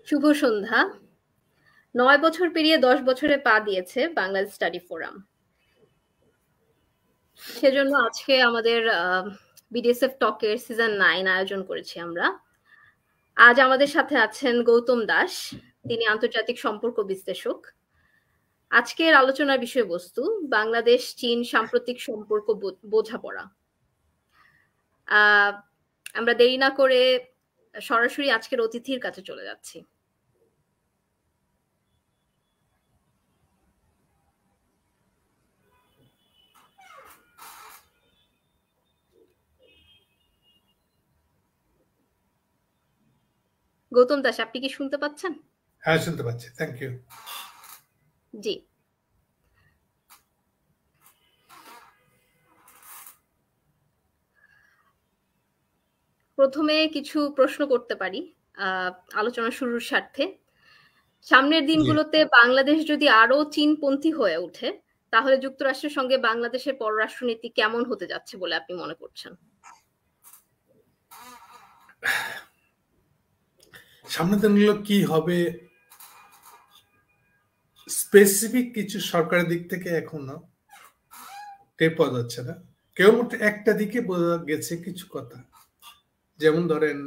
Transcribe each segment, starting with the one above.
শুভ সন্ধ্যা। ৯ বছর পেরিয়ে ১০ বছরে পা দিয়েছে বাংলাদেশ স্টাডি ফোরাম। সেজন্য আজকে আমাদের বিডিএসএফ টকের সিজন 9 আয়োজন করেছি আমরা। আজ আমাদের সাথে আছেন গৌতম দাস। তিনি আন্তর্জাতিক সম্পর্ক বিশ্লেষক। আজকের আলোচনার বিষয়বস্তু বাংলাদেশ চীন সাম্প্রতিক সম্পর্ক বোঝাপড়া। আমরা দেরি না করে সরাসরি আজকের অতিথির কাছে চলে যাচ্ছি। গৌতম দাস, আপনি কি শুনতে পাচ্ছেন? হ্যাঁ, শুনতে পাচ্ছি। Thank you. জি। প্রথমে কিছু প্রশ্ন করতে পারি আলোচনা শুরুর স্বার্থে। সামনের দিনগুলোতে বাংলাদেশ যদি আরো চীনপন্থী হয়ে ওঠে, তাহলে যুক্তরাষ্ট্রের সঙ্গে বাংলাদেশের পররাষ্ট্রনীতি কেমন হতে যাচ্ছে বলে আপনি মনে করছেন? সামনের দিনগুলো কি হবে স্পেসিফিক কিছু সরকারের দিক থেকে এখনো টের পাওয়া যাচ্ছে না। কেবলমাত্র একটা দিকে বোঝা গেছে কিছু কথা, যেমন ধরেন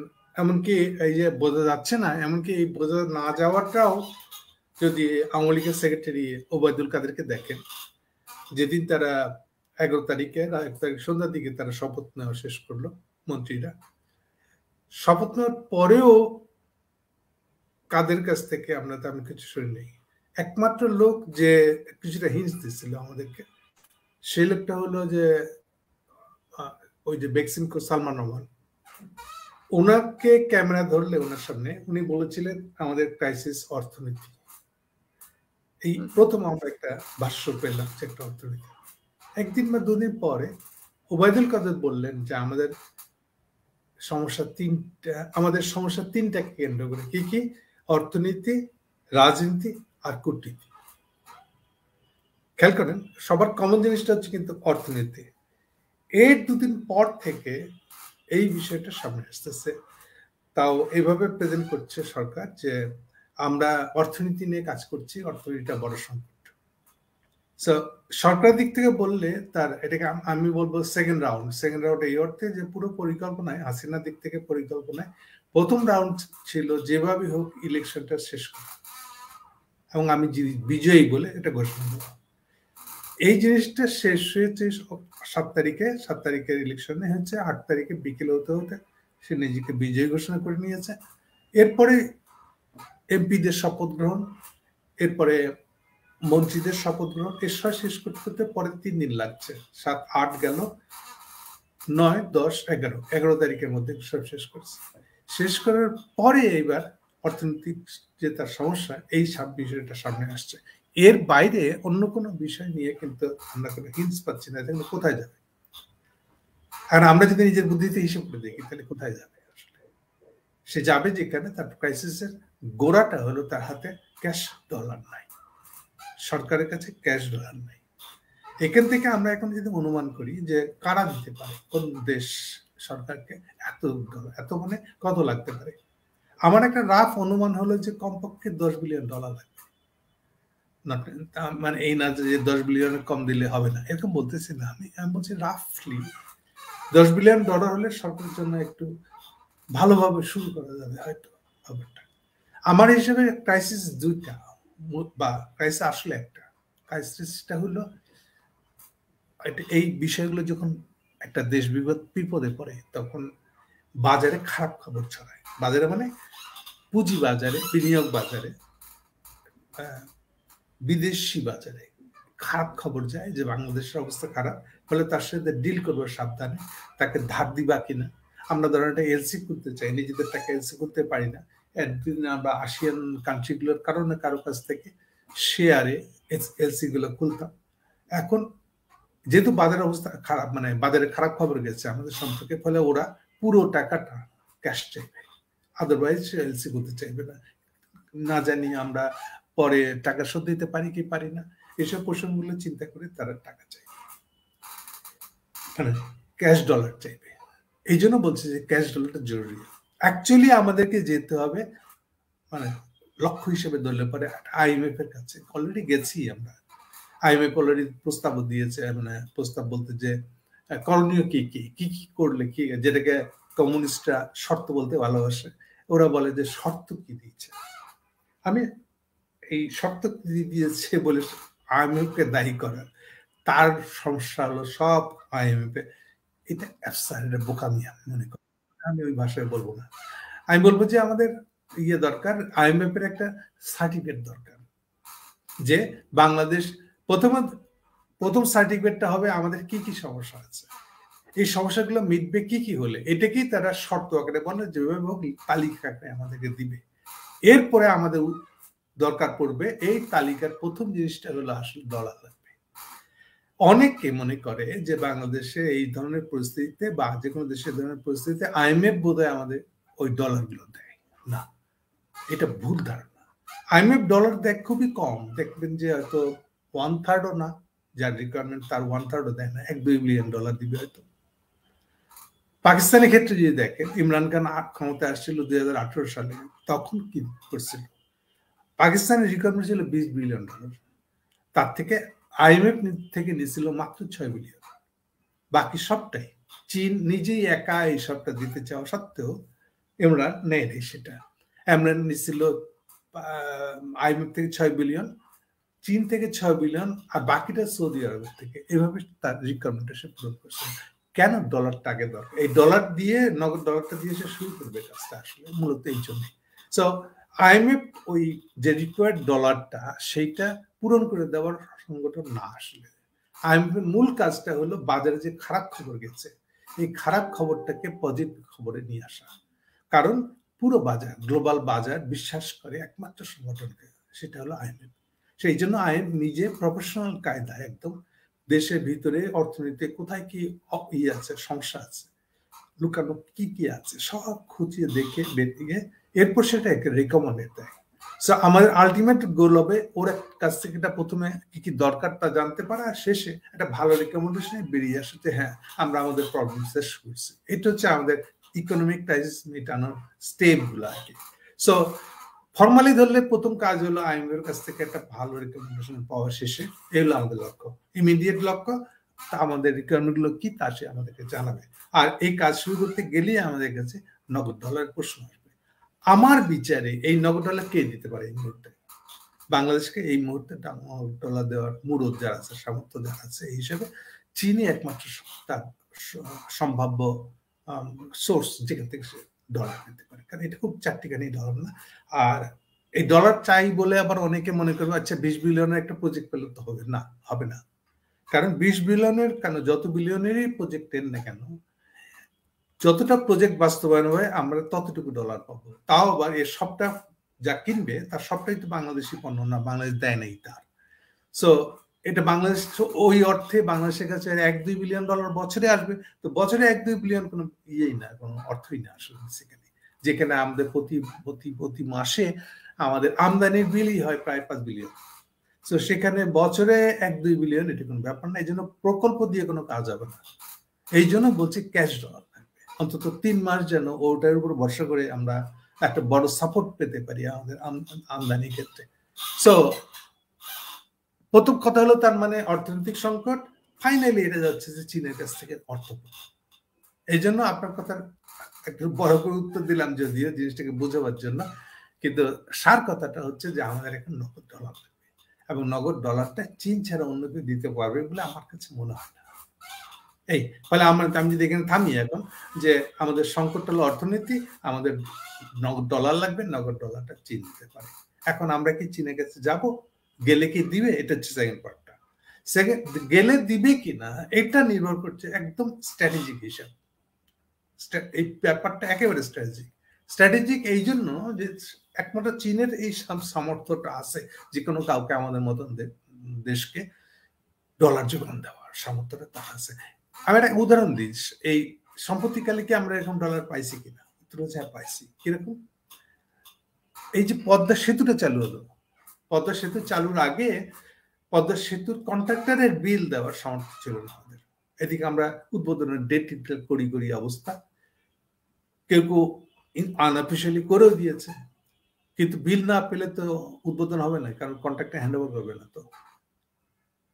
এমনকি এই যে বোঝা যাচ্ছে না, এমনকি এই বোঝা না যাওয়াটাও যদি আওয়ামী লীগের সেক্রেটারি ওবায়দুল কাদেরকে দেখেন, যেদিন তারা ১১ তারিখ সন্ধ্যার দিকে তারা শপথ নেওয়া শেষ করলো মন্ত্রীরা, শপথ নেওয়ার পরেও কাদের কাছ থেকে আমরা তেমন কিছু শুনি নেই। একমাত্র লোক যে কিছুটা হিন্স দিচ্ছিল আমাদেরকে, সেই লোকটা হলো যে ওই যে বেক্সিমকো সালমান রহমান। ওনাকে ক্যামেরা ধরলে ওনার সামনে উনি বলেছিলেন আমাদের ক্রাইসিস অর্থনীতি। এই প্রথম আমরা একটা ভাষ্য পেলাম যে একটা অর্থনীতি। একদিন বা দুদিন পরে ওবায়দুল কাদের বললেন যে আমাদের সমস্যা তিনটাকে কেন্দ্র করে। কি কি? অর্থনীতি, রাজনীতি আর কূটনীতি। খেয়াল করেন, সবার কমন জিনিসটা হচ্ছে কিন্তু অর্থনীতি। এর দুদিন পর থেকে এই বিষয়টা সামনে আসতেছে। তাও এইভাবে প্রেজেন্ট করছে সরকার যে আমরা অর্থনীতি নিয়ে কাজ করছি, অর্থনীতিটা বড় সংকট। সরকার দিক থেকে বললে তার এটাকে আমি বলবো সেকেন্ড রাউন্ড এই অর্থে যে পুরো পরিকল্পনায়, হাসিনার দিক থেকে পরিকল্পনায় প্রথম রাউন্ড ছিল যেভাবে হোক ইলেকশনটা শেষ করা এবং আমি বিজয়ী বলে এটা ঘোষণা দেওয়া। এই জিনিসটা শেষ হয়েছে 7 তারিখের ইলেকশনে হচ্ছে। 8 তারিখে বিকেলে হতে সে নিজেকে বিজয়ী ঘোষণা করে নিয়েছে। এরপরে এমপিদের শপথ গ্রহণ, এরপরে মন্ত্রীদের শপথ গ্রহণ, এসব শেষ করতে পরে 3 দিন লাগছে। 7, 8 গেল, 9, 10, 11 তারিখের মধ্যে সব শেষ করছে। শেষ করার পরে এইবার অর্থনৈতিক যে তার সমস্যা, এই সব বিষয়টা সামনে আসছে। এর বাইরে অন্য কোনো বিষয় নিয়ে কিন্তু আমরা কোনো হিন্স পাচ্ছি না যে কোথায় যাবে। আর আমরা যদি নিজের বুদ্ধিতে হিসেব করে দেখি তাহলে কোথায় যাবে? আসলে সে যাবে যেখানে তার ক্রাইসিসের গোড়াটা হলো তার হাতে ক্যাশ ডলার নাই, সরকারের কাছে ক্যাশ ডলার নাই। এখান থেকে আমরা এখন যদি অনুমান করি যে কারা দিতে পারে, কোন দেশ সরকারকে এত মানে কত লাগতে পারে। আমার একটা রাফ অনুমান হলো যে কমপক্ষে $10 বিলিয়ন লাগবে। মানে এই না যে 10 বিলিয়নের কম দিলে হবে না, এরকম বলতেছি না আমি বলছি রাফলি $10 বিলিয়ন হলে সরকারের জন্য একটু ভালোভাবে শুরু করা যাবে হয়তো ব্যাপারটা। আমার হিসেবে ক্রাইসিস দুইটা, বা ক্রাইসিস আসলে একটা। ক্রাইসিসটা হলো এই বিষয়গুলো যখন একটা দেশ বিপদে পড়ে তখন বাজারে খারাপ খবর ছড়ায়। বাজারে মানে পুঁজি বাজারে, বিনিয়োগ বাজারে, বিদেশি বাজারে খারাপ খবর যায় যে বাংলাদেশের অবস্থা খারাপ, ফলে তার সাথে ডিল করবো সাবধানে, তাকে ধার দিবা কিনা। আমরা ধরেন একটা এলসি করতে চাই, নিজেদের টাকা এলসি করতে পারি না, একদিন আমরা আসিয়ান কান্ট্রিগুলোর কারণে কারো কাছ থেকে শেয়ারে এলসি গুলো খুলতাম। এখন যেহেতু বাজারের অবস্থা খারাপ, মানে বাজারে খারাপ খবর গেছে আমাদের সম্পর্কে, ফলে ওরা পুরো টাকাটা ক্যাশ চাইবে, আদারওয়াইজ এলসি করতে চাইবে না। না জানি আমরা পরে টাকা শোধ দিতে পারি কি পারি না, এসব প্রসঙ্গগুলো চিন্তা করে তারা টাকা চাইবে, মানে ক্যাশ ডলার চাইবে। এই জন্য বলছে যে ক্যাশ ডলারটা জরুরি। অ্যাকচুয়ালি আমাদেরকে যেতে হবে মানে লক্ষ্য হিসেবে ধরলে পরে আইএমএফ এর কাছে অলরেডি গেছি আমরা। আইএমএফ অলরেডি প্রস্তাব দিয়েছে, মানে প্রস্তাব বলতে যে করণীয় কি কি কি কি করলে কি, যেটাকে কমিউনিস্টরা শর্ত বলতে ভালোবাসে, ওরা বলে যে শর্ত কি দিয়েছে। আমি এই শর্ত কি দিয়েছে বলে আইএমএফ কে দায়ী করা, তার সমস্যা হলো সব আইএমএফ এ, এটা অ্যাবসার্ড, বোকামি আমি মনে করি। আমি ওই ভাষায় বলবো না, আমি বলবো যে আমাদের ইয়ে দরকার, আইএমএফ এর একটা সার্টিফিকেট দরকার যে বাংলাদেশ প্রথম সার্টিফিকেটটা হবে আমাদের কি কি সমস্যা আছে, এই সমস্যাগুলো মিটবে কি কি হলে, এটাকেই তারা শর্ত আকারে বলে যেভাবে হোক তালিকা আকারে আমাদেরকে দিবে। এরপরে আমাদের দরকার পড়বে এই তালিকার প্রথম জিনিসটা হলো আসলে ডলার লাগবে। অনেকে মনে করে যে বাংলাদেশে এই ধরনের পরিস্থিতিতে বা যে কোনো দেশের ধরনের পরিস্থিতিতে আইএমএফ বোধহয় আমাদের ওই ডলার গুলো দেয় না, এটা ভুল ধারণা। আইএমএফ ডলার দেয় খুবই কম, দেখবেন যে হয়তো 1/3ও না, যার রিকোয়ারমেন্ট তার 1/3ও দেয় না, 1-2 বিলিয়ন ডলার দিবে হয়তো। পাকিস্তানের ক্ষেত্রে যদি দেখেন, ইমরান খান ক্ষমতায় আসছিল 2018 সালে, তখন কি করছিল, পাকিস্তানের রিকোয়ারমেন্ট ছিল 20 বিলিয়ন ডলার, তার থেকে আইএমএফ থেকে নিয়েছিল মাত্র 6 বিলিয়ন। বাকি সবটাই চীন নিজেই একা এই সবটা দিতে চাওয়া সত্ত্বেও ইমরান নেয়নি সেটা। ইমরান নিচ্ছিল আইএমএফ থেকে 6 বিলিয়ন, চীন থেকে 6 বিলিয়ন, আর বাকিটা সৌদি আরব থেকে। এভাবে তার রিকোয়ারমেন্ট সে পূরণ করছে। কেন ডলারটা আগে দরকার, এই ডলার দিয়ে, নগদ ডলারটা দিয়ে সে শুরু করবে কাজটা আসলে মূলত এই জন্য। সো আইএমএফ ওই যে রিকোয়ার্ড ডলারটা সেইটা পূরণ করে দেওয়ার সংগঠন না আসলে। আইএমএফ এর মূল কাজটা হলো বাজারে যে খারাপ খবর গেছে, এই খারাপ খবরটাকে পজিটিভ খবরে নিয়ে আসা। কারণ পুরো বাজার, গ্লোবাল বাজার বিশ্বাস করে একমাত্র সংগঠনকে, সেটা হলো আইএমএফ। সেই জন্য আইএমএফ নিজে প্রফেশনাল কায়দায় একদম দেশের ভিতরে অর্থনীতিতে কোথায় কি আছে, সমস্যা আছে, লুকানো কি কি আছে, সব খুঁজিয়ে দেখে বেরিয়ে এরপর সেটা একটা রেকমেন্ড দেয়। সো আমাদের আলটিমেট গোল হবে ওর কাছ থেকে এটা প্রথমে কি কি দরকার তা জানতে পারা, আর শেষে একটা ভালো রেকমেন্ডেশনে বেরিয়ে আসে যে হ্যাঁ আমরা আমাদের প্রবলেম শেষ করছি। এটা হচ্ছে আমাদের ইকোনমিক ক্রাইসিস মেটানোর স্টেপ গুলো আর কি। সো ফর্মালি ধরলে প্রথম কাজ হলো আইএমএফ এর কাছ থেকে একটা ভালো রেকমেন্ডেশন পাওয়া, শেষে এগুলো আমাদের লক্ষ্য, ইমিডিয়েট লক্ষ্য। তা আমাদের রিকোয়ারমেন্ট গুলো কি তা সে আমাদেরকে জানাবে, আর এই কাজ শুরু করতে গেলেই আমাদের কাছে নগদ ডলারের প্রশ্ন আসবে। আমার বিচারে এই নগদ ডলার কে দিতে পারে এই মুহূর্তে বাংলাদেশকে, এই মুহূর্তে নগদ ডলার দেওয়ার মুরদ যারা আছে, সামর্থ্য যারা আছে, এই হিসেবে চীনই একমাত্র তার সম্ভাব্য সোর্স যেখান থেকে সে ডলার দিতে পারে। কারণ এটা খুব চারটিখানি ডলার না। আর এই ডলার চাই বলে আবার অনেকে মনে করবে আচ্ছা 20 বিলিয়নের একটা প্রজেক্ট পেলে তো হবে না, হবে না। কারণ 20 বিলিয়নের কেন, যত বিলিয়নেরই প্রজেক্ট এর না কেন, যতটা প্রজেক্ট বাস্তবায়ন হয় আমরা ততটুকু ডলার পাবো। তাও আবার এর সবটা যা কিনবে তার সবটাই তো বাংলাদেশি পণ্য না, বাংলাদেশ দেয় নাই তার। সো এটা বাংলাদেশ ওই অর্থে বাংলাদেশের কাছে 1-2 বিলিয়ন ডলার বছরে আসবে। তো বছরে 1-2 বিলিয়ন কোনো ইয়েই না, কোনো অর্থই না আসলে সেখানে, যেখানে আমাদের প্রতি মাসে আমাদের আমদানির বিলই হয় প্রায় 5 বিলিয়ন। সো সেখানে বছরে 1-2 বিলিয়ন এটা কোনো ব্যাপার না। এই জন্য প্রকল্প দিয়ে কোনো কাজ হবে না। এই জন্য বলছি ক্যাশ ডলার থাকবে অন্তত 3 মাস, যেন ওটার উপর ভরসা করে আমরা একটা বড় সাপোর্ট পেতে পারি আমাদের আমদানির ক্ষেত্রে। সো প্রথম কথা হলো তার মানে অর্থনৈতিক সংকট, ফাইনালি এটা যাচ্ছে যে চীনের কাছ থেকে অর্থ। এই জন্য আপনার কথার একটু বড় করে উত্তর দিলাম যদিও জিনিসটাকে বোঝাবার জন্য, কিন্তু সার কথাটা হচ্ছে যে আমাদের এখন নগদ ডলার লাগবে, এবং নগদ ডলারটা চীন ছাড়া অন্য কেউ দিতে পারবে বলে আমার কাছে মনে হয় না। এই ফলে আমি যদি এখানে থামি এখন, যে আমাদের সংকটটা হলো অর্থনীতি, আমাদের নগদ ডলার লাগবে, নগদ ডলারটা চীন দিতে পারে। এখন আমরা কি চীনের কাছে যাব, গেলে কি দিবে, এটা হচ্ছে সেকেন্ড পার্টটা। গেলে দিবে কিনা এটা নির্ভর করছে একদম স্ট্র্যাটেজিক হিসাব। এই ব্যাপারটা একেবারে স্ট্র্যাটেজিক এই জন্য যে একমাত্র চীনের এই সামর্থ্যটা আছে যে কোনো কাউকে আমাদের মতন দেশকে ডলার যোগান দেওয়ার সামর্থ্যটা তার আছে। আমি একটা উদাহরণ দিই, এই সম্প্রতিকালে কি আমরা এরকম ডলার পাইছি কিনা, উত্তর হচ্ছে হ্যাঁ পাইছি। কিরকম, এই যে পদ্মা সেতুটা চালু হলো, পদ্মা সেতু চালুর আগে পদ্মা সেতুর কন্ট্রাক্টরের বিল দেওয়ার সামর্থ্য ছিল না আমাদের। এদিকে আমরা উদ্বোধনের ডেট করি অবস্থা, কেউ আনঅফিশিয়ালি করেও দিয়েছে, কিন্তু বিল না পেলে তো উদ্বোধন হবে না, কারণ কন্ট্রাক্টে হ্যান্ড ওভার করবে না। তো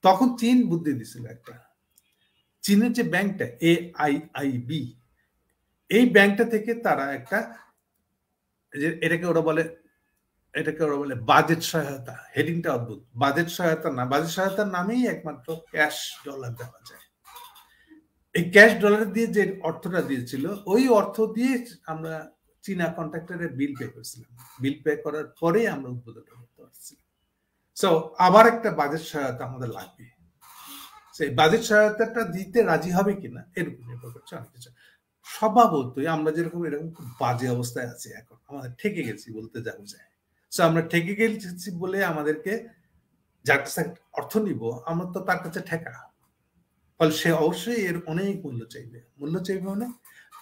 তখন চীন বুদ্ধি দিছিল একটা, চীনের যে ব্যাংকটা AIIB, এই ব্যাংকটা থেকে তারা একটা, এটাকে ওরা বলে বাজেট সহায়তা। হেডিংটা অদ্ভুত, বাজেট সহায়তা না, বাজেট সহায়তার নামেই একমাত্র ক্যাশ ডলার দেওয়া যায়। এই ক্যাশ ডলার দিয়ে যে অর্থটা দিয়েছিল, ওই অর্থ দিয়ে আমরা চীনা কন্ট্রাক্টরের বিল পে করেছিলাম। বিল পে করার পরে আমরা উদ্বোধন করতে পারছিলাম। সো আবার একটা বাজেট সহায়তা আমাদের লাগবে। সেই বাজেট সহায়তাটা দিতে রাজি হবে কিনা এর উপর নির্ভর করছে অনেক কিছু। স্বভাবতই আমরা যেরকম এরকম খুব বাজে অবস্থায় আছি, এখন আমাদের ঠেকে গেছি বলতে যা বোঝায়। সো আমরা ঠেকে গেছি বলে আমাদেরকে যার কাছে অর্থ নিব, আমরা তো তার কাছে ঠেকা, ফলে সে অবশ্যই এর অনেক মূল্য চাইবে।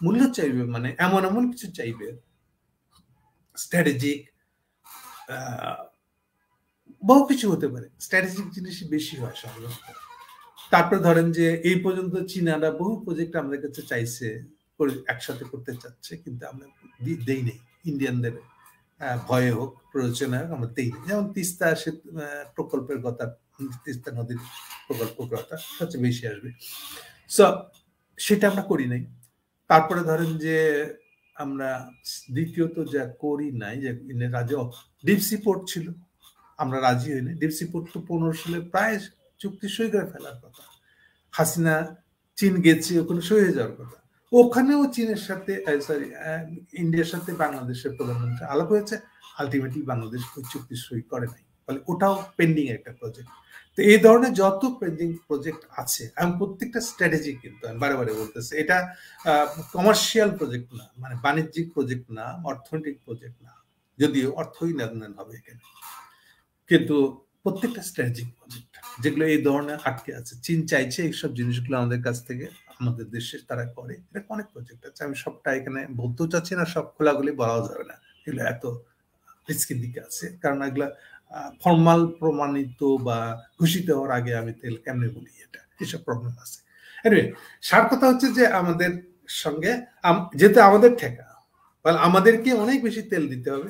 মূল্য চাইবে মানে এমন কিছু চাইবে, স্ট্র্যাটেজিক, বহু কিছু হতে পারে, স্ট্র্যাটেজিক জিনিস বেশি হয় সাধারণত। তারপরে ধরেন যে এই পর্যন্ত চীনারা বহু প্রজেক্ট আমাদের কাছে চাইছে, একসাথে করতে চাচ্ছে, কিন্তু আমরা দেই নেই। ইন্ডিয়ানদের ভয়ে হোক, প্রয়োজনে হোক, আমরা দেই নেই। যেমন তিস্তা প্রকল্পের কথা, তিস্তা নদীর প্রকল্পের কথা সবচেয়ে বেশি আসবে, সো সেটা আমরা করি নাই। তারপরে ধরেন যে আমরা দ্বিতীয়ত যা করি নাই, যে রাজ্য ডিপসি পোর্ট ছিল, আমরা রাজি হইনি। ডিপসি পোর্ট তো 15 সালে প্রায় চুক্তি সই করে ফেলার কথা, হাসিনা চীন গেছে, ওখানে সই হয়ে যাওয়ার কথা। ওখানেও চীনের সাথে ইন্ডিয়ার সাথে বাংলাদেশের প্রধানমন্ত্রী আলাপ হয়েছে, আলটিমেটলি বাংলাদেশ ওই চুক্তি সই করে নাই, ফলে ওটাও পেন্ডিং একটা প্রজেক্ট। তো এই ধরনের যত পেন্ডিং প্রজেক্ট আছে, আমি প্রত্যেকটা স্ট্র্যাটেজি, কিন্তু আমি বারে বারে বলতেছি, এটা কমার্শিয়াল প্রজেক্ট না, মানে বাণিজ্যিক প্রজেক্ট না, অর্থনৈতিক প্রজেক্ট না, যদিও অর্থই লেনদেন হবে এখানে, কিন্তু প্রত্যেকটা স্ট্র্যাটেজিক প্রজেক্ট যেগুলো এই ধরনের আটকে আছে। চীন চাইছে এইসব জিনিসগুলো আমাদের কাছ থেকে, আমাদের দেশে তারা করে। এরকম অনেক প্রজেক্ট আছে, আমি সবটা এখানে বলতেও চাচ্ছি না, সব খোলাগুলি বলাও যাবে না, এগুলো এত রিস্কের দিকে আছে, কারণ এগুলা ফর্মাল প্রমাণিত বা ঘোষিত হওয়ার আগে আমি তেল কেমনে বলি, এটা এসব প্রবলেম আছে। এনিওয়ে, সার কথা হচ্ছে যে আমাদের সঙ্গে যেহেতু আমাদের ঠেকা, আমাদেরকে অনেক বেশি তেল দিতে হবে,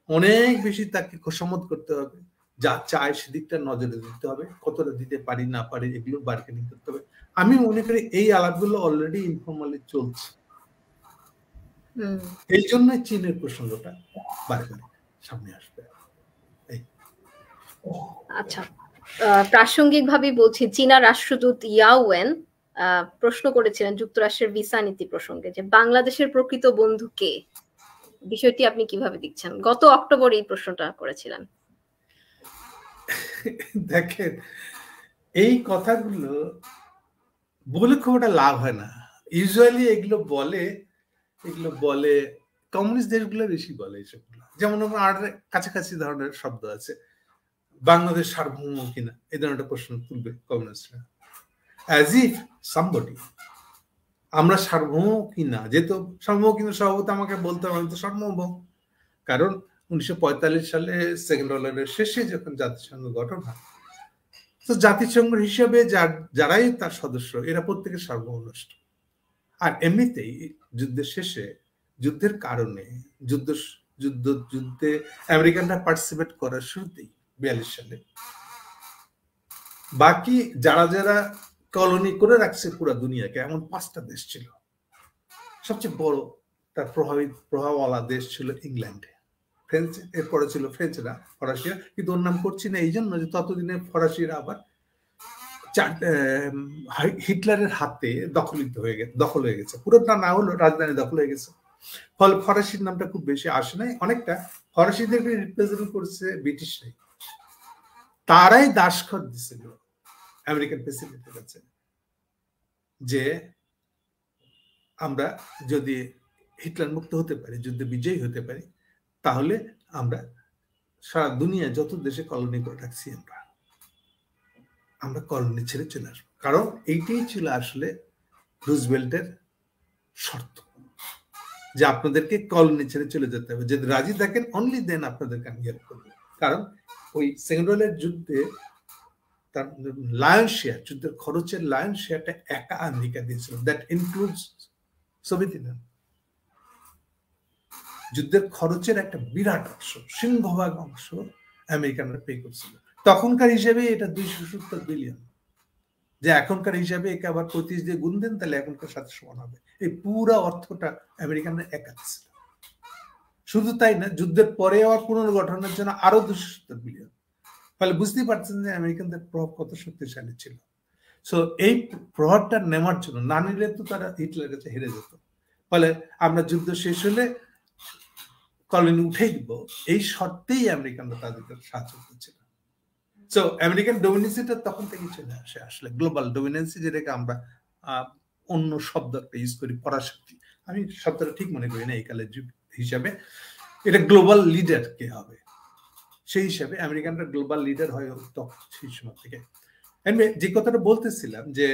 অনেক বেশি তাকে খোসামত করতে হবে, যা চায় সেদিকটা নজরে দিতে হবে, কতটা দিতে পারি না পারি এগুলো বার্গেনিং করতে হবে। আমি মনে করি এই আলাপগুলো অলরেডি ইনফর্মালি চলছে, এই জন্য চীনের প্রসঙ্গটা বারে বারে সামনে আসবে। আচ্ছা, প্রাসঙ্গিক ভাবে বলছি, চীনা রাষ্ট্রদূত ইয়াওয়েন প্রশ্ন করেছিলেন যুক্তরাষ্ট্রের ভিসা নীতি প্রসঙ্গে, যে বাংলাদেশের প্রকৃত বন্ধু কে, বিষয়টি আপনি কিভাবে দেখছেন? গত অক্টোবরে এই প্রশ্নটা করেছিলেন। দেখেন, এই কথাগুলো বলে খুব একটা লাভ হয় না। ইউজুয়ালি এগুলো বলে কমিউনিস্ট দেশগুলো বেশি বলে এইসবগুলো। যেমন আর কাছাকাছি ধরনের শব্দ আছে, বাংলাদেশ সার্বভৌম কিনা, এই ধরনের একটা প্রশ্ন তুলবে কমিউনিস্টরা, অ্যাজ ইফ সামবডি আমরা সার্বভৌম কিনা, যেহেতু সার্বভৌম কিনা স্বভাবত আমাকে বলতে হবে আমি তো সার্বভৌম, কারণ 1945 সালে সেকেন্ড ওয়ার্ল্ডের শেষে যখন জাতিসংঘ গঠন হয়, তো জাতিসংঘ হিসেবে যারাই তার সদস্য, এরা প্রত্যেকের সার্বভৌম রাষ্ট্র। আর এমনিতেই যুদ্ধের শেষে, যুদ্ধের কারণে, যুদ্ধে আমেরিকানরা পার্টিসিপেট করার শুরুতেই 42 সালে, বাকি যারা কলোনি করে রাখছে পুরো দুনিয়াকে, এমন 5টা দেশ ছিল। সবচেয়ে বড় তার প্রভাবওয়ালা দেশ ছিল ইংল্যান্ড, ফ্রেঞ্চ, এরপরে ছিল ফ্রেঞ্চরা, ফরাসিরা, কিন্তু ওর নাম করছি না এই জন্য যে ততদিনে ফরাসিরা আবার হিটলারের হাতে দখল হয়ে গেছে, পুরোটা না হলো রাজধানী দখল হয়ে গেছে, ফলে ফরাসির নামটা খুব বেশি আসে নাই। অনেকটা ফরাসিদেরকে রিপ্রেজেন্ট করছে ব্রিটিশরাই, তারাই দাসখত দিছিল আমেরিকান প্রেসিডেন্টের কাছে, যে আমরা যদি হিটলার মুক্ত হতে পারি, যুদ্ধে বিজয়ী হতে পারি, তাহলে আমরা সারা দুনিয়া যত দেশে কলোনি করে রাখছি আমরা কলোনি ছেড়ে চলে আসবো। কারণ এইটাই ছিল আসলে রুজভেল্টের শর্ত, যে আপনাদেরকে কলোনি ছেড়ে চলে যেতে হবে, যদি রাজি থাকেন অনলি দেন আপনাদেরকে আমি হেল্প করবো। কারণ ওই সেকেন্ড ওয়ার্ল্ডের যুদ্ধে তার লায়ন শেয়ার, যুদ্ধের খরচের লায়ন শেয়ারটা একা আমেরিকা দিয়েছিল, দ্যাট ইনক্লুডস সোভিয়েত ইউনিয়ন। যুদ্ধের খরচের একটা বিরাট অংশ, সিংহভাগ অংশ আমেরিকানরা পে করছিল। তখনকার হিসাবে এটা 270 বিলিয়ন, যে এখনকার হিসাবে একে আবার 25 দিয়ে গুণ দেন তাহলে এখনকার সাথে সমান হবে। এই পুরো অর্থটা আমেরিকানরা একা ছিল। শুধু তাই না, যুদ্ধের পরে আবার পুনর্গঠনের জন্য আরো 270 বিলিয়ন। ফলে বুঝতেই পারছেন যে আমেরিকানদের প্রভাব কত শক্তিশালী ছিল। সো এই প্রভাবটা নেওয়ার জন্য, না নিলে তো তারা হিটলারের কাছে হেরে যেত। ফলে আমরা যুদ্ধ শেষ হলে কলোনি উঠেই দিব, এই শর্তেই আমেরিকানরা তাদেরকে সাহায্য করছিল। সো আমেরিকান ডমিনেন্সিটা তখন থেকে চলে আসে আসলে, গ্লোবাল ডমিনেন্সি, যেটাকে আমরা অন্য শব্দ একটা ইউজ করি, পরাশক্তি। আমি শব্দটা ঠিক মনে করি না এই কালের যুগ হিসাবে। এটা গ্লোবাল লিডার কে হবে, সেই হিসাবে আমেরিকানরা গ্লোবাল লিডার হয়ে সেই সময় থেকে। যে কথাটা বলতেছিলাম যে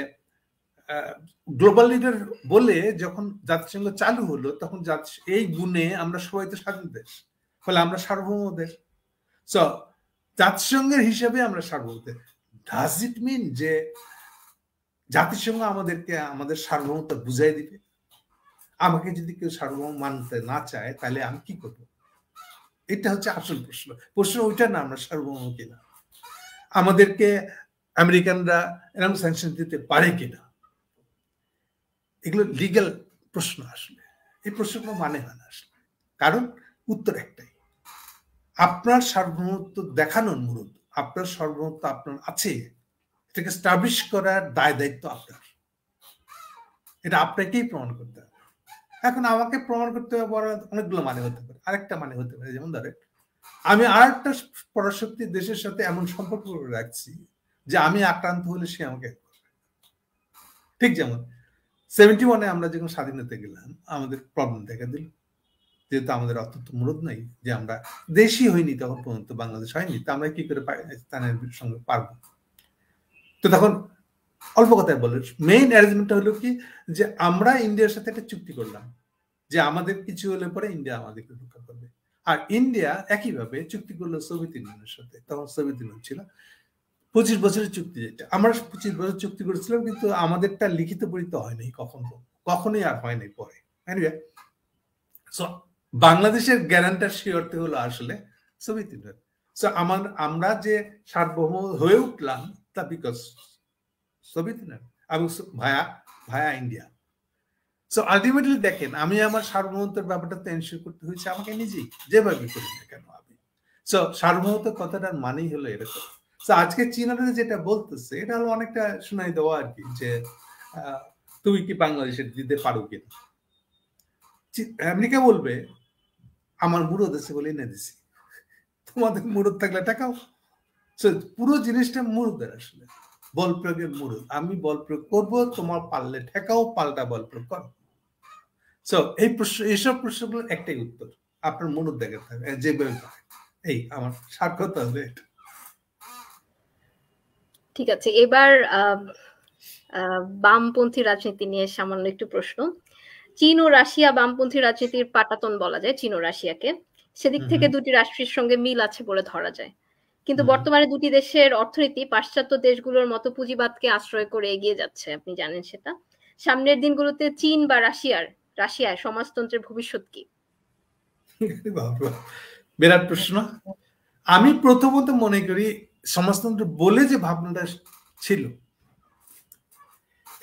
গ্লোবাল লিডার বলে যখন জাতিসংঘ চালু হলো, তখন এই গুণে আমরা সবাই তো স্বাধীন দেশ, ফলে আমরা সার্বভৌম দেশ। সো জাতিসংঘের হিসাবে আমরা সার্বভৌম দেশ। ডাজ ইট মিন যে জাতিসংঘ আমাদেরকে আমাদের সার্বভৌমতা বুঝাই দিবে? আমাকে যদি কেউ সার্বভৌম মানতে না চায় তাহলে আমি কি করব? এটা হচ্ছে আসল প্রশ্ন। প্রশ্ন ওইটা না আমরা সার্বভৌম কিনা, আমাদেরকে আমেরিকানরা এরকম স্যাংশন দিতে পারে কিনা, এগুলো লিগ্যাল প্রশ্ন। আসলে এই প্রশ্ন কোনো মানে হয় না আসলে, কারণ উত্তর একটাই, আপনার সার্বভৌমত্ব দেখানোর অনুরোধ, আপনার সার্বভৌমত্ব আপনার আছে, এটাকে স্টাবলিশ করার দায় দায়িত্ব আপনার, এটা আপনাকেই প্রমাণ করতে হবে। এখন আমাকে প্রমাণ করতে হবে অনেকগুলো মানে হতে পারে। আরেকটা মানে হতে পারে, যেমন ধরেন আমি আরেকটা পরাশক্তি দেশের সাথে এমন সম্পর্ক রাখছি যে আমি আক্রান্ত হলে সে আমাকে, ঠিক যেমন 71-এ আমরা যখন স্বাধীনতা গেলাম আমাদের প্রবলেম দেখা দিল, যেহেতু আমাদের অত্যন্ত মুরদ নাই, যে আমরা দেশি হইনি তখন পর্যন্ত, বাংলাদেশ হয়নি, তো আমরা কি করে পাকিস্তানের সঙ্গে পারবো? তো তখন অল্প কথায় বলে মেইন অ্যারেঞ্জমেন্টটা হলো কি, যে আমরা ইন্ডিয়ার সাথে একটা চুক্তি করলাম যে আমাদের কিছু হলে পরে ইন্ডিয়া আমাদেরকে রক্ষা করবে। আর ইন্ডিয়া একইভাবে চুক্তি করলো সোভিয়েত ইউনিয়নের সাথে, তখন সোভিয়েত ইউনিয়ন ছিল। 25 বছরের চুক্তি, যেটা আমরা 25 বছর চুক্তি করেছিলাম, কিন্তু আমাদেরটা লিখিত পরিত হয়নি, কখনোই আর হয়নি পরে। সো বাংলাদেশের গ্যারান্টার সে অর্থে হলো আসলে সোভিয়েত ইউনিয়ন। সো আমরা যে সার্বভৌম হয়ে উঠলাম তা বিকজ সোভিয়েত ইউনিয়ন এবং ভায়া ইন্ডিয়া। সো আলটিমেটলি দেখেন, আমি আমার সার্বভৌমত্বের ব্যাপারটা তো এনশিওর করতে হয়েছে আমাকে নিজেই, যেভাবে করি না কেন আমি। সো সার্বভৌমত্ব কথাটার মানেই হলো এরকম। সো আজকে চীনারা যেটা বলতেছে এটা হলো অনেকটা শোনাই দেওয়া আর কি, যে তুমি কি বাংলাদেশের দিতে পারো কিনা। আমেরিকা বলবে আমার মুরদ আছে বলে এনে দিছি, তোমাদের মুরদ থাকলে টাকাও। পুরো জিনিসটা মুরদের, আসলে বল প্রয়োগের মুরদ। আমি বল প্রয়োগ করবো, তোমার পারলে ঠেকাও, পাল্টা বল প্রয়োগ করো। সো এই প্রশ্ন, এইসব প্রশ্নগুলোর একটাই উত্তর, আপনার মুরদ দেখে থাকে যে। এই আমার সার্থকতা হলো এটা। ঠিক আছে, এবার বামপন্থী রাজনীতি নিয়ে সামান্য একটু প্রশ্ন। চীন ও রাশিয়া বামপন্থী রাজনীতির পাটাতন বলা যায় চীন ও রাশিয়াকে। সেদিক থেকে দুটি রাষ্ট্রের সঙ্গে মিল আছে বলে ধরা যায়, কিন্তু বর্তমানে দুটি দেশের অর্থনীতি পাশ্চাত্য দেশগুলোর মতো পুঁজিবাদকে আশ্রয় করে এগিয়ে যাচ্ছে, আপনি জানেন সেটা। সামনের দিনগুলোতে চীন বা রাশিয়ায় সমাজতন্ত্রের ভবিষ্যৎ কি? বিরাট প্রশ্ন। আমি প্রথমত মনে করি সমাজতন্ত্র বলে যে ভাবনাটা ছিল,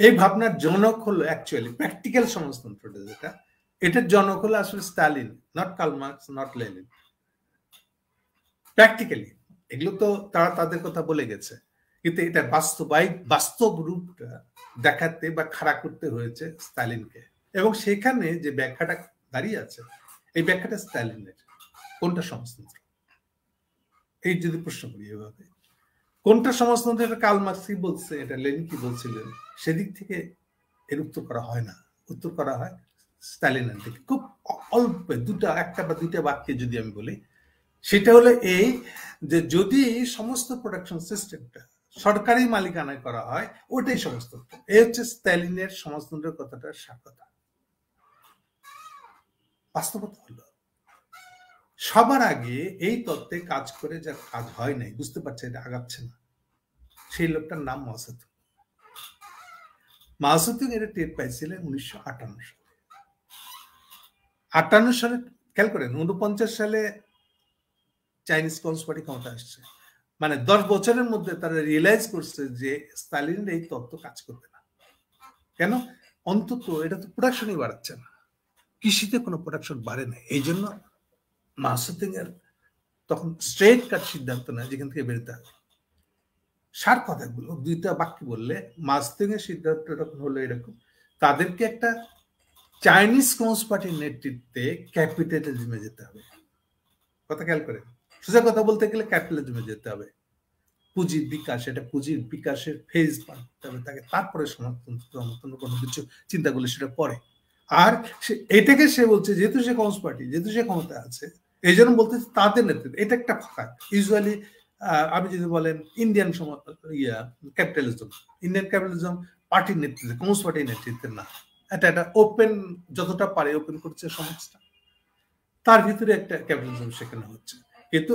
এই ভাবনার জনক হলো অ্যাকচুয়ালি প্র্যাকটিক্যাল সমাজতন্ত্রটা, যেটা এটার জনক হলো আসলে Stalin, not Karl Marx, not Lenin. Practically এগুলো তো তারা তাদের কথা বলে গেছে, কিন্তু এটা বাস্তব রূপটা দেখাতে বা খাড়া করতে হয়েছে স্টালিনকে। এবং সেখানে যে ব্যাখ্যাটা দাঁড়িয়ে আছে, এই ব্যাখ্যাটা স্টালিনের। কোনটা সমাজতন্ত্র, এই যদি প্রশ্ন করি এভাবে, কোনটা সমাজতন্ত্র, এটা কার্ল মার্কস কি বলছে, এটা লেনিন কি বলছিলেন, সেদিক থেকে এর উত্তর করা হয় না। উত্তর করা হয় স্টালিনের দিকে। খুব অল্প একটা বা দুইটা বাক্যে যদি আমি বলি, সেটা হলো এই, যে যদি সমস্ত প্রোডাকশন সিস্টেমটা সরকারি মালিকানায় করা হয়, ওটাই সমাজতন্ত্র। এই হচ্ছে স্টালিনের সমাজতন্ত্রের কথাটার সার্থকতা। বাস্তবতা হলো সবার আগে এই তত্ত্বে কাজ করে যার কাজ হয় নাই, বুঝতে পারছে এটা আগাচ্ছে না, সেই লোকটার নাম মাও সেতুং। মাও সেতুং এটা টের পাইছিলেন 1958 সালে। 58 সালে খেয়াল করেন 49 সালে চাইনিজ কমিউনিস্ট পার্টি ক্ষমতা আসছে, মানে 10 বছরের মধ্যে তারা রিয়েলাইজ করছে যে স্টালিনের এই তত্ত্ব কাজ করবে না। কেন? অন্তত এটা তো প্রোডাকশনই বাড়াচ্ছে না, কৃষিতে কোনো প্রোডাকশন বাড়ে না। এই জন্য মাসুদিং এর তখন স্ট্রেট কাট সিদ্ধান্ত নেয় যেখান থেকে বেরোতে হবে। সার কথাগুলো দুইটা বাক্য বললে মাসুদিং এর সিদ্ধান্ত তখন হলো এরকম, তাদেরকে একটা চাইনিজ কমিউনিস্ট পার্টির নেতৃত্বে ক্যাপিটালিজমে যেতে হবে। কথা খেয়াল করেন, সোজা কথা বলতে গেলে ক্যাপিটালিজমে যেতে হবে। পুঁজির বিকাশ, এটা পুঁজির বিকাশের ফেজ পাঠাতে হবে তাকে, তারপরে সমর্থন কোনো কিছু চিন্তা করলে সেটা পরে। আর এটাকে সে বলছে যেহেতু সে কমিউনিস্ট পার্টি, যেহেতু সে ক্ষমতা আছে, এই জন্য বলতে তাদের নেতৃত্ব এটা একটা ফাঁকা। ইউজুয়ালি আপনি যদি বলেন ইন্ডিয়ান ক্যাপিটালিজম, ইন্ডিয়ান ক্যাপিটালিজম পার্টির নেতৃত্বে, কমিউনিস্ট পার্টির নেতৃত্বে না, এটা একটা ওপেন, যতটা পারে ওপেন করছে সমাজটা, তার ভিতরে একটা ক্যাপিটালিজম সেখানে হচ্ছে। কিন্তু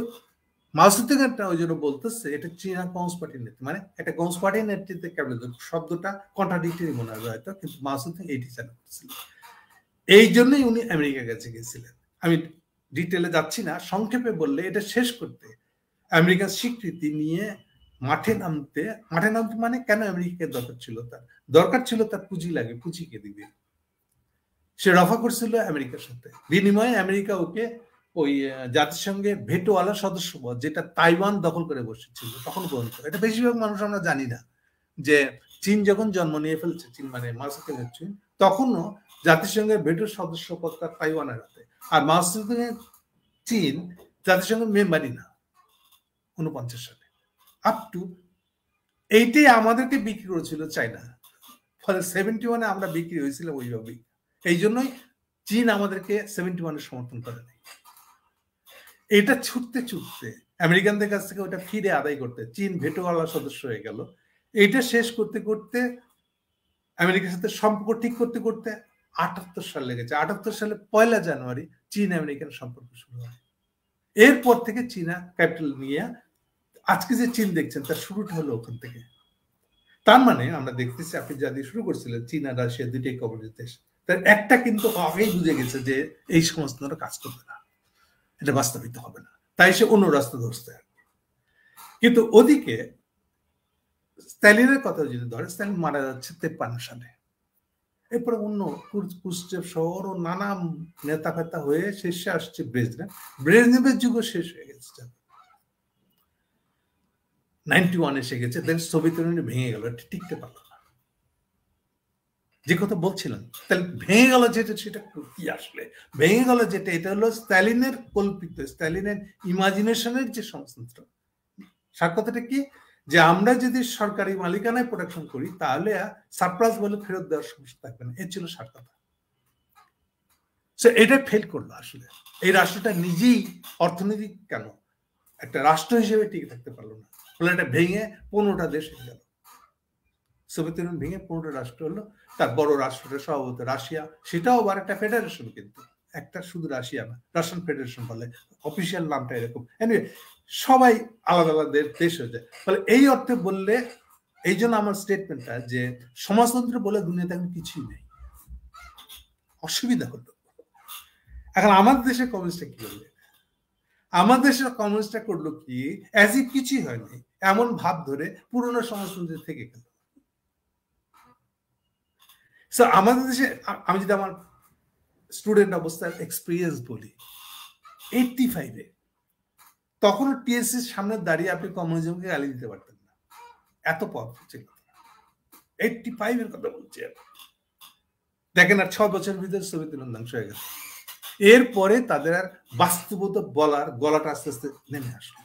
মাসুদিংটা ওই জন্য বলতেছে এটা চীনা কমিউনিস্ট পার্টির নেতৃত্ব, মানে একটা কমিউনিস্ট পার্টির নেতৃত্বে ক্যাপিটালিজম শব্দটা কন্ট্রাডিক্টরি মনে হয় হয়তো, কিন্তু মাসুদিং এইটি চালু করেছিলেন। এই জন্যই উনি আমেরিকার কাছে গেছিলেন। আমি ডিটেলে যাচ্ছি না, সংক্ষেপে বললে এটা শেষ করতে আমেরিকার স্বীকৃতি নিয়ে মাঠে নামতে মানে কেন আমেরিকাকে দরকার ছিল তার পুঁজি লাগে, পুঁজিকে দিবে। সে রফা করছিল আমেরিকার সাথে, বিনিময়ে আমেরিকা ওকে ওই জাতিসংঘের ভেটোওয়ালা সদস্যপদ, যেটা তাইওয়ান দখল করে বসেছিল তখন পর্যন্ত। এটা বেশিরভাগ মানুষ আমরা জানি না যে চীন যখন জন্ম নিয়ে ফেলছে, চীন মানে মার্কসের চীন, তখনও জাতিসংঘের ভেটো সদস্যপদ তার তাইওয়ানের হাতে। আর মার্কসের চীন জাতিসংঘের মেম্বারই না 49 সালে। আপ টু এইটাই আমাদেরকে বিক্রি করেছিল চায়না, ফলে 71-এ আমরা বিক্রি হয়েছিলাম ওইভাবেই। এই জন্যই চীন আমাদেরকে 71-এ সমর্থন করে নাই। এটা ছুটতে ছুটতে আমেরিকানদের কাছ থেকে ওটা ফিরে আদায় করতে চীন ভেটোওয়ালা সদস্য হয়ে গেল। এটা শেষ করতে করতে আমেরিকার সাথে সম্পর্ক ঠিক করতে করতে 78 সাল লেগেছে। 78 সালে 1 জানুয়ারি চীন আমেরিকান সম্পর্ক শুরু হয়। এরপর থেকে চীনা ক্যাপিটাল নিয়ে আজকে যে চীন দেখছেন তার শুরুটা হলো ওখান থেকে। তার মানে আমরা দেখতেছি আপনি যা দিয়ে শুরু করছিলেন, চীন আর রাশিয়া দুইটাই কমিউনিস্ট দেশ, তার একটা কিন্তু আগেই বুঝে গেছে যে এই সমস্ত কাজ করবে না, এটা বাস্তবিত হবে না, তাই সে অন্য রাস্তা ধরতে। কিন্তু ওদিকে স্ট্যালিনের কথা যদি ধরে, স্ট্যালিন মারা যাচ্ছে 53 সালে। এরপরে অন্য কুশ্চেভ শহর ও নানা নেতা ফেতা হয়ে শেষে আসছে ব্রেজনেভ। ব্রেজনেভের যুগও শেষ হয়ে গেছে, 91 এসে গেছে। দেন সোভিয়েত ইউনিয়ন ভেঙে গেল, টিকতে পারলো না। যে কথা বলছিলাম, তাহলে ভেঙে গেল যেটা, সেটা কি আসলে ভেঙে গেল যেটা, এটা হলো স্ট্যালিনের কল্পিত, স্ট্যালিনের ইমাজিনেশনের যে সংস্থান। সার কথাটা কি, যে আমরা যদি সরকারি মালিকানায় প্রোডাকশন করি তাহলে সারপ্লাস বলে ফেরত দেওয়ার সমস্যা থাকবে না, এর ছিল সার কথা। এটা ফেল করলো আসলে। এই রাষ্ট্রটা নিজেই অর্থনৈতিক কেন একটা রাষ্ট্র হিসেবে টিকে থাকতে পারলো না, ফলে এটা ভেঙে 15টা দেশ হয়ে গেল। সোভিয়েত ইউনিয়ন ভেঙে 15টা রাষ্ট্র হলো। তার বড় রাষ্ট্রটা স্বভাবত রাশিয়া, সেটাও আবার একটা ফেডারেশন, কিন্তু একটা শুধু রাশিয়া না, রাশিয়ান ফেডারেশন বলে, অফিসিয়াল নামটা এরকম। এনিওয়ে সবাই আলাদা আলাদা দেশ হয়ে যায়। ফলে এই অর্থে বললে, এই জন্য আমার স্টেটমেন্টটা যে সমাজতন্ত্র বলে দুনিয়াতে এখন কিছুই নেই, অসুবিধা হলো। এখন আমাদের দেশের কমিউনিস্টরা কি করবে? আমাদের দেশের কমিউনিস্টরা করলো কি, অ্যাজ ইফ কিছুই হয়নি এমন ভাব ধরে পুরনো সমাজতন্ত্র থেকে গেল। আমাদের দেশে আমি যদি আমার স্টুডেন্ট অবস্থার এক্সপিরিয়েন্স বলি, 85-এ তখন টিএসসির সামনে দাঁড়িয়ে আপনি কমিউনিজমকে গালি দিতে পারতেন না, এত পাওয়ারফুল ছিল। 85-এর কথা বলছি। দেখেন, আর 6 বছরের ভিতরে সোভিয়েত ইউনিয়ন ধ্বংস হয়ে গেছে। এরপরে তাদের আর বাস্তবতা বলার গলাটা আস্তে আস্তে নেমে আসলো।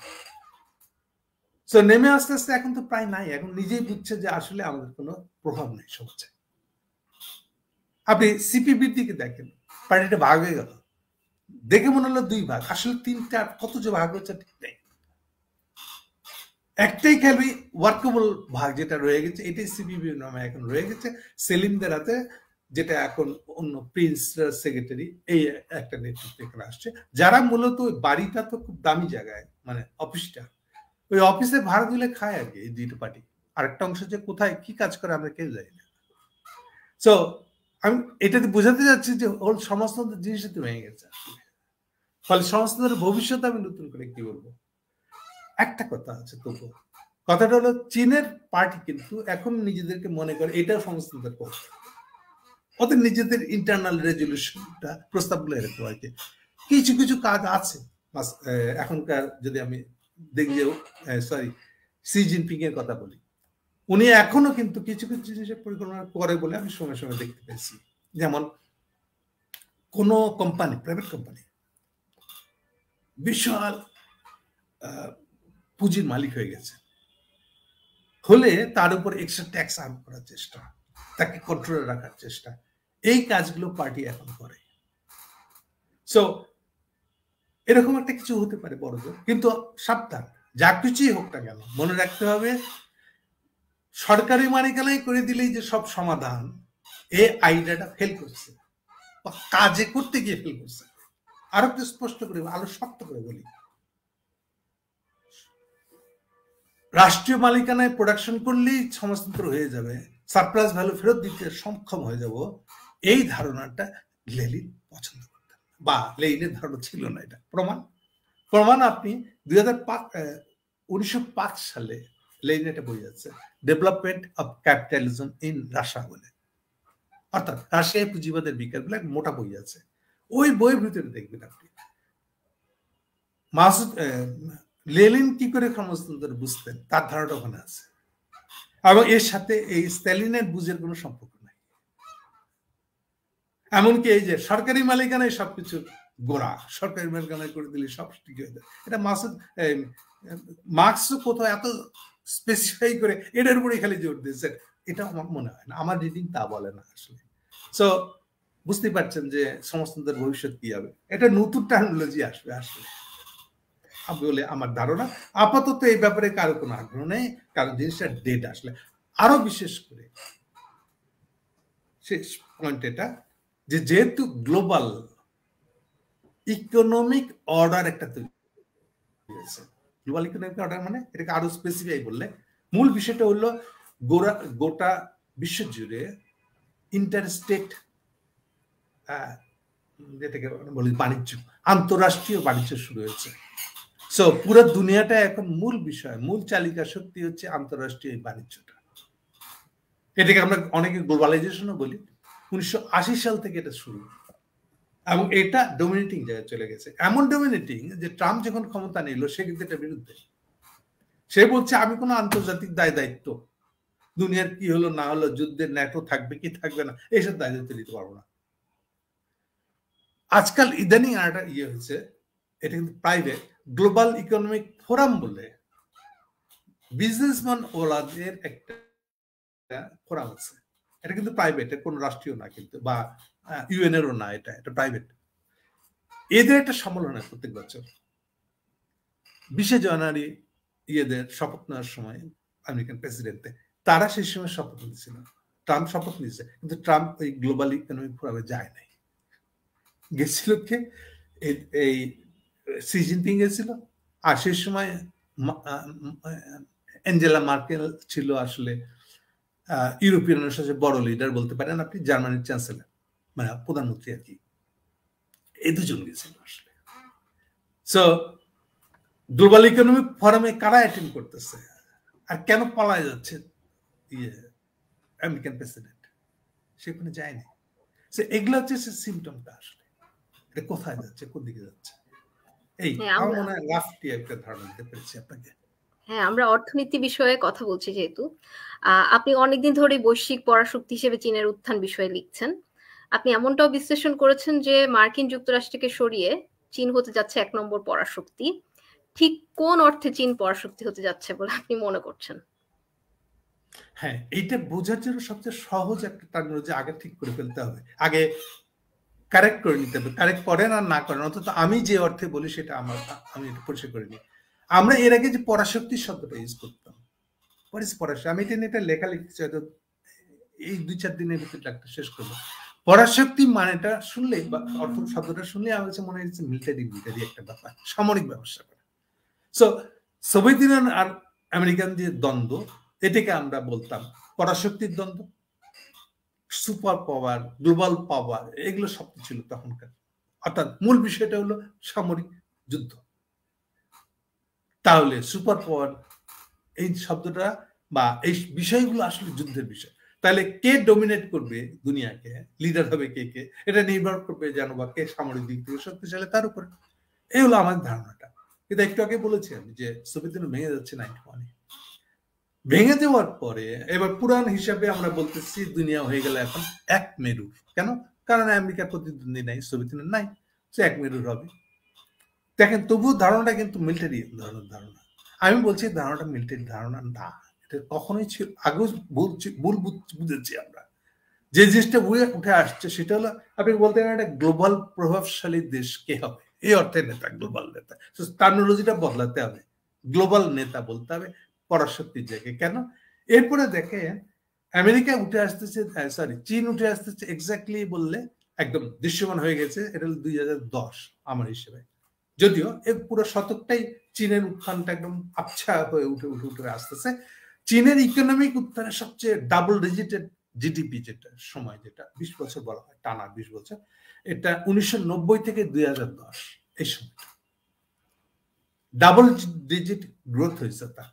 নেমে আস্তে আস্তে এখন তো প্রায় নাই, এখন নিজেই বুঝছে যে আসলে আমাদের কোনো প্রভাব নেই সমাজে। আপনি সিপিবির দিকে দেখেন, পার্টিটা ভাগ হয়ে গেল, দেখে মনে হলো 2 ভাগ, আসলে 3টা, কত যে ভাগ হচ্ছে ঠিক নেই। একটাই খালি ওয়ার্কেবল ভাগ যেটা রয়ে গেছে, এটাই সিপিবি নামে এখন রয়ে গেছে সেলিমদের হাতে, যেটা এখন অন্য প্রিন্স সেক্রেটারি এই একটা নেতৃত্ব এখানে আসছে, যারা মূলত ওই বাড়িটা তো খুব দামি জায়গায়, মানে অফিসটা, ওই অফিসে ভাড়া দিলে খায় আর কি এই দুটো পার্টি। আরেকটা অংশ যে কোথায় কি কাজ করে আমরা কেউ জানি না। আমি এটাতে বোঝাতে যাচ্ছি যে ওর সমাজতন্ত্র জিনিসটা তো ভেঙে গেছে আসলে। ফলে সমাজতন্ত্রের ভবিষ্যতে আমি নতুন করে কি বলবো, একটা কথা আছে তবু, কথাটা হলো চীনের পার্টি কিন্তু এখন নিজেদেরকে মনে করে এটাও সমাজতন্ত্রের পথ, ওদের নিজেদের ইন্টারনাল রেজলিউশনটা প্রস্তাবগুলো এরকম আর কি। কিছু কিছু কাজ আছে এখনকার, যদি আমি দেখি যে সরি সি জিনপিং এর কথা বলি, উনি এখনো কিন্তু কিছু কিছু জিনিসের পরিকল্পনা করে বলে আমি সময় সময় দেখতে পেয়েছি। যেমন কোন কোম্পানি, প্রাইভেট কোম্পানি বিশাল পুঁজির মালিক হয়ে গেছে হলে তার উপর এক্সট্রা ট্যাক্স আরোপ করার চেষ্টা, তাকে কন্ট্রোলে রাখার চেষ্টা, এই কাজগুলো পার্টি এখন করে। সো এরকম একটা কিছু হতে পারে বড়, কিন্তু সাবধান, যা কিছুই হোক না কেন মনে রাখতে হবে সরকারি মালিকানায় করে দিলেই যে সব সমাধান, এই আইডিয়াটা ফেল করছে, কাজে করতে গিয়ে ফেল করছে। আরো একটু স্পষ্ট করে, আরো শক্ত করে বলি, রাষ্ট্রীয় মালিকানায় প্রোডাকশন করলেই সমাজতন্ত্র হয়ে যাবে, সারপ্লাস ভ্যালু ফেরত দিতে সক্ষম হয়ে যাব, এই ধারণাটা লেনিন পছন্দ করতেন, বা লেনিনের ধারণা ছিল না। এটা প্রমাণ আপনি 1905 সালে লেনিন এটা বই আছে, development of capitalism in Russia বলে, অর্থাৎ রাশিয়ায় পুঁজিবাদের বিকাশ বলে এক মোটা বই আছে। ওই বইয়ের ভিতরে দেখবেন আপনি লেনিন কি করে সমাজতন্ত্র বুঝতেন তার ধারণা ওখানে আছে, এবং এর সাথে এই স্ট্যালিনের বুঝের কোনো সম্পর্ক নাই। এমনকি এই যে সরকারি মালিকানায় সবকিছু গোড়া, সরকারি মালিকানায় করে দিলে সব ঠিক হয়ে যায়, এটা মার্কস কোথাও এত স্পেসিফাই করে এটার উপরে খালি জোর দিয়েছে, এটা আমার মনে হয় না, আমার রিডিং তা বলে না আসলে। সো বুঝতে পারছেন যে সমাজতন্ত্রের ভবিষ্যৎ কি হবে, এটা নতুন টার্মিনোলজি আসবে আসলে বলে আমার ধারণা। আপাতত এই ব্যাপারে কারো কোনো আগ্রহ নেই, কারণ জিনিসটা ডেট আসলে। আরো বিশেষ করে শেষ পয়েন্ট এটা যে যেহেতু গ্লোবাল ইকোনমিক অর্ডার একটা তৈরি হয়েছে, গ্লোবাল ইকোনমিক অর্ডার মানে এটাকে আরো স্পেসিফাই বললে মূল বিষয়টা হলো গোটা বিশ্ব জুড়ে ইন্টারস্টেট যেটাকে বলি বাণিজ্য, আন্তঃরাষ্ট্রীয় বাণিজ্য শুরু হয়েছে। সো পুরো দুনিয়াটা এখন মূল বিষয়, মূল চালিকা শক্তি হচ্ছে আন্তঃরাষ্ট্রীয় বাণিজ্যটা। এটাকে আমরা অনেকে গ্লোবালাইজেশনও বলি। 1980 সাল থেকে এটা শুরু, এবং এটা ডমিনেটিং জায়গায় চলে গেছে, এমন ডমিনেটিং যে ট্রাম্প যখন ক্ষমতা নিল সে কিন্তু এটার বিরুদ্ধে। সে বলছে আমি কোনো আন্তর্জাতিক দায় দায়িত্ব, দুনিয়ার কি হলো না হলো, যুদ্ধের ন্যাটো থাকবে কি থাকবে না, এইসব দায় দায়িত্ব নিতে পারবো না। আজকাল ইদানিং আর একটা ইয়ে হয়েছে, এটা কিন্তু প্রাইভেট গ্লোবাল ইকোনমিক ফোরাম বলে বিজনেসম্যান ওলাদের একটা ফোরাম আছে, এটা কিন্তু প্রাইভেট, কোনো রাষ্ট্রীয় না কিন্তু, বা ইউএন এরও না, এটা প্রাইভেট। এদের একটা সম্মেলন হয় প্রত্যেক বছর 20 জানুয়ারি, ইয়েদের শপথ নেওয়ার সময় আমেরিকান প্রেসিডেন্টে, তারা সেই সময় শপথ নিয়েছিল, ট্রাম্প শপথ নিয়েছে, কিন্তু ট্রাম্প ওই গ্লোবাল ইকোনমিক ফোরামে যায় নাই। গেছিল কে, এই সি জিনপিং গেছিল, আর সেই সময় অ্যাঞ্জেলা মার্কেল ছিল আসলে ইউরোপিয়ানের সবচেয়ে বড় লিডার বলতে পারেন আপনি, জার্মানির চ্যান্সেলর, মানে প্রধানমন্ত্রী আর কি, এই দুজন গেছিল আসলে। সো গ্লোবাল ইকোনমিক ফোরামে কারা অ্যাটেন্ড করতেছে আর কেন পালায় যাচ্ছে আমেরিকান প্রেসিডেন্ট, সেখানে যায়নি। এগুলো হচ্ছে সিমটমটা আসলে, এটা কোথায় যাচ্ছে, কোন দিকে যাচ্ছে, এই আমার মনে হয় রাফলি একটা ধারণা দিতে পেরেছি আপনাকে। হ্যাঁ, আমরা অর্থনীতি বিষয়ে কথা বলছি যেহেতু, আপনি অনেকদিন ধরে বৈশ্বিক পরাশক্তি হিসেবে চীনের উত্থান বিষয়ে লিখছেন। আপনি এমনটাও বিশ্লেষণ করেছেন যে মার্কিন যুক্তরাষ্ট্রকে সরিয়ে চীন হতে যাচ্ছে 1 নম্বর পরাশক্তি। ঠিক কোন অর্থে চীন পরাশক্তি হতে যাচ্ছে বলে আপনি মনে করছেন? হ্যাঁ, এইটা বোঝার জন্য সবচেয়ে সহজ একটা টার্মিনোলজি আগে ঠিক করে ফেলতে হবে, আগে কারেক্ট করে নিতে হবে, কারেক্ট করেন আর না করেন, অন্তত আমি যে অর্থে বলি সেটা আমি এটা পরিষ্কার করে নিই। আমরা এর আগে যে পরাশক্তি শব্দটা ইউজ করতাম, পরাশক্তি, আমি এটা নিয়ে একটা লেখা লিখেছি, হয়তো এই 2-4 দিনের ভিতরে একটা শেষ করবো। পরাশক্তি মানেটা শুনলে বা অর্থ শব্দটা শুনলে আমার কাছে মনে হচ্ছে মিলিটারি একটা ব্যাপার, সামরিক ব্যবস্থা করা। সো সোভিয়েত ইউনিয়ন আর আমেরিকান যে দ্বন্দ্ব, এটাকে আমরা বলতাম পরাশক্তির দ্বন্দ্ব। সুপার পাওয়ার, গ্লোবাল পাওয়ার, এগুলো শব্দ ছিল তখনকার অর্থাৎ মূল বিষয়টা হলো সামরিক যুদ্ধ। তাহলে সুপার পাওয়ার এই শব্দটা বা এই বিষয়গুলো আসলে যুদ্ধের বিষয়। তাহলে কে ডমিনেট করবে দুনিয়াকে, লিডার হবে কে কে, এটা নির্ভর করবে জানো বা কে সামরিক দিক থেকে শক্তিশালী তার উপরে। এই হলো আমার ধারণাটা। কিন্তু একটু আগে বলেছি আমি যে সোভিয়েত ইউনিয়ন ভেঙে যাচ্ছে 91-এ। ভেঙে যাওয়ার পরে এবার পুরান হিসাবে আমরা বলতেছি দুনিয়া হয়ে গেল এখন এক মেরুর। কেন? কারণ আমেরিকার প্রতিদ্বন্দ্বী নাই, সোভিয়েত ইউনিয়ন নাই, সে এক মেরুর হবে। দেখেন তবুও ধারণাটা কিন্তু মিলিটারি ধারণা। আমি বলছি ধারণাটা মিলিটারি ধারণা না, এটা কখনোই ছিল। আগেও ভুল বুঝেছি আমরা। যে জিনিসটা উঠে আসছে সেটা হলো আপনি বলতে গেলেন একটা গ্লোবাল প্রভাবশালী দেশ কে হবে, এই অর্থে নেতা, গ্লোবাল নেতা। টার্মিনোলজিটা বদলাতে হবে, গ্লোবাল নেতা বলতে হবে পরাশক্তির জায়গায়। কেন? এরপরে দেখেন আমেরিকা উঠে আসতেছে, সরি চীন উঠে আসতেছে এক্স্যাক্টলি বললে একদম দৃশ্যমান হয়ে গেছে। এটা হলো 2010 আমার হিসেবে। যদিও এর পুরো শতকটাই চীনের উত্থানটা একদম আবছা হয়ে উঠে আসতেছে। চীনের ইকোনমিক উত্থানের সবচেয়ে ডাবল ডিজিটেড জিডিপি যেটা সময়, যেটা 20 বছর বলা হয়, টানা 20 বছর, এটা 1990 থেকে 2010 এই সময় ডাবল ডিজিট গ্রোথ হয়েছে। তা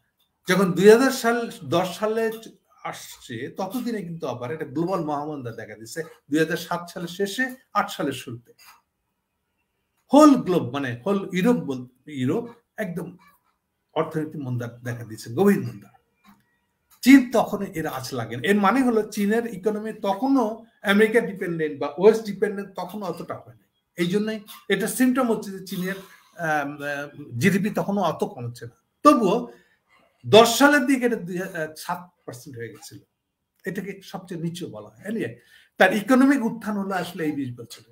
যখন 2010 সালে আসছে ততদিনে কিন্তু আবার একটা গ্লোবাল মহামন্দা দেখা দিচ্ছে 2007 সালের শেষে, 8 সালের শুরুতে। হোল গ্লোব মানে হোল ইউরোপ একদম অর্থনৈতিক মন্দা দেখা দিচ্ছে, গভীর মন্দা। চীন তখন এর আঁচ লাগেন। এর মানে হলো চীনের ইকোনমি তখনও আমেরিকা ডিপেন্ডেন্ট বা ওয়েস্ট ডিপেন্ডেন্ট তখনও অতটা হয়নি। এই জন্যই এটা সিমটম হচ্ছে যে চীনের জিডিপি তখনও অত কমছে না। তবুও 10 সালের দিকে এটা 7% হয়ে গেছিল। এটাকে সবচেয়ে নিচু বলা হয়। তার ইকোনমিক উত্থান হলো আসলে এই 20 বছরে।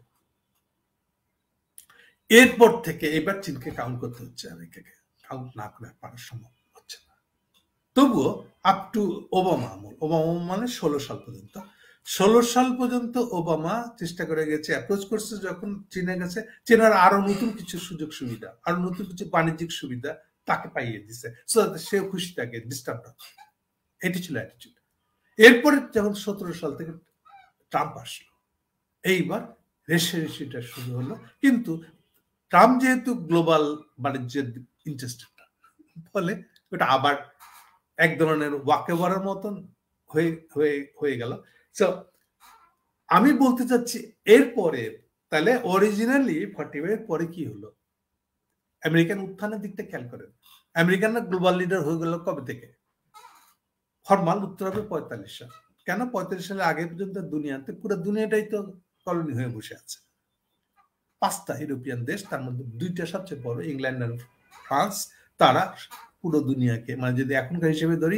এরপর থেকে এবার চীনকে কাউন্ট করতে হচ্ছে, আমেরিকাকে কাউন্ট না করে পারার সম্ভব হচ্ছে না। তবুও আপ টু ওবামা আমল, ওবামা মানে 16 সাল পর্যন্ত, 16 সাল পর্যন্ত ওবামা চেষ্টা করে গেছে, অ্যাপ্রোচ করছে যখন চীনের কাছে, চীনের আরো নতুন কিছু সুযোগ সুবিধা, আরো নতুন কিছু বাণিজ্যিক সুবিধা তাকে পাইয়ে দিচ্ছে, সেও খুশি থাকে, ডিস্টার্ব না। এটি ছিল অ্যাটিটিউড। এরপরে যখন 17 সাল থেকে ট্রাম্প আসলো, এইবার রেশারেশিটা শুরু হলো। কিন্তু ট্রাম্প যেহেতু গ্লোবাল বাণিজ্যের ইন্টারেস্টেড না, ফলে ওটা আবার এক ধরনের ওয়াকেবারের মতন হয়ে গেল। সো আমি বলতে চাচ্ছি এরপরে তাহলে অরিজিনালি 45 পরে কি হলো, আমেরিকান উত্থানের দিকটা খেয়াল করেন। আমেরিকানরা গ্লোবাল লিডার হয়ে গেল কবে থেকে? ফরমাল উত্তর হবে 45 সাল। কেন? 45 সালের আগে পর্যন্ত দুনিয়াতে পুরো দুনিয়াটাই তো কলোনি হয়ে বসে আছে। 5টা ইউরোপিয়ান দেশ, তার মধ্যে 2টা সবচেয়ে বড়, ইংল্যান্ড আর ফ্রান্স, তারা পুরো দুনিয়াকে, মানে যদি এখনকার হিসেবে ধরি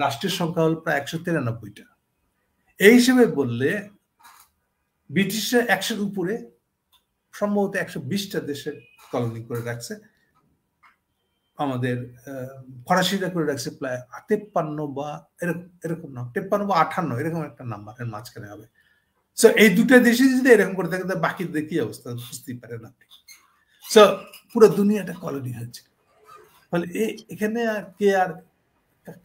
রাষ্ট্রের সংখ্যা হল প্রায় 193টা। এই হিসেবে বললে ব্রিটিশরা 100-র উপরে, সম্ভবত 120টা দেশের কলোনি করে রাখছে। আমাদের ফরাসিরা করে রাখছে প্রায় 53 বা এরকম না, 53 বা 58 এরকম একটা নাম্বারের মাঝখানে হবে। সো এই দুটা দেশে যদি এরকম করে থাকে তাহলে বাকিদের কি অবস্থা বুঝতেই পারেন আপনি। সো পুরো দুনিয়াটা কলোনি হচ্ছে। ফলে এখানে আর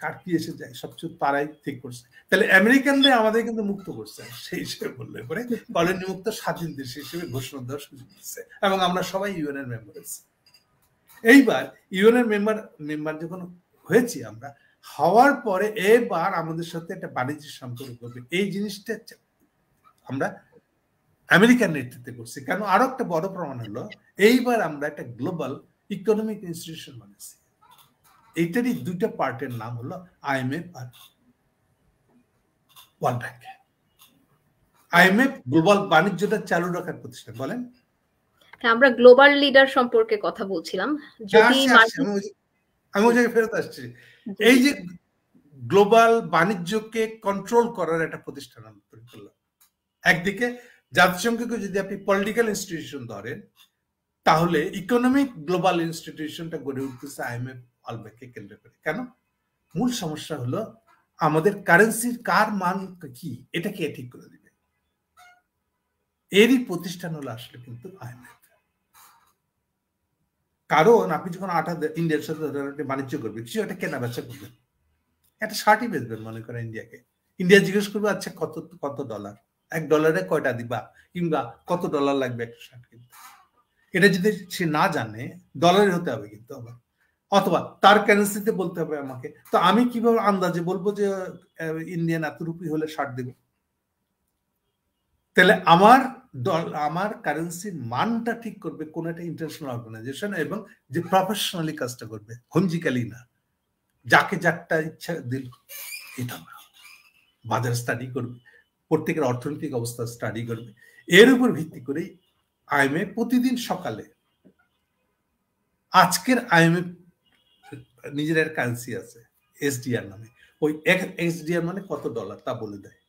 কার কি এসে যায়, সবচেয়ে তারাই ঠিক করছে। তাহলে আমেরিকানরা আমাদের কিন্তু মুক্ত করছে, সেই হিসেবে বললে পরে কলোনি মুক্ত স্বাধীন দেশ হিসেবে ঘোষণা দেওয়ার সুযোগ দিচ্ছে, এবং আমরা সবাই ইউএনের মেম্বার হয়েছি। এইবার ইউএনের মেম্বার যখন হয়েছি আমরা, হওয়ার পরে এবার আমাদের সাথে একটা বাণিজ্য সম্পর্ক করবে, এই জিনিসটা আমরা আমেরিকান নেতৃত্বে করছি। কেন? আরো একটা বড় প্রমাণ হলো এইবার আমরা একটা গ্লোবাল ইকোনমিক ইনস্টিটিউশন বানাইছি। এইটারই 2টা পার্টের নাম হলো আইএমএফ আর ওয়ার্ল্ড ব্যাংক। আইএমএফ গ্লোবাল বাণিজ্যটা চালু রাখার প্রতিষ্ঠান। বলেন। আমরা গ্লোবাল লিডার সম্পর্কে কথা বলছিলাম। যদি আমি ওই জায়গায় ফেরত আসছি। এই যে গ্লোবাল বাণিজ্যকে কন্ট্রোল করার একটা প্রতিষ্ঠান আমরা তৈরি করলাম। একদিকে জাতিসংঘকে যদি আপনি পলিটিক্যাল ইনস্টিটিউশন ধরেন, তাহলে ইকোনমিক গ্লোবাল ইনস্টিটিউশনটা গড়ে উঠতেছে আইএমএফ ওয়ার্ল্ড ব্যাংককে কেন্দ্র করে। কেন? মূল সমস্যা হলো আমাদের কারেন্সির কার মান কি, এটা কে ঠিক করে দিবে? এরই প্রতিষ্ঠান হলো আসলে কিন্তু আইএমএফ। কারণ আপনি যখন ইন্ডিয়ার সাথে বাণিজ্য করবেন, কিছু একটা কেনা বেচা করবেন, একটা শার্টই বেচবেন মনে করেন ইন্ডিয়াকে, ইন্ডিয়া জিজ্ঞেস করবে আচ্ছা কত $, $1 কয়টা দিবা, কিংবা কত ডলার লাগবে একটা শার্ট কিনতে। এটা যদি সে না জানে, ডলারে হতে হবে কিন্তু আবার, অথবা তার কারেন্সিতে বলতে হবে আমাকে। তো আমি কিভাবে আন্দাজে বলবো যে ইন্ডিয়ান এত রুপি হলে শার্ট দেব? তাহলে আমার কারেন্সির মানটা ঠিক করবে কোন একটা ইন্টারন্যাশনাল অর্গানাইজেশন, এবং যে প্রফেশনালি কাজটা করবে, হোমজিক্যালি না, যাকে যারটা ইচ্ছা দিল এটা না। বাজার স্টাডি করবে, প্রত্যেকের অর্থনৈতিক অবস্থা স্টাডি করবে, এর উপর ভিত্তি করেই আইএমএফ প্রতিদিন সকালে, আজকের আইএমএফ নিজের একটা কারেন্সি আছে এসডিআর নামে, ওই এসডিআর মানে কত ডলার তা বলে দেয়।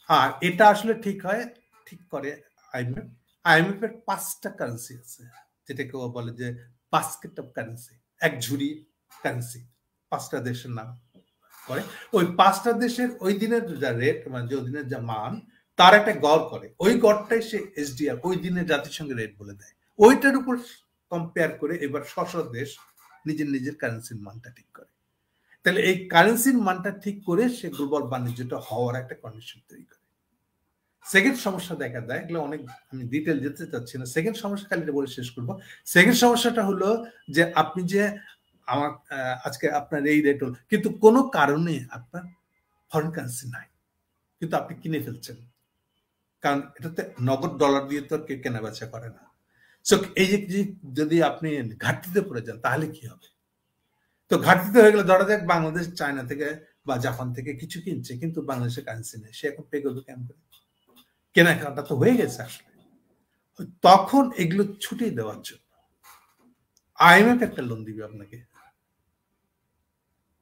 আর এটা আসলে ঠিক করে আইএমএফ। আইএমএফ এর 5টা কারেন্সি আছে, যেটাকে বলে যে বাস্কেট অফ কারেন্সি, এক ঝুড়ি কারেন্সি, 5টা দেশের নাম করে। ওই 5টা দেশের ওই দিনের যা রেট, মানে যে দিনের যা মান, তার একটা গড় করে, ওই গড়টাই সে এসডিআর ওই দিনের জাতিসংঘের রেট বলে দেয়। ওইটার উপর কম্পেয়ার করে এবার দেশ নিজের কারেন্সির মানটা ঠিক করে। তাহলে এই কারেন্সির মানটা ঠিক করে সে গ্লোবাল বাণিজ্যটা হওয়ার একটা কন্ডিশন তৈরি করে। সেকেন্ড সমস্যা দেখা দেয়, এগুলো অনেক আমি ডিটেল যেতে চাচ্ছি না, সেকেন্ড সমস্যা খালি বলে শেষ করবো। সেকেন্ড সমস্যাটা হলো যে আপনি যে আমার আজকে আপনার এই রেট হল, কিন্তু কোনো কারণে আপনার ফরেন কারেন্সি নাই, কিন্তু আপনি কিনে ফেলছেন, কারণ এটাতে নগদ ডলার দিয়ে তো কেউ কেনা বেচা করে না। সো এই যে যদি আপনি ঘাটতিতে পড়ে যান তাহলে কি হবে? তো ঘাটতিতে হয়ে গেলে ধরা যাক বাংলাদেশ চায়না থেকে বা জাপান থেকে কিছু কিনছে, কিন্তু বাংলাদেশের কারেন্সি নেই, সে এখন পে করবে কেমন করে? কেনাকাটা তো হয়ে গেছে আসলে। তখন এগুলো ছুটিয়ে দেওয়ার জন্য আইএমএফ একটা লোন দিবে আপনাকে,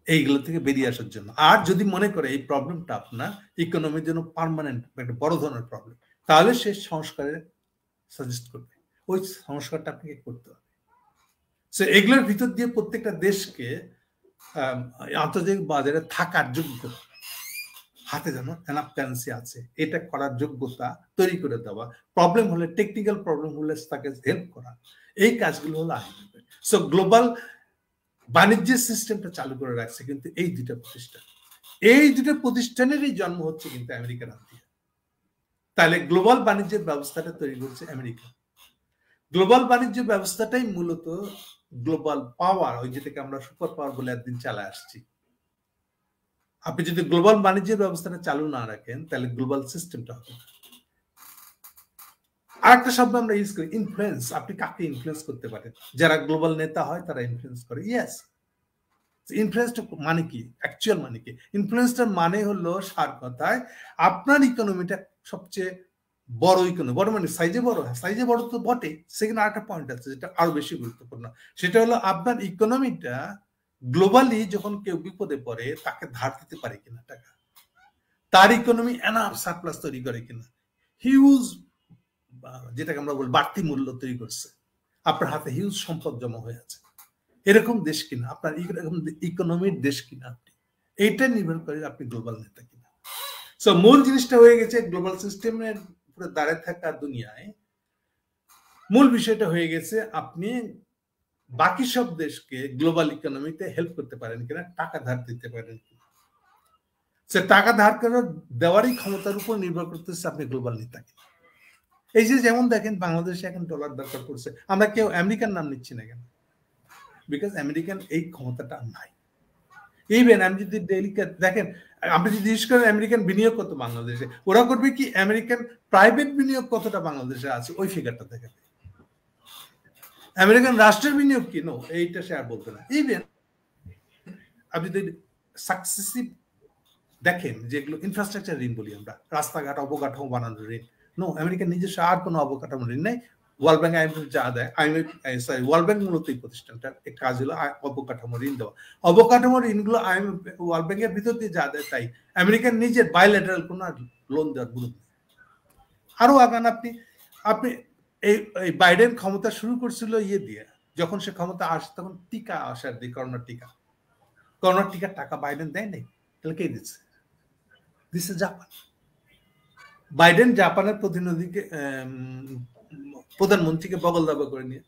এইগুলো থেকে বেরিয়ে আসার জন্য। আর যদি মনে করে এই প্রবলেমটা আপনার ইকোনমির জন্য পার্মানেন্ট, একটা বড় ধরনের প্রবলেম, তাহলে সে সংস্কারের সাজেস্ট করবে, ওই সংস্কারটা আপনাকে করতে হবে। সো এগুলোর ভিতর দিয়ে প্রত্যেকটা দেশকে আন্তর্জাতিক বাজারে থাকার যোগ্য, হাতে যেন এনাফ কারেন্সি আছে, এটা করার যোগ্যতা তৈরি করে দেওয়া, প্রবলেম হলে, টেকনিক্যাল প্রবলেম হলে তাকে হেল্প করা, এই কাজগুলো হলো আইএমএফ। সো গ্লোবাল বাণিজ্যের সিস্টেমটা চালু করে রাখছে কিন্তু এই দুটো প্রতিষ্ঠান, এই দুটো প্রতিষ্ঠানেরই জন্ম হচ্ছে কিন্তু আমেরিকার হাত দিয়ে। তাহলে গ্লোবাল বাণিজ্যের ব্যবস্থাটা তৈরি করছে আমেরিকা। গ্লোবাল বাণিজ্য ব্যবস্থাটাই মূলত গ্লোবাল পাওয়ার, ওই যেটাকে আমরা সুপার পাওয়ার বলে একদিন চালায় আসছি। আপনি যদি গ্লোবাল বাণিজ্যের ব্যবস্থাটা চালু না রাখেন তাহলে গ্লোবাল সিস্টেমটা হবে। আরেকটা শব্দ আমরা ইউজ করি, ইনফ্লুয়েন্স। আপনি কাকে ইনফ্লুয়েন্স করতে পারেন? যারা গ্লোবাল নেতা হয় তারা ইনফ্লুয়েন্স করে। ইয়েস, ইনফ্লুয়েন্সটা মানে কি? অ্যাকচুয়াল মানে কি? ইনফ্লুয়েন্সটার মানে হলো সার কথায় আপনার ইকোনমিটা সবচেয়ে বড় ইকোনমি, বড় মানে সাইজে বড়, সাইজে বড় তো বটে, সেখানে আরেকটা পয়েন্ট আছে যেটা আরো বেশি গুরুত্বপূর্ণ, সেটা হলো আপনার ইকোনমিটা গ্লোবালি যখন কেউ বিপদে পড়ে তাকে ধার দিতে পারে কিনা টাকা, তার ইকোনমি এনাফ সারপ্লাস তৈরি করে কিনা, হিউজ, যেটাকে আমরা বলি বাড়তি মূল্য তৈরি করছে, আপনার হাতে হিউজ সম্পদ জমা হয়ে আছে, এরকম দেশ কিনা, আপনার এরকম ইকোনমির দেশ কিনা, আপনি এইটা নির্ভর করে আপনি গ্লোবাল নেতা কিনা। সো মূল জিনিসটা হয়ে গেছে গ্লোবাল সিস্টেমের উপরে দাঁড়িয়ে থাকা দুনিয়ায় মূল বিষয়টা হয়ে গেছে আপনি বাকি সব দেশকে গ্লোবাল ইকোনমিতে হেল্প করতে পারেন কিনা, টাকা ধার দিতে পারেন কিনা। সে টাকা ধার করে দেওয়ারই ক্ষমতার উপর নির্ভর করতেছে আপনি গ্লোবাল নেতা কিনা। এই যে যেমন দেখেন বাংলাদেশে এখন ডলার দরকার পড়ছে, আমরা কেউ আমেরিকার নাম নিচ্ছি না কেন? বিকজ আমেরিকান এই ক্ষমতাটা নাই। ইভেন আমি যদি দেখেন, আপনি যদি জিজ্ঞেস করেন আমেরিকান বিনিয়োগ কত বাংলাদেশে, ওরা করবে কি আমেরিকান প্রাইভেট বিনিয়োগ কতটা বাংলাদেশে আছে ওই ফিগারটা দেখাবে। আমেরিকান রাষ্ট্রের বিনিয়োগ কি নো, এইটা সে আর বলতে না। ইভেন আপনি যদি সাকসেসিভ দেখেন যেগুলো ইনফ্রাস্ট্রাকচার ঋণ বলি আমরা, রাস্তাঘাট অবকাঠামো বানানোর ঋণ, নো, আমেরিকার নিজস্ব আর কোনো অবকাঠামো ঋণ নেই। ওয়ার্ল্ড ব্যাংক আইএমএফ যা দেয়, সরি ওয়ার্ল্ড ব্যাংক মূলত এই প্রতিষ্ঠানটার কাজ হলো অবকাঠামো ঋণ দেওয়া। অবকাঠামো ঋণগুলো আইএমএফ ওয়ার্ল্ড ব্যাংকের ভিতর দিয়ে যা দেয় তাই, আমেরিকার নিজের বাইল্যাটারাল কোনো লোন দেওয়ার গুরুত্ব নেই। আরো আগান আপনি এই বাইডেন ক্ষমতা শুরু করছিল দিয়ে, যখন সে ক্ষমতা আসে তখন টিকা আসার দিয়ে, করোনার টিকার টাকা বাইডেন দেয় নাই, তাহলে কে দিচ্ছে? দিচ্ছে জাপান। বাইডেন জাপানের প্রধানমন্ত্রীকে বগল দাবা করে নিয়ে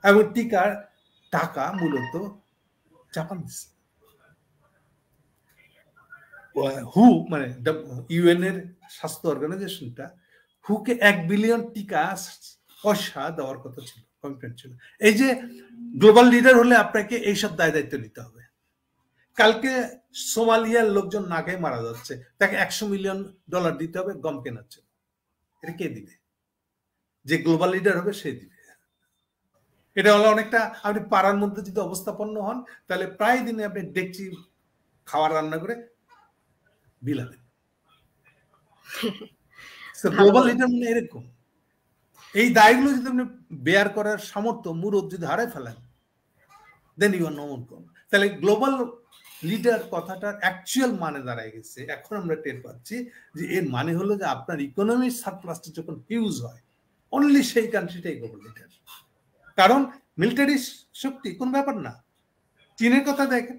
এবং টিকার টাকা মূলত জাপান দিচ্ছে। হু মানে ইউএন এর স্বাস্থ্য অর্গানাইজেশনটা হুকে 1 বিলিয়ন টিকা পয়সা দেওয়ার কথা ছিল, কমিটমেন্ট ছিল। এই যে গ্লোবাল লিডার হলে আপনাকে এইসব দায় দায়িত্ব নিতে হবে। কালকে সোমালিয়ার লোকজন না খেয়ে মারা যাচ্ছে, তাকে $100 মিলিয়ন দিতে হবে গম কেনার জন্য। এটা কে দিবে? যে গ্লোবাল লিডার হবে সে দিবে। এটা হলো অনেকটা, আপনি পাড়ার মধ্যে যদি অবস্থাপন্ন হন তাহলে প্রায় দিনে আপনি ডেকচি খাবার রান্না করে বিলাবেন। গ্লোবাল লিডার মানে এরকম। এই দায়গুলো যদি আপনি বেয়ার করার সামর্থ্য মুরত যদি হারায় ফেলেন, দেন ইউ আর নো মোর গম। তাহলে গ্লোবাল লিডার কথাটার অ্যাকচুয়াল মানে দাঁড়ায় গেছে, এখন আমরা টের পাচ্ছি যে এর মানে হলো যে আপনার ইকোনমির সারপ্লাসটা যখন হিউজ হয়, অনলি সেই কান্ট্রিটাই গ্লোবাল লিডার। কারণ মিলিটারি শক্তি কোন ব্যাপার না। চীনের কথা দেখেন,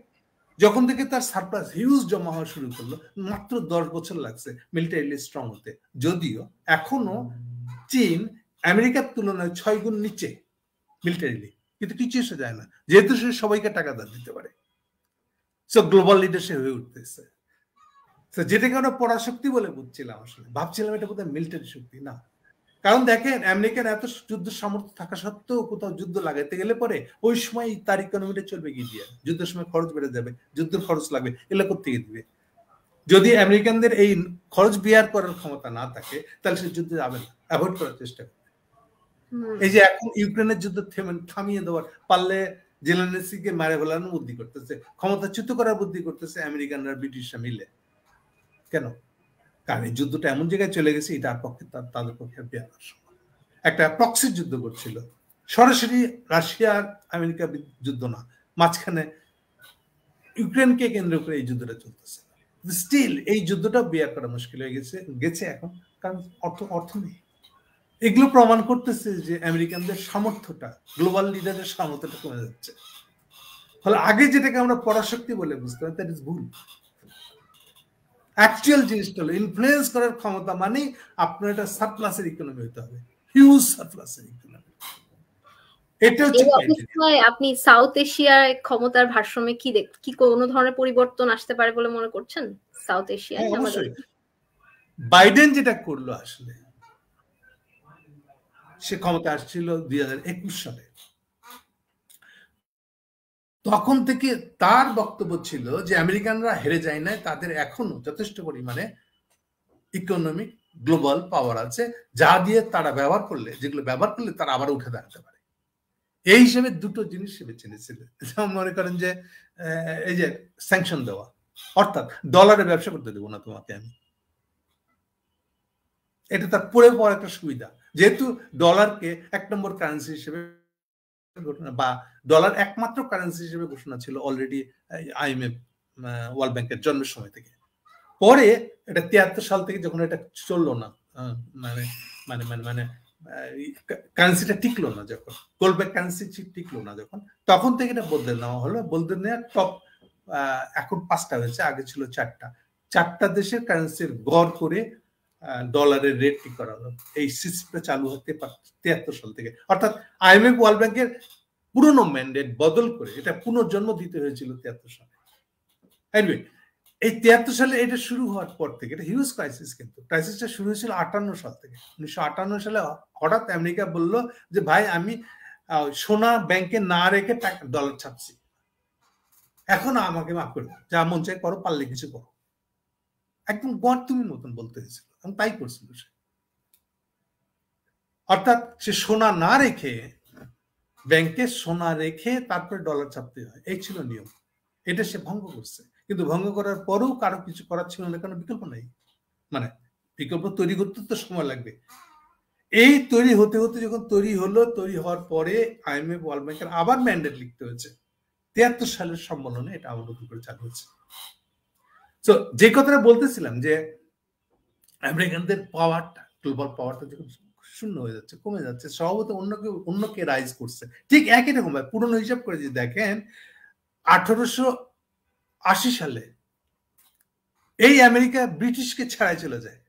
যখন থেকে তার সারপ্লাস হিউজ জমা হওয়া শুরু করলো, মাত্র 10 বছর লাগছে মিলিটারিলি স্ট্রং হতে। যদিও এখনো চীন আমেরিকার তুলনায় 6 গুণ নিচে মিলিটারিলি, কিন্তু কিছু এসে যায় না, যেহেতু সে সবাইকে টাকা ধার দিতে পারে। সো গ্লোবাল লিডারশিপ হয়ে উঠতেছে। যেটাকে আমরা পরাশক্তি বলে বুঝছিলাম, আসলে ভাবছিলাম এটা বোধহয় মিলিটারি শক্তি না। কারণ দেখেন আমেরিকার এত যুদ্ধ সামর্থ্য থাকা সত্ত্বেও কোথাও যুদ্ধ লাগাইতে গেলে পরে ওই সময় তার ইকোনমিটা চলবে কি দিয়ে? যুদ্ধের সময় খরচ বেড়ে যাবে, যুদ্ধের খরচ লাগবে, এগুলো কোত্থেকে দিবে? যদি আমেরিকানদের এই খরচ বিয়ার করার ক্ষমতা না থাকে তাহলে সে যুদ্ধে যাবে না, অ্যাভয়েড করার চেষ্টা করবে। এই যে এখন ইউক্রেনের যুদ্ধ থামিয়ে দেওয়ার পারলে জেলেনস্কিকে মারে ফেলানোর বুদ্ধি করতেছে, ক্ষমতাচ্যুত করার বুদ্ধি করতেছে আমেরিকানরা ব্রিটিশরা মিলে। কেন? কারণ এই যুদ্ধটা এমন জায়গায় চলে গেছে, এটার পক্ষে তাদের পক্ষে একটা প্রক্সি যুদ্ধ করছিল, সরাসরি রাশিয়া আর আমেরিকা যুদ্ধ না, মাঝখানে ইউক্রেনকে কেন্দ্র করে এই যুদ্ধটা চলতেছে। স্টিল এই যুদ্ধটা বিয়ার করা মুশকিল হয়ে গেছে এখন, কারণ অর্থ নেই। এগুলো প্রমাণ করতেছে যে আমেরিকানদের সামর্থ্যটা, গ্লোবাল লিডারের সামর্থ্যটা কমে যাচ্ছে। ফলে আগে যেটাকে আমরা পরাশক্তি বলে বুঝতে পারি, দ্যাট ইজ ভুল। অ্যাকচুয়াল জিনিসটা হলো ইনফ্লুয়েন্স করার ক্ষমতা মানে আপনার একটা সারপ্লাসের ইকোনমি হতে হবে, হিউজ সারপ্লাসের ইকোনমি। এটা হচ্ছে আপনি সাউথ এশিয়ার ক্ষমতার ভারসাম্যে কি কোনো ধরনের পরিবর্তন আসতে পারে বলে মনে করছেন সাউথ এশিয়ায়? বাইডেন যেটা করলো, আসলে সে ক্ষমতা আসছিল 2021 সালে, তখন থেকে তার বক্তব্য ছিল যে আমেরিকানরা হেরে যায় না, তাদের এখনো যথেষ্ট পরিমাণে ইকোনমিক গ্লোবাল পাওয়ার আছে, যা দিয়ে তারা ব্যবহার করলে, যেগুলো ব্যবহার করলে তারা আবার উঠে দাঁড়াতে পারে। এই হিসেবে দুটো জিনিস সে বেছে নিয়েছিল। মনে করেন যে এই যে স্যাংশন দেওয়া, অর্থাৎ ডলারে ব্যবসা করতে দেবো না তোমাকে আমি, এটা তার পরে পর একটা সুবিধা। যেহেতু ডলারকে 1 নম্বর কারেন্সি হিসেবে ঘোষণা, বা ডলার একমাত্র কারেন্সি হিসেবে ঘোষণা ছিল অলরেডি আইএমএফ ওয়ার্ল্ড ব্যাংকের জন্মের সময় থেকে। পরে এটা 73 সাল থেকে যখন এটা চললো না, মানে মানে মানে মানে কারেন্সিটা টিকলো না, যখন গোল্ড ব্যাক কারেন্সি টিকলো না যখন, তখন থেকে এটা বদলে নেওয়া হলো। বদলে নেওয়ার টপ এখন 5টা হয়েছে, আগে ছিল 4টা দেশের কারেন্সির গড় করে ডলারের রেট ঠিক করা হলো। এই সিস্টেমটা চালু হতে 73 সাল থেকে, অর্থাৎ আইএমএফ ওয়ার্ল্ড ব্যাংকের পুরনো ম্যান্ডেট বদল করে এটা পুনর্জন্ম দিতে হয়েছিল 73 সালে। এনিওয়ে, এই 73 সালে এটা শুরু হওয়ার পর থেকে এটা হিউজ ক্রাইসিস, কিন্তু ক্রাইসিসটা শুরু হয়েছিল 58 সাল থেকে। 1958 সালে হঠাৎ আমেরিকা বলল যে ভাই আমি সোনা ব্যাংকে না রেখে ডলার ছাপছি, এখন আমাকে মাফ করে যা মন চাই করো, পারলে কিছু করো। একদম গর্তুমির মতন বলতে হয়েছিল, এবং তাই করছিল সে। অর্থাৎ সে সোনা না রেখে, ব্যাংকে সোনা রেখে তারপরে ডলার ছাপতে হয়, এই ছিল নিয়ম। এটা সে ভঙ্গ করছে, কিন্তু ভঙ্গ করার পরেও কারো কিছু করার ছিল না, কারণ বিকল্প নেই। মানে বিকল্প তৈরি করতে তো সময় লাগবে। এই তৈরি হতে হতে যখন তৈরি হলো, তৈরি হওয়ার পরে আইএমএফ ওয়ার্ল্ড ব্যাংকের আবার ম্যান্ডেট লিখতে হয়েছে। 73 সালের সম্মেলনে এটা আবার নতুন করে চালু হয়েছে। তো যে কথাটা বলতেছিলাম যে আমেরিকানদের পাওয়ারটা, গ্লোবাল পাওয়ারটা যখন শূন্য হয়ে যাচ্ছে, কমে যাচ্ছে, স্বভাবত অন্যকে রাইজ করছে। ঠিক একই রকম ভাবে পুরনো হিসাব করে যদি দেখেন, 1880 সালে এই আমেরিকা ব্রিটিশকে ছাড়াই চলে যায়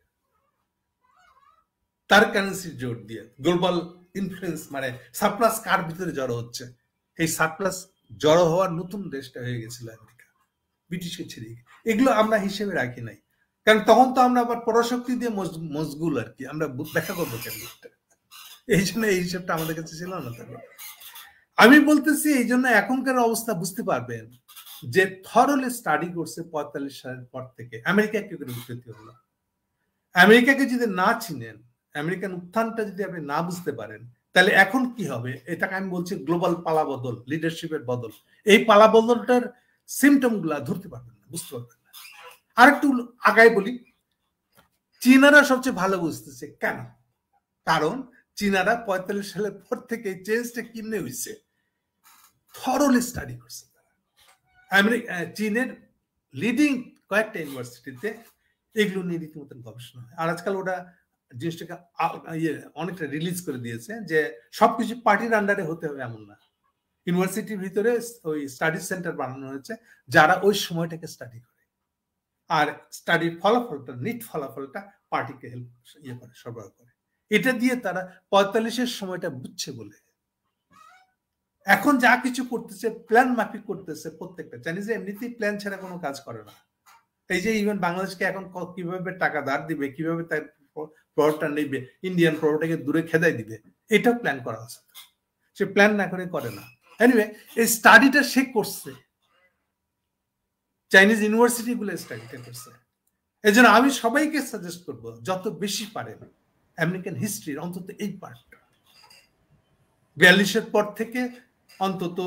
তার কারেন্সির জোর দিয়ে। গ্লোবাল ইনফ্লুয়েন্স মানে সারপ্লাস কার ভিতরে জড়ো হচ্ছে, এই সারপ্লাস জড়ো হওয়ার নতুন দেশটা হয়ে গেছিল আমেরিকা। ব্রিটিশকে ছেড়ে গিয়ে, এগুলো আমরা হিসেবে রাখি নাই, কারণ তখন তো আমরা আবার পরাশক্তি দিয়ে মশগুল আর কি, আমরা দেখা করবো কেন, এই জন্য এই হিসেবটা আমাদের কাছে ছিল না। তখন আমি বলতেছি এই জন্য এখনকার অবস্থা বুঝতে পারবেন যে থরলি স্টাডি করছে 45 সালের পর থেকে আমেরিকা কি করে উৎপত্তি হলো। আমেরিকাকে যদি না চিনেন, আমেরিকান উত্থানটা যদি আপনি না বুঝতে পারেন, তাহলে এখন কি হবে, এটাকে আমি বলছি গ্লোবাল পালা বদল, লিডারশিপের বদল। এই পালা বদলটার সিমটম গুলা ধরতে পারবেন না, বুঝতে পারবেন না। আর একটু আগায় বলি, চীনারা সবচেয়ে ভালো বুঝতেছে কেন, কারণ চীনারা 45 সালের পর থেকে চেঞ্জটা কিনে হয়েছে, থরলি স্টাডি করছে। চীনের লিডিং কয়েকটা ইউনিভার্সিটিতে এগুলো নিয়ে রীতিমতন গবেষণা হয়। আর আজকাল ওটা জিনিসটাকে অনেকটা রিলিজ করে দিয়েছে যে সবকিছু পার্টির আন্ডারে হতে হবে এমন না, ইউনিভার্সিটির ভিতরে ওই স্টাডি সেন্টার বানানো হয়েছে যারা ওই সময়টাকে স্টাডি করে, আর স্টাডির ফলাফলটা, নিট ফলাফলটা পার্টিকে হেল্প করে, সরবরাহ করে। এটা দিয়ে তারা 45-এর সময়টা বুঝছে বলে এখন যা কিছু করতেছে প্ল্যান মাফিক করতেছে প্রত্যেকটা। চাইনিজ এমনিতেই প্ল্যান ছাড়া কোনো কাজ করে না। এই যে ইভেন বাংলাদেশকে এখন কিভাবে টাকা ধার দিবে, কিভাবে তার প্রডাক্টটা নেবে, ইন্ডিয়ান প্রডাক্টটাকে দূরে খেদাই দিবে, এটাও প্ল্যান করা আছে, সে প্ল্যান না করে না। এনিওয়ে, এই স্টাডিটা সে করছে, চাইনিজ ইউনিভার্সিটি গুলো স্টাডিটা করছে। এই জন্য আমি সবাইকে সাজেস্ট করবো যত বেশি পারেন আমেরিকান হিস্ট্রির অন্তত এই পার্টটা 42-এর পর থেকে অন্তত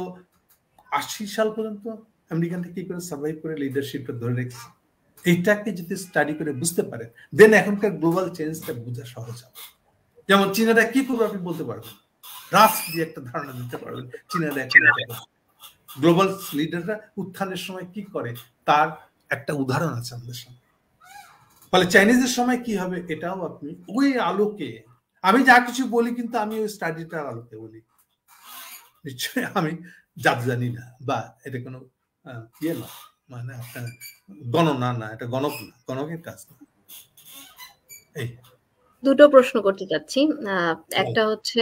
80 সাল পর্যন্ত আমেরিকানটা কি করে সার্ভাইভ করে লিডারশিপটা ধরে রেখেছে, এইটাকে যদি স্টাডি করে বুঝতে পারেন, দেন এখনকার গ্লোবাল চেঞ্জটা বোঝা সহজ হবে। যেমন চীনারা কি করবে আপনি বলতে পারবেন, রাফ দিয়ে একটা ধারণা দিতে পারবেন চীনারা এখন গ্লোবাল লিডাররা উত্থানের সময় কি করে তার একটা উদাহরণ আছে আমাদের সামনে। ফলে চাইনিজের সময় কি হবে এটাও আপনি ওই আলোকে, আমি যা কিছু বলি কিন্তু আমি ওই স্টাডিটার আলোকে বলি, নিশ্চয়ই আমি জাত জানি না, বা এটা কোনো ইয়ে না, মানে আপনার গণনা না, এটা গণক না, গণকের কাজ না। এই দুটো প্রশ্ন করতে চাচ্ছি, একটা হচ্ছে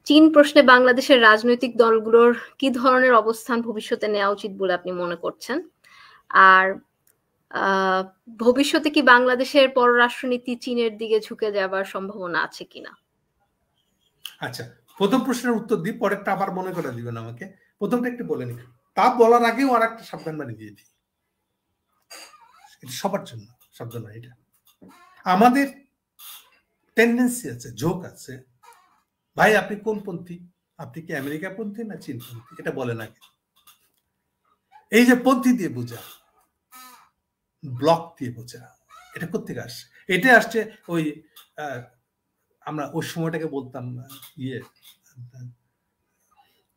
চীন প্রশ্নে বাংলাদেশের রাজনৈতিক দলগুলোর কি ধরনের অবস্থান ভবিষ্যতে নেওয়া উচিত বলে আপনি মনে করছেন, আর ভবিষ্যতে কি বাংলাদেশের পররাষ্ট্রনীতি চীনের দিকে ঝুঁকে যাবার সম্ভাবনা আছে কিনা? আচ্ছা, প্রথম প্রশ্নের উত্তর দিই, পরেরটা আবার মনে করে দিবেন আমাকে। প্রথমটা একটু বলে নি, তা বলার আগেও আর একটা সাবধান বাণী দিয়ে দিই, এটা সবার জন্য সাবধান বাণী। এটা আমাদের টেন্ডেন্সি আছে, ঝোঁক আছে, ভাই আপনি কোন পন্থী, আপনি কি আমেরিকা পন্থী না চীন পন্থী, এটা বলেন আগে। এই যে পন্থী দিয়ে বোঝা, ব্লক দিয়ে বোঝা, এটা কোথেকে আসছে? এটা আসছে ওই আমরা ওই সময়টাকে বলতাম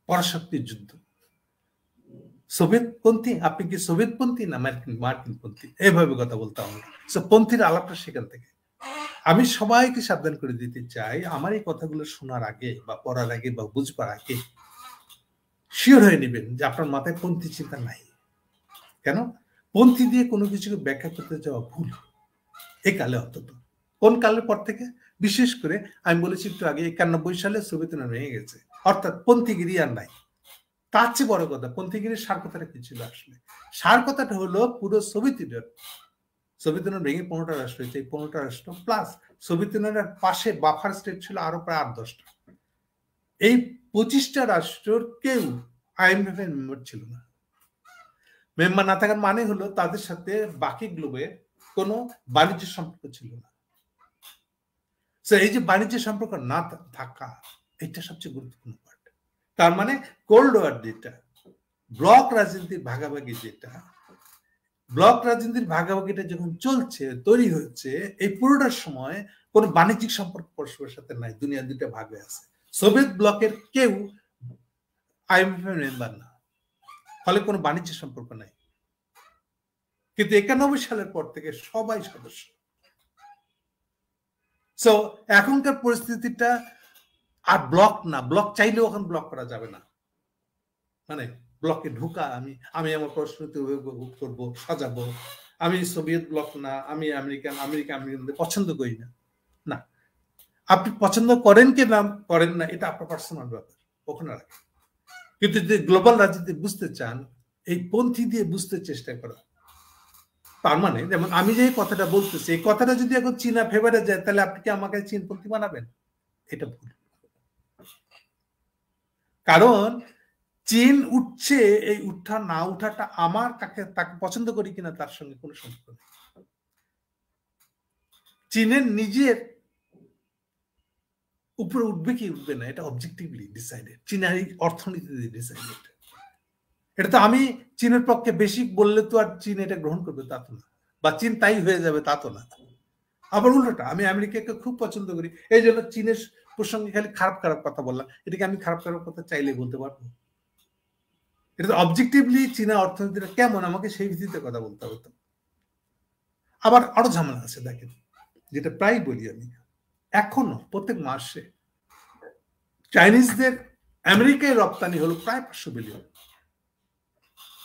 পরাশক্তির যুদ্ধ। সোভিয়েত পন্থী, আপনি কি সোভিয়েত পন্থী না মার্কিন পন্থী, এইভাবে কথা বলতাম আমরা। পন্থীর আলাপটা সেখান থেকে। আমি সবাইকে সাবধান করে দিতে চাই, আমার এই কথাগুলো শোনার আগে বা পড়ার আগে বা বুঝবার আগে শিওর হয়ে নেবেন যে আপনার মাথায় পন্থী চিন্তা নাই। কেন? পন্থী দিয়ে কোনো কিছুকে ব্যাখ্যা করতে যাওয়া ভুল, এ কালে অন্তত। কোন কালের পর থেকে? বিশেষ করে আমি বলেছি একটু আগে 91 সালে সোভিয়েত ইউনিয়ন ভেঙে গেছে, অর্থাৎ পন্থীগিরি আর নাই। তার চেয়ে বড় কথা, পন্থীগিরির সার কথাটা কি ছিল আসলে? সার কথাটা হলো পুরো সোভিয়েত ইউনিয়ন ভেঙে 15টা রাষ্ট্র হয়েছে, এই 15টা রাষ্ট্র প্লাস সোভিয়েত ইউনিয়নের পাশে বাফার স্টেট ছিল আরো প্রায় 8-10টা। এই 25টা রাষ্ট্রের কেউ IMF এর মেম্বার ছিল না। মেম্বার না থাকার মানে হলো তাদের সাথে বাকি গ্লোবের কোনো বাণিজ্য সম্পর্ক ছিল না। এই যে বাণিজ্য সম্পর্ক না থাকা, এটা সবচেয়ে গুরুত্বপূর্ণ পার্ট। তার মানে কোল্ড ওয়ার যেটা, ব্লক রাজনীতির ভাগাভাগি যেটা, ব্লক রাজনীতির ভাগাভাগিটা যখন চলছে, তৈরি হচ্ছে, এই পুরোটার সময় কোন বাণিজ্যিক সম্পর্ক পরস্পরের সাথে নাই, দুনিয়া দুইটা ভাগ হয়ে আছে। সোভিয়েত ব্লকের কেউ IMF এর মেম্বার না, ফলে কোনো বাণিজ্য সম্পর্ক নাই। কিন্তু 91 সালের পর থেকে সবাই সদস্য। এখনকার পরিস্থিতিটা আর ব্লক না, ব্লক চাইলেও এখন ব্লক করা যাবে না। মানে ব্লকে ঢুকা, আমি আমার পররাষ্ট্রনীতি উপভোগ করবো, সাজাবো, আমি সোভিয়েত ব্লক না, আমি আমেরিকান পছন্দ করি না। না, আপনি পছন্দ করেন কি না করেন না, এটা আপনার পার্সোনাল ব্যাপার, ওখানে রাখেন। কিন্তু যদি গ্লোবাল রাজনীতি বুঝতে চান, এই পন্থী দিয়ে বুঝতে চেষ্টা করা। তার মানে যেমন আমি যে কথাটা বলতেছি, এই কথাটা যদি এখন চীনা ফেভারে যায়, তাহলে আপনি কি আমাকে চীনপন্থী বানাবেন? এটা ভুল। কারণ চীন উঠছে, এই উঠা না উঠাটা আমার তাকে পছন্দ করি কিনা তার সঙ্গে কোনো সম্পর্ক নেই। চীনের নিজের উপরে উঠবে কি উঠবে না, এটা অবজেক্টিভলি ডিসাইডেড, চীনের অর্থনীতিতে ডিসাইডেড। এটা তো আমি চীনের পক্ষে বেশি বললে তো আর চীন এটা গ্রহণ করবে তা তো না, বা চীন তাই হয়ে যাবে তা তো না। আবার উল্টোটা, আমি আমেরিকাকে খুব পছন্দ করি, এই জন্য চীনের প্রসঙ্গে খালি খারাপ খারাপ কথা বললাম। এটাকে আমি খারাপ খারাপ কথা চাইলে বলতে পারবো? এটা তো অবজেক্টিভলি চীনা অর্থনীতিটা কেমন, আমাকে সেই ভিত্তিতে কথা বলতে হতো। আবার আরো ঝামেলা আছে দেখেন, যেটা প্রায় বলি আমি, এখনো প্রত্যেক মাসে চাইনিজদের আমেরিকায় রপ্তানি হলো প্রায় 500 বিলিয়ন।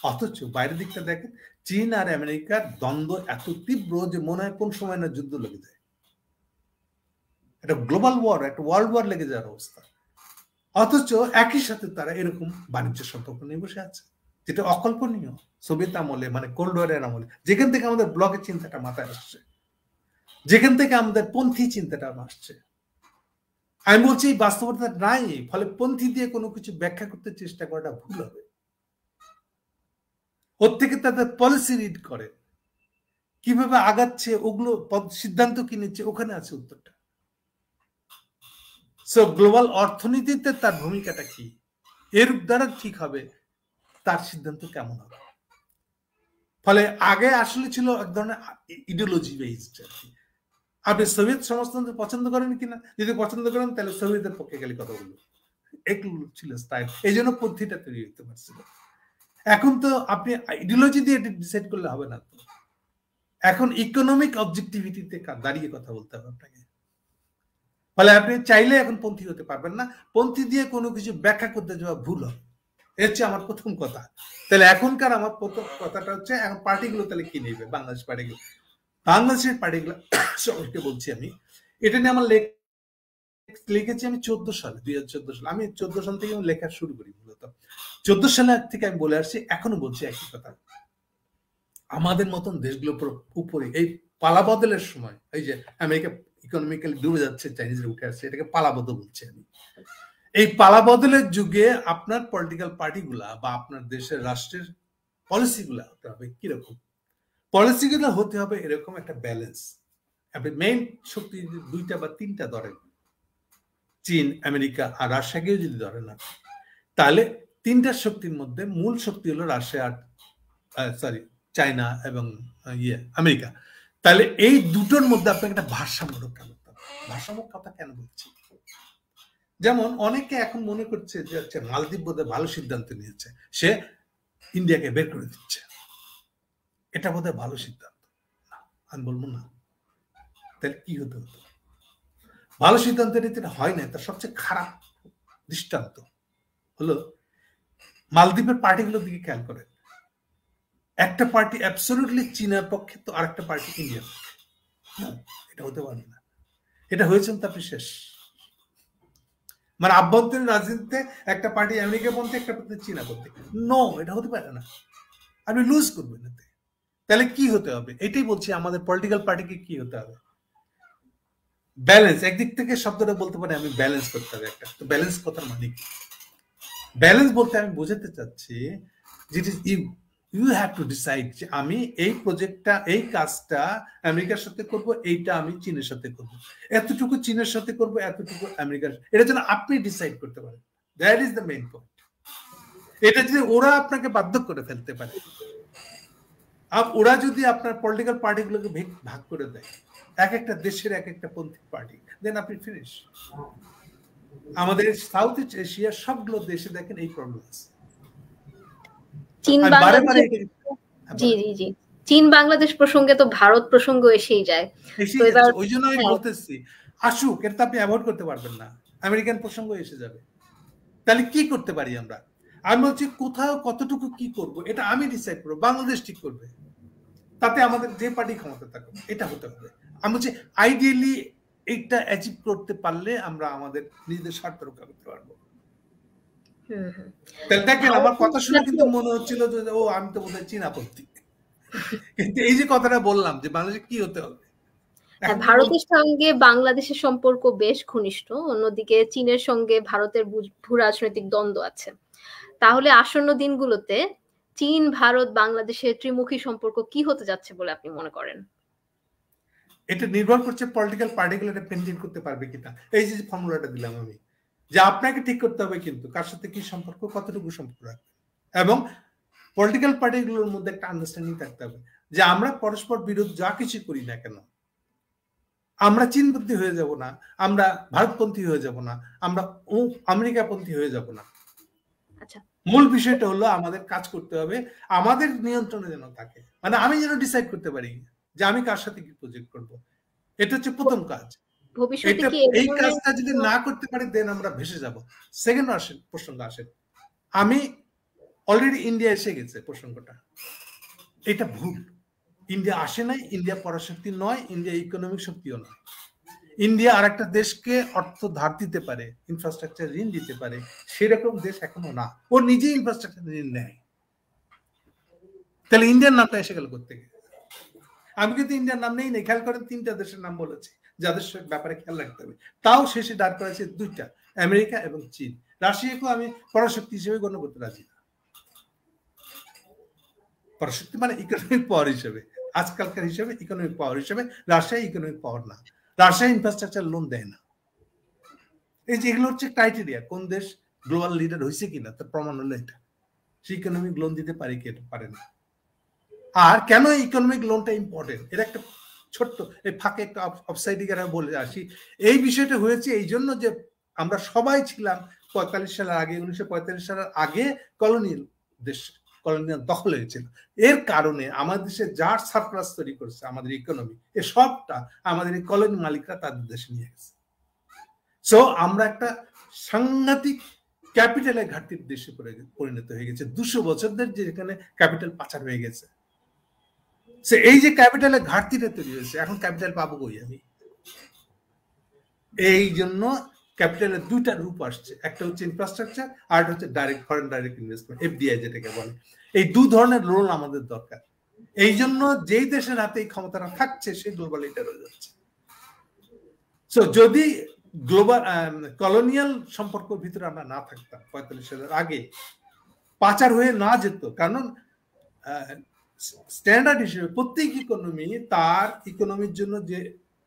অথচ বাইরের দিকটা দেখেন, চীন আর আমেরিকার দ্বন্দ্ব এত তীব্র যে মনে হয় কোন সময় না যুদ্ধ লেগে যায়। এটা গ্লোবাল ওয়ার, একটা ওয়ার্ল্ড ওয়ার লেগে যাওয়ার অবস্থা। অথচ একই সাথে তারা এরকম বাণিজ্য সম্পর্ক নিয়ে বসে আছে, যেটা অকল্পনীয় সোভিয়েত আমলে, মানে কোল্ড ওয়ারের আমলে, যেখান থেকে আমাদের ব্লকের চিন্তাটা মাথায় আসছে, যেখান থেকে আমাদের পন্থী চিন্তাটা আসছে। আমি বলছি এই বাস্তবতা নাই, ফলে পন্থী দিয়ে কোনো কিছু ব্যাখ্যা করতে চেষ্টা করাটা ভুল হবে। ওর থেকে তাদের পলিসি রিড করে, কিভাবে আগাচ্ছে, ওগুলো সিদ্ধান্ত কি নিচ্ছে, ওখানে আছে উত্তরটা। সো গ্লোবাল অর্থনীতিতে তার ভূমিকাটা কি, এর দ্বারা ঠিক হবে তার সিদ্ধান্ত কেমন হবে। ফলে আগে আসলে ছিল এক ধরনের ইডিওলজি বেসড। আপনি সোভিয়েত সমাজতন্ত্র পছন্দ করেন কিনা, যদি পছন্দ করেন তাহলে সোভিয়েতের পক্ষে গেলে কথা বলবো, এগুলো ছিল স্টাইল, এই জন্য পদ্ধতিটা তৈরি হতে পারছিল। এখন তো আপনি আইডিওলজি দিয়ে ডিসাইড করলে হবে না, তো এখন ইকোনমিক অবজেক্টিভিটিতে দাঁড়িয়ে কথা বলতে হবে আপনাকে। ফলে আপনি চাইলে এখন পন্থী হতে পারবেন না, পন্থী দিয়ে কোনো কিছু ব্যাখ্যা করতে যাওয়া ভুল হবে। এর হচ্ছে আমার প্রথম কথা। তাহলে এখনকার আমার প্রথম কথাটা হচ্ছে, এখন পার্টিগুলো তাহলে কি নেবে, বাংলাদেশ পার্টিগুলো, বাংলাদেশের পার্টিগুলো সবাইকে বলছি আমি, এটা নিয়ে আমার লিখেছি আমি 2014 সালে। আমি 2014 সাল থেকে লেখা শুরু করি। মূলত 2014 সালে থেকে আমি বলে আসছি, এখনো বলছি একই কথা। আমাদের মতন দেশগুলোর উপরে এই পালা বদলের সময়, এই যে আমেরিকা ইকোনমিক্যালি ডুবে যাচ্ছে, চাইনিজরা উঠে আসছে, এটাকে পালা বদল বলছি আমি। এই পালা বদলের যুগে আপনার পলিটিক্যাল পার্টিগুলা বা আপনার দেশের রাষ্ট্রের পলিসিগুলা হতে হবে কিরকম, পলিসিগুলো হতে হবে এরকম একটা ব্যালেন্স। আপনি মেইন শক্তি দুইটা বা তিনটা ধরেন, চীন, আমেরিকা আর রাশিয়াকেও যদি ধরেন না, তাহলে তিনটা শক্তির মধ্যে মূল শক্তি হলো রাশিয়া, চায়না এবং আমেরিকা। তাহলে এই দুটোর মধ্যে আপনাকে একটা ভারসাম্য রক্ষা করতে হবে। ভারসাম্য কথা কেন বলছি, যেমন অনেকে এখন মনে করছে যে মালদ্বীপ বোধহয় ভালো সিদ্ধান্ত নিয়েছে, সে ইন্ডিয়াকে বের করে দিচ্ছে, এটা বোধহয় ভালো সিদ্ধান্ত। আমি বলবো না, তাহলে কি হতে হতো? ভালো সিদ্ধান্ত নিতে হয় না, তার সবচেয়ে খারাপ দৃষ্টান্ত হলো মালদ্বীপের পার্টিগুলোর দিকে খেয়াল করেন। একটা পার্টি অ্যাবসলিউটলি চীনের পক্ষে, তো আরেকটা পার্টি ইন্ডিয়ার পক্ষে। এটা হতে পারে না, এটা হয়েছেন তো আপনি শেষ। মানে আভ্যন্তরীণ রাজনীতিতে একটা পার্টি আমেরিকা পন্থী, একটা পার্টি চীনা পন্থী, নো, এটা হতে পারে না, আপনি লুজ করবেন এতে। তাহলে কি হতে হবে, এটাই বলছি, আমাদের পলিটিক্যাল পার্টিকে কি হতে হবে, ব্যালেন্স। একদিক থেকে শব্দটা বলতে পারে আমি ব্যালেন্স করতে হবে একটা, তো ব্যালেন্স কথার মানে কি? ব্যালেন্স বলতে আমি বোঝাতে চাচ্ছি যে ইউ হ্যাভ টু ডিসাইড যে আমি এই প্রজেক্টটা, এই কাজটা আমেরিকার সাথে করব, এইটা আমি চীনের সাথে করব, এতটুকু চীনের সাথে করব, এতটুকু আমেরিকার, এটা যেন আপনি ডিসাইড করতে পারেন। That is the main point. এটা যদি ওরা আপনাকে বাধ্য করে ফেলতে পারে, ওরা যদি আপনার পলিটিক্যাল পার্টিগুলোকে ভাগ করে দেয়, এক একটা দেশের এক একটা পন্থী পার্টি, দেন আপনি ফিনিশ। আমাদের সাউথ ইস্ট এশিয়ার সবগুলো দেশে দেখেন এই প্রবলেম আছে। চীন বাংলাদেশ প্রসঙ্গে তো ভারত প্রসঙ্গ এসেই যায়, ওই জন্য আমি বলতেছি আসুক, এটা আপনি অ্যাভয়েড করতে পারবেন না, আমেরিকান প্রসঙ্গ এসে যাবে। তাহলে কি করতে পারি আমরা? আমি বলছি কোথাও কতটুকু কি করব, এটা আমি ডিসাইড করবো, বাংলাদেশ ঠিক করবে, তাতে আমাদের যে পার্টি ক্ষমতা থাকবে এটা হতে হবে। আমি বলছি আইডিয়ালি এইটা অ্যাচিভ করতে পারলে আমরা আমাদের নিজেদের স্বার্থ রক্ষা করতে পারবো। তাহলে দেখেন আমার কথা শুনে কিন্তু মনে হচ্ছিল যে ও আমি তো বোধহয় চীন আপত্তি, কিন্তু এই যে কথাটা বললাম যে বাংলাদেশে কি হতে হবে, ভারতের সঙ্গে বাংলাদেশের সম্পর্ক বেশ ঘনিষ্ঠ, অন্যদিকে চীনের সঙ্গে ভারতের ভূ রাজনৈতিক দ্বন্দ্ব আছে। তাহলে আসন্ন দিনগুলোতে চীন, ভারত, বাংলাদেশের ত্রিমুখী সম্পর্ক কি হতে যাচ্ছে বলে আপনি মনে করেন? এটা নির্ভর করছে পলিটিক্যাল পার্টিগুলো এটা মেনটেন করতে পারবে কিনা। এই যে ফর্মুলাটা দিলাম আমি, যে আপনাকে ঠিক করতে হবে কিন্তু কার সাথে কি সম্পর্ক, কতটুকু সম্পর্ক রাখবে, এবং পলিটিক্যাল পার্টিগুলোর মধ্যে একটা আন্ডারস্ট্যান্ডিং থাকতে হবে যে আমরা পরস্পর বিরোধ যা কিছু করি না কেন, আমরা চীনপন্থী হয়ে যাব না, আমরা ভারতপন্থী হয়ে যাব না, আমরা আমেরিকাপন্থী হয়ে যাব না। মূল বিষয়টা হলো আমাদের কাজ করতে হবে আমাদের নিয়ন্ত্রণে যেন থাকে, মানে আমি যেন ডিসাইড করতে পারি যে আমি কার সাথে কি প্রজেক্ট করব, এটা হচ্ছে প্রথম কাজ। এই কাজটা যদি না করতে পারি দেন আমরা ভেসে যাব। সেকেন্ড প্রসঙ্গ আসেন, আমি অলরেডি ইন্ডিয়া এসে গেছে প্রসঙ্গটা, এটা ভুল। ইন্ডিয়া আসে নাই, ইন্ডিয়া পরাশক্তি নয়, ইন্ডিয়া ইকোনমিক শক্তিও নয়। ইন্ডিয়া আর একটা দেশকে অর্থ ধার দিতে পারে, ইনফ্রাস্ট্রাকচার ঋণ দিতে পারে, সেরকম দেশ এখনো না। ও নিজেই ইনফ্রাস্ট্রাকচার ঋণ নেয়। তাহলে ইন্ডিয়ার নামটা এসে গেল কোত্থেকে? আমি কিন্তু ইন্ডিয়ার নাম নেই, খেয়াল করেন 3টা দেশের নাম বলেছি যাদের ব্যাপারে খেয়াল রাখতে হবে। তাও শেষে দাঁড় করেছে 2টা, আমেরিকা এবং চীন। রাশিয়াকেও আমি পরাশক্তি হিসেবে গণ্য করতে রাজি না। পরাশক্তি মানে ইকোনমিক পাওয়ার হিসেবে, আজকালকার হিসেবে ইকোনমিক পাওয়ার হিসেবে রাশিয়া ইকোনমিক পাওয়ার না। রাশিয়া ইনফ্রাস্ট্রাকচার লোন দেয় না। এই যে এগুলো হচ্ছে ক্রাইটেরিয়া, কোন দেশ গ্লোবাল লিডার হয়েছে কিনা তার প্রমাণ হলো এটা। সে ইকোনমিক লোন দিতে পারে কি পারে না। আর কেন ইকোনমিক লোনটা ইম্পর্টেন্ট, এটা একটা ছোট্ট এই ফাঁকে একটা অফসাইডিকারা বলে আসি। এই বিষয়টা হয়েছে এই জন্য যে আমরা সবাই ছিলাম 45 সালের আগে, 1945 সালের আগে কলোনিয়াল দেশ, কলোনিয়াল দখল হয়েছিল। এর কারণে আমাদের দেশে যার সারপ্লাস তৈরি করছে আমাদের ইকোনমি, এ সবটা আমাদের এই কলোনি মালিকরা তাদের দেশে নিয়ে গেছে। সো আমরা একটা সাংঘাতিক ক্যাপিটালের ঘাটতির দেশে পরিণত হয়ে গেছে। 200 বছর ধরে যেখানে ক্যাপিটাল পাচার হয়ে গেছে, এই যে ক্যাপিটালের ঘাটতিটা তৈরি হয়েছে, এখন ক্যাপিটাল পাবো কই আমি? এই জন্য ক্যাপিটালের 2টা রূপ আসছে, একটা হচ্ছে ইনফ্রাস্ট্রাকচার আর একটা হচ্ছে direct foreign direct investment, FDI যেটাকে বলে। এই 2 ধরনের লোন আমাদের দরকার। এই জন্য যেই দেশের হাতে এই ক্ষমতাটা থাকছে সে গ্লোবাল লিডার হয়ে যাচ্ছে। সো যদি গ্লোবাল কলোনিয়াল সম্পর্কের ভিতরে আমরা না থাকতাম 45 সালের আগে, পাচার হয়ে না যেত। কারণ স্ট্যান্ডার্ড হিসেবে প্রত্যেক ইকোনমি তার ইকোনমির জন্য যে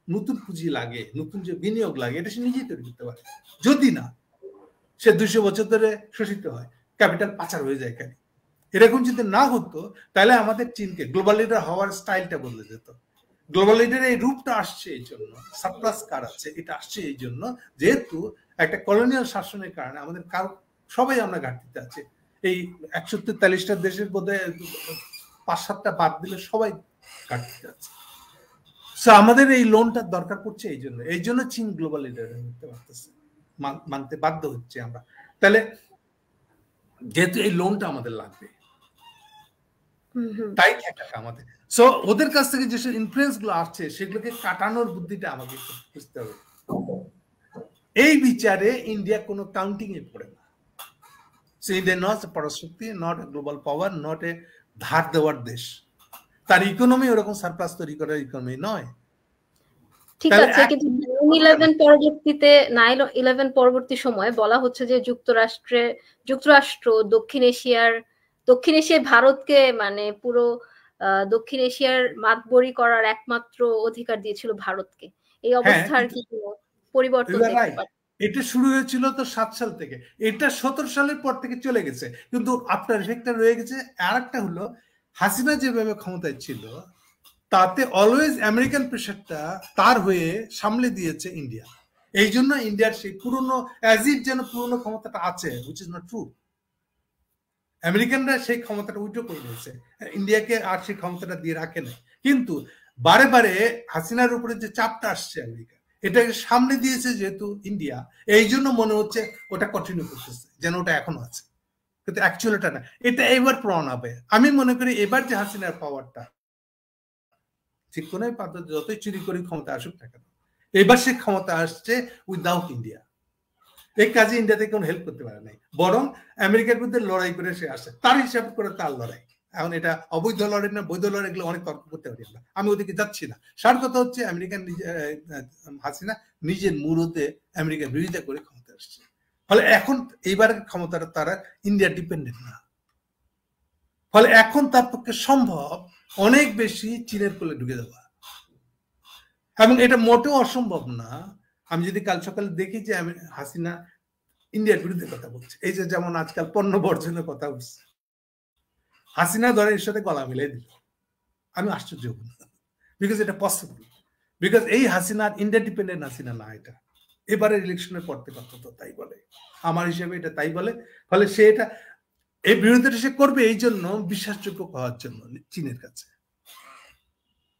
নতুন পুঁজি লাগে, নতুন যে বিনিয়োগ লাগে, এটা সে নিজেই তৈরি করতে পারে। যদি না সে 200 বছর ধরে শোষিত হয়, ক্যাপিটাল পাচার হয়ে যায়। কেন এরকম যদি না হতো তাহলে আমাদের চীনকে গ্লোবাল লিডার হওয়ার স্টাইলটা বদলে যেত। গ্লোবাল লিডারের এই রূপটা আসছে এই জন্য, সারপ্লাস কার আছে এটা আসছে এই জন্য, যেহেতু একটা কলোনিয়াল শাসনের কারণে আমাদের সবাই আমরা ঘাটতিতে আছে। এই 143টা দেশের মধ্যে 5-7টা বাদ দিলে সবাই ঘাটতিতে আছে। সো আমাদের এই লোনটার দরকার পড়ছে এই জন্য চীন গ্লোবাল লিডার হতে পারতেছে, মানতে বাধ্য হচ্ছে আমরা। তাহলে যেহেতু এই লোনটা আমাদের লাগবে, তাই টাকা আমাদের। সো ওদের কাছ থেকে যেসব ইনফ্লুয়েন্স গুলো আসছে সেগুলোকে কাটানোর বুদ্ধিটা আমাকে বুঝতে হবে। এই বিচারে ইন্ডিয়া কোনো কাউন্টিং এ পড়ে না। সো ইন্ডিয়া নট এ পরাশক্তি, not a global power, not a ধার দেওয়ার দেশ। তার ইকোনমি ওরকম সারপ্লাস তৈরি করার ইকোনমি নয়। ঠিক আছে, কিন্তু 9/11 পরবর্তী সময়ে বলা হচ্ছে যে যুক্তরাষ্ট্র দক্ষিণ এশিয়ায় ভারতকে মানে পুরো দক্ষিণ এশিয়ার মাতবরি করার একমাত্র অধিকার দিয়েছিল ভারতকে। এই অবস্থার কি পরিবর্তন দেখতে পাচ্ছেন? এটা শুরু হয়েছিল তো 7 সাল থেকে, এটা 17 সালের পর থেকে চলে গেছে, কিন্তু আফটার এফেক্টটা রয়ে গেছে। আর একটা হলো হাসিনা যেভাবে ক্ষমতায় ছিল তাতে অলওয়েজ আমেরিকান প্রেশারটা তার হয়ে সামলে দিয়েছে ইন্ডিয়া। এই জন্য ইন্ডিয়ার সেই পুরনো অ্যাজিড যেন পুরনো ক্ষমতাটা আছে, হুইচ ইজ নট ট্রু। আমেরিকানরা সেই ক্ষমতাটা উইথড্র করে নিয়েছে, ইন্ডিয়াকে আর সেই ক্ষমতাটা দিয়ে রাখে না। কিন্তু বারে বারে হাসিনার উপরে যে চাপটা আসছে আমেরিকা, এটাকে সামনে দিয়েছে যেহেতু ইন্ডিয়া, এই জন্য মনে হচ্ছে ওটা কন্টিনিউ করতেছে, যেন ওটা এখনো আছে। কিন্তু অ্যাকচুয়ালি এটা না, এটা এবার প্রমাণ হবে। আমি মনে করি এবার যে হাসিনার পাওয়ারটা, ঠিক কোনো পদ্ধতি যতই চুরি করে ক্ষমতা আসুক না কেন, এবার সে ক্ষমতা আসছে উইদাউট ইন্ডিয়া। এই কাজে ইন্ডিয়া থেকে কোনো হেল্প করতে পারে নাই, বরং আমেরিকার বিরুদ্ধে লড়াই করে সে আসে, তার হিসাব করে তার লড়াই। এখন এটা অবৈধ লড়াই না বৈধ লড়াই, এগুলো অনেক তর্ক করতে পারি আমরা, আমি ওদিকে যাচ্ছি না। সার কথা হচ্ছে আমেরিকান হাসিনা নিজের মুরতে আমেরিকার বিরোধিতা করে ক্ষমতা আসছে, ফলে এখন এইবার ক্ষমতাটা তারা ইন্ডিয়া ডিপেন্ডেন্ট না, ফলে এখন তার পক্ষে সম্ভব অনেক বেশি চীনের কোলে ঢুকে দেওয়া, এবং এটা মোটেও অসম্ভব না। আমি যদি কাল সকালে দেখি যে হাসিনা ইন্ডিয়ার বিরুদ্ধে কথা বলছে, এই যে যেমন আজকাল পণ্য বর্জনের কথা বলছে, হাসিনা ধরে এর সাথে গলা মিলাই দিল, আমি আশ্চর্য হব না, বিকজ এটা পসিবল, বিকজ এই হাসিনার ইন্ডিয়া ডিপেন্ডেন্ট হাসিনা না এটা। এবারের ইলেকশনের পর থেকে অন্তত তাই বলে, আমার হিসেবে এটা তাই বলে। ফলে সে এটা এই বিরোধিতা সে করবে এই জন্য বিশ্বাসযোগ্য হওয়ার জন্য চীনের কাছে,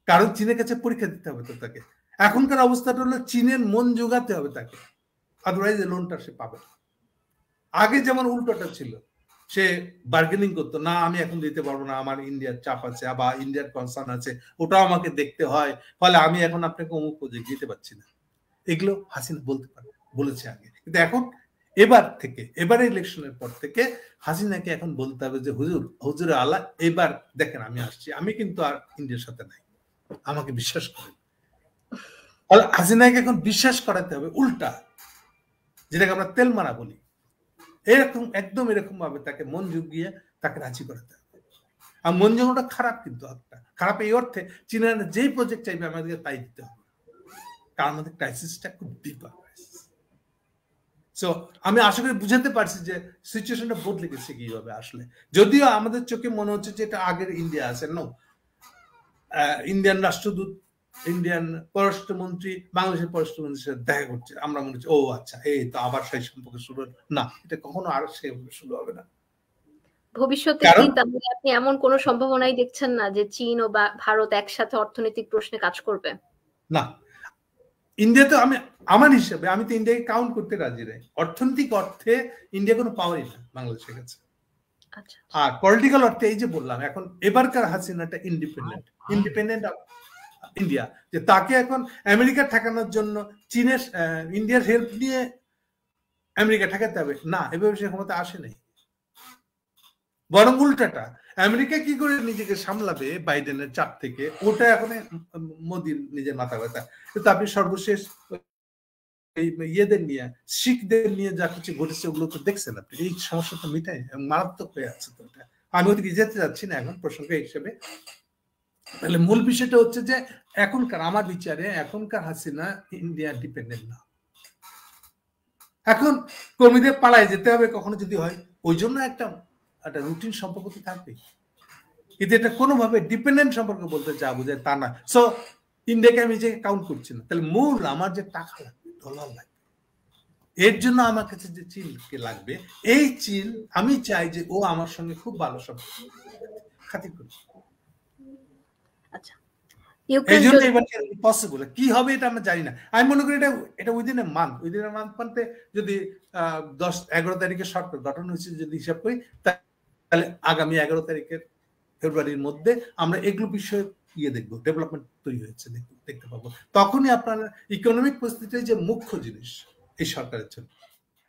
কারণ চীনের কাছে পরীক্ষা দিতে হবে তো তাকে। এখনকার অবস্থাটা হলো চীনের মন জোগাতে হবে তাকে, আদারওয়াইজ লোনটা সে পাবে না। আগে যেমন উল্টোটা ছিল, সে বার্গেনিং করতো, না আমি এখন দিতে পারবো না, আমার ইন্ডিয়ার চাপ আছে বা ইন্ডিয়ার কনসার্ন আছে, ওটাও আমাকে দেখতে হয়, ফলে আমি এখন আপনাকে অমুক প্রজেক্ট দিতে পারছি না। এগুলো হাসিনা বলতে পারে, বলেছে আগে। কিন্তু এখন এবারে ইলেকশনের পর থেকে হাসিনাকে এখন বলতে হবে যে হুজুর আল্লাহ, এবার দেখেন আমি আসছি, আমি কিন্তু আর ইন্ডিয়ার সাথে নাই, আমাকে বিশ্বাস করেন। হাসিনাকে এখন বিশ্বাস করাতে হবে উল্টা, যেটাকে আমরা তেল মারা বলি, এরকম একদম এরকম ভাবে তাকে মন জুগিয়ে তাকে রাজি করাতে হবে। আর মন জোগানোটা খারাপ, কিন্তু একটা খারাপ এই অর্থে চীনা যেই প্রজেক্ট চাইবে আমাদেরকে তাই দিতে হবে, কারণ আমাদের ক্রাইসিসটা খুব ডিপার ক্রাইসিস। সো আমি আশা করি বুঝাতে পারছি যে সিচুয়েশনটা বদলে গেছে কিভাবে আসলে, যদিও আমাদের চোখে মনে হচ্ছে যে এটা আগের ইন্ডিয়া আছে। নো, ইন্ডিয়ান রাষ্ট্রদূত, ইন্ডিয়ান পররাষ্ট্রমন্ত্রী বাংলাদেশের পররাষ্ট্রমন্ত্রীর সাথে দেখা করছে, আমরা মনে হচ্ছে ও আচ্ছা এই তো আবার সেই সম্পর্ক শুরু না, এটা কখনো আর সেভাবে শুরু হবে না। ভবিষ্যতে কি তাহলে আপনি এমন কোন সম্ভাবনাই দেখছেন না যে চীন ও ভারত একসাথে অর্থনৈতিক প্রশ্নে কাজ করবে? না, ইন্ডিয়া তো আমার হিসাবে আমি তো ইন্ডিয়াকে কাউন্ট করতে রাজি নাই। অর্থনৈতিক অর্থে ইন্ডিয়া কোনো পাওয়ারই না বাংলাদেশের কাছে। আর পলিটিক্যাল অর্থে এই যে বললাম, এখন এবারকার হাসিনাটা ইন্ডিপেন্ডেন্ট অফ ইন্ডিয়া, যে তাকে এখন আমেরিকা ঠেকানোর জন্য চীনের ইন্ডিয়ার হেল্প নিয়ে আমেরিকা ঠেকাতে হবে না, এভাবে সে ক্ষমতা আসে নাই। বরং উল্টাটা, আমেরিকা কি করে নিজেকে সামলাবে বাইডেনের চাপ থেকে, ওটা এখন মোদির নিজের মাথা ব্যথা। কিন্তু আপনি সর্বশেষ ইয়েদের নিয়ে, শিখদের নিয়ে যা কিছু ঘটেছে ওগুলো তো দেখছেন আপনি, এই সমস্যাটা মিটাই মারাত্মক হয়ে আছে। তো এটা আমি ওদিকে যেতে যাচ্ছি না এখন প্রসঙ্গ হিসেবে। তাহলে মূল বিষয়টা হচ্ছে যে এখনকার আমার বিচারে এখনকার হাসিনা ইন্ডিয়া ডিপেন্ডেন্ট না। এখন কর্মীদের পালায় যেতে হবে কখনো যদি হয়, ওই জন্য একটা রুটিন সম্পর্ক তো থাকবে, কিন্তু এটা কোনোভাবে ডিপেন্ডেন্ট সম্পর্ক বলতে যা বোঝায় তা না। সো ইন্ডিয়াকে আমি যে কাউন্ট করছি না, তাহলে মূল আমার যে টাকা লাগবে, ডলার লাগবে, এর জন্য আমার কাছে যে চীনকে লাগবে, এই চীন আমি চাই যে ও আমার সঙ্গে খুব ভালো সম্পর্ক খাতির করি। আচ্ছা, এই জন্য এবার পসিবল কি হবে এটা আমরা জানি না। আমি মনে করি এটা উইদিন এ মান্থ মান্থে যদি 10-11 তারিখে সরকার গঠন হয়েছে যদি হিসাব করি, তাহলে আগামী 11 তারিখের ফেব্রুয়ারির মধ্যে আমরা এগুলো বিষয়ে দেখবো, ডেভেলপমেন্ট তৈরি হয়েছে দেখতে পাবো। তখনই আপনার ইকোনমিক পরিস্থিতি যে মুখ্য জিনিস এই সরকারের জন্য,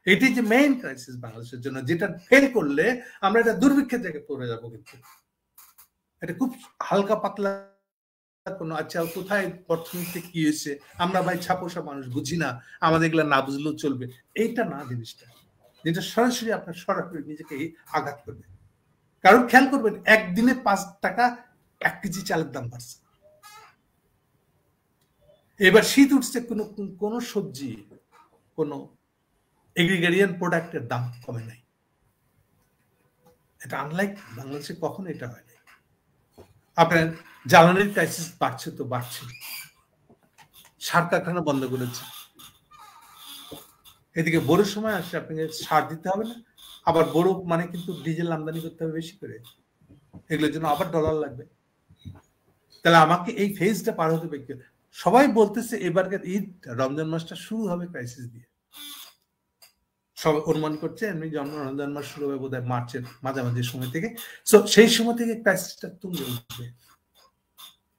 এটি যে মেইন ক্রাইসিস বাংলাদেশের জন্য, যেটা ফেল করলে আমরা এটা দুর্ভিক্ষের জায়গায় পড়ে যাবো। কিন্তু এটা খুব হালকা পাতলা কোনো আচ্ছা কোথায় অর্থনীতি কি হয়েছে, আমরা ভাই ছাপোষা মানুষ বুঝি না, আমাদের এগুলো না বুঝলেও চলবে, এইটা না জিনিসটা, যেটা সরাসরি আপনার সরাসরি নিজেকে আঘাত করবে। কারণ খেয়াল করবেন, একদিনে 5 টাকা 1 কেজি চালের দাম বাড়ছে। এবার শীত উঠছে, কোনো সবজি, কোনো এগ্রিকারিয়ান প্রোডাক্টের দাম কমে নাই। এটা আনলাইক বাংলাদেশে কখনো এটা হয় নাই। আপনার জ্বালানির ক্রাইসিস বাড়ছে তো বাড়ছে, সার কারখানা বন্ধ করেছে, এদিকে বড়োর সময় আসছে আপনাকে সার দিতে হবে না, আবার বড় মানে কিন্তু ডিজেল আমদানি করতে হবে বেশি করে, এগুলোর জন্য আবার ডলার লাগবে। তাহলে আমাকে এই ফেজটা পার হতে হবে। সবাই বলতেছে এবারকার ঈদ রমজান মাসটা শুরু হবে ক্রাইসিস দিয়ে, সবাই অনুমান করছে এমনি রমজান মাস শুরু হবে বোধহয় মার্চের মাঝামাঝি সময় থেকে। সো সেই সময় থেকে ক্রাইসিসটা তুলে উঠবে,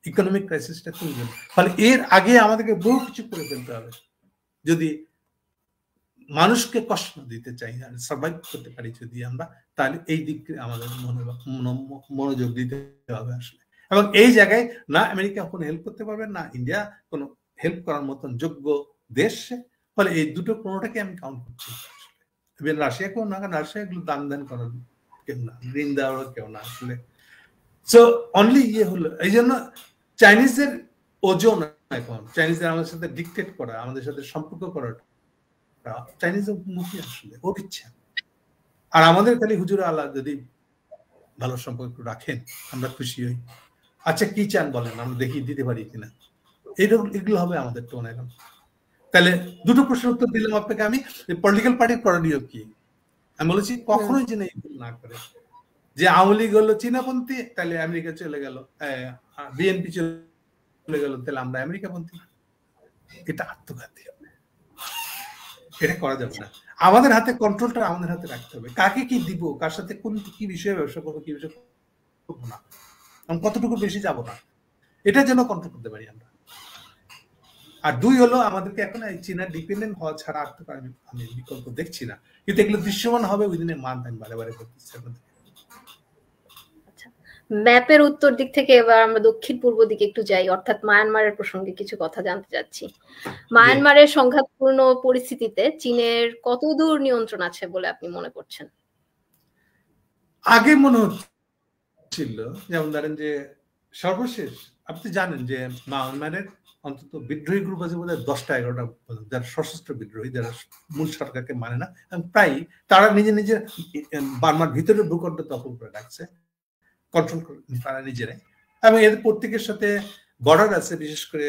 ইকোনমিক ক্রাইসিসটা তুলে উঠবে। ফলে এর আগে আমাদেরকে বহু কিছু করে ফেলতে হবে যদি মানুষকে কষ্ট দিতে চাই না, সার্ভাইভ করতে পারি যদি আমরা, তাহলে এই দিকে আমাদের মনোযোগ দিতে হবে আসলে। এবং এই জায়গায় না আমেরিকা কোনো হেল্প করতে পারবে, না ইন্ডিয়া কোনো হেল্প করার মতন যোগ্য দেশ। ফলে এই দুটো কোনোটাকে আমি কাউন্ট করছি আসলে। রাশিয়াকেও না, কারণ রাশিয়া এগুলো দান দান করার কেউ না, ঋণ দেওয়ারও কেউ না আসলে। সো অনলি হলো এই জন্য চাইনিজদের ওজন এখন, চাইনিজদের আমাদের সাথে ডিকটেট করা, আমাদের সাথে সম্পর্ক করাটা চাইনিজের মুখে আসলে ওর ইচ্ছা। আর আমাদের খালি হুজুর আল্লাহ যদি ভালো সম্পর্ক রাখেন আমরা খুশি হই। আচ্ছা কি চান বলেন, আমরা দেখি দিতে পারি কিনা, এগুলো হবে আমাদের টোন এখন। তাহলে দুটো প্রশ্নের উত্তর দিলাম আপনাকে আমি। পলিটিক্যাল পার্টির করণীয় কি? আমি বলেছি কখনোই যেন এইগুলো না করে। যে আওয়ামী লীগ হলো চীনাপন্থী, তাহলে আমেরিকা চলে গেল, বিএনপি চলে গেল, তাহলে আমরা আমেরিকাপন্থী। এটা আত্মঘাতী হবে, এটা করা যাবে না। আমাদের হাতে কন্ট্রোলটা আমাদের হাতে রাখতে হবে। কাকে কি দিব, কার সাথে কোন কি বিষয়ে ব্যবসা করবো, কি বিষয়ে করবো না, কতটুকু বেশি যাব না, এটা যেন কন্ট্রোল করতে পারি আমরা। আর দুই হলো আমাদেরকে এখন এই চীনা ডিপেন্ডেন্ট হওয়া ছাড়া আর তো আমি বিকল্প দেখছি না। কিন্তু এগুলো দৃশ্যমান হবে উইদিন এ মান্থ, আমি বারে বারে করতেছি। ম্যাপের উত্তর দিক থেকে এবার আমরা দক্ষিণ পূর্ব দিকে একটু যাই, অর্থাৎ মায়ানমারের প্রসঙ্গে কিছু কথা জানতে চাচ্ছি। মায়ানমারের সংঘাতপূর্ণ পরিস্থিতিতে চীনের কতদূর নিয়ন্ত্রণ আছে বলে আপনি মনে করছেন? আগে মনে হচ্ছিল, যেমন ধরেন যে সর্বশেষ আপনি জানেন যে মায়ানমারের অন্তত বিদ্রোহী গ্রুপ আছে বোধ হয় 10টা 11টা, যারা সশস্ত্র বিদ্রোহী, যারা মূল সরকারকে মানে না, প্রায় তারা নিজে নিজে বার্মার ভিতরে ভূখণ্ড দখল করে রাখছে, কন্ট্রোল করে তারা নিজেরাই। এবং এদের প্রত্যেকের সাথে বর্ডার আছে, বিশেষ করে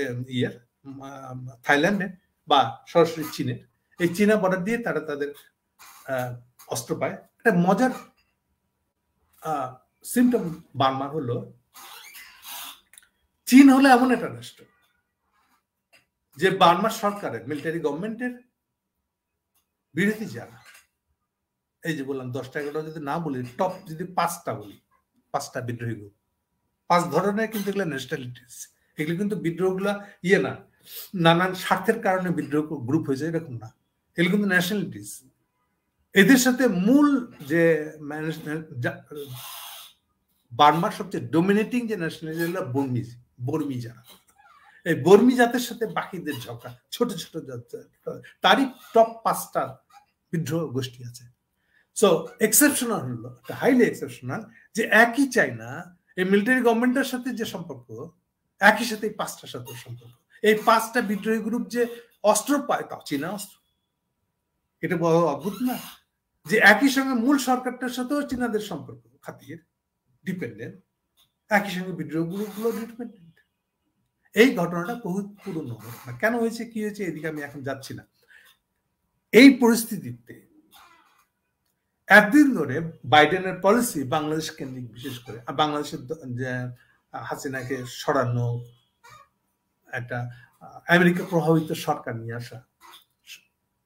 থাইল্যান্ডের বা সরাসরি চীনের। এই চীনা বর্ডার দিয়ে তারা তাদের অস্ত্র পায়। একটা মজার সিমটম বার্মার হলো, চীন হলো এমন একটা রাষ্ট্র যে বার্মার সরকারের মিলিটারি গভর্নমেন্টের বিরোধী যারা, এই যে বললাম 10টা 11টা যদি না বলি, টপ যদি 5টা বলি, 5টা বিদ্রোহী গ্রুপ, 5 ধরনের, কিন্তু এগুলো ন্যাশনালিটিস। এগুলো কিন্তু বিদ্রোহগুলা না নানান স্বার্থের কারণে বিদ্রোহ গ্রুপ হয়েছে এরকম না, এগুলো কিন্তু ন্যাশনালিটিস। এদের সাথে মূল যে বার্মার সবচেয়ে ডোমিনেটিং যে ন্যাশনালিটি হলো বর্মি যারা, এই বর্মি জাতের সাথে বাকিদের ঝগড়া, ছোট ছোট তারই টপ 5টা বিদ্রোহ গোষ্ঠী আছে। সো এক্সেপশনাল হলো, হাইলি এক্সেপশনাল, যে একই চাইনা এই মিলিটারি গভর্নমেন্টের সাথে যে সম্পর্ক, একই সাথে এই 5টার সাথে সম্পর্ক। এই 5টা বিদ্রোহী গ্রুপ যে অস্ত্র পায়, তাও চীনা অস্ত্র। এটা বড় অদ্ভুত না যে একই সঙ্গে মূল সরকারটার সাথেও চীনাদের সম্পর্ক খাতির ডিপেন্ডেন্ট, একই সঙ্গে বিদ্রোহ গ্রুপগুলো ডিপেন্ডেন্ট। এই ঘটনাটা বহু পুরনো ঘটনা। কেন হয়েছে, কি হয়েছে, এদিকে আমি এখন যাচ্ছি না। এই পরিস্থিতিতে একদিন ধরে বাইডেনের পলিসি বাংলাদেশ কেন্দ্রিক, বিশেষ করে বাংলাদেশের যে হাসিনাকে সরানো, একটা আমেরিকা প্রভাবিত সরকার নিয়ে আসা,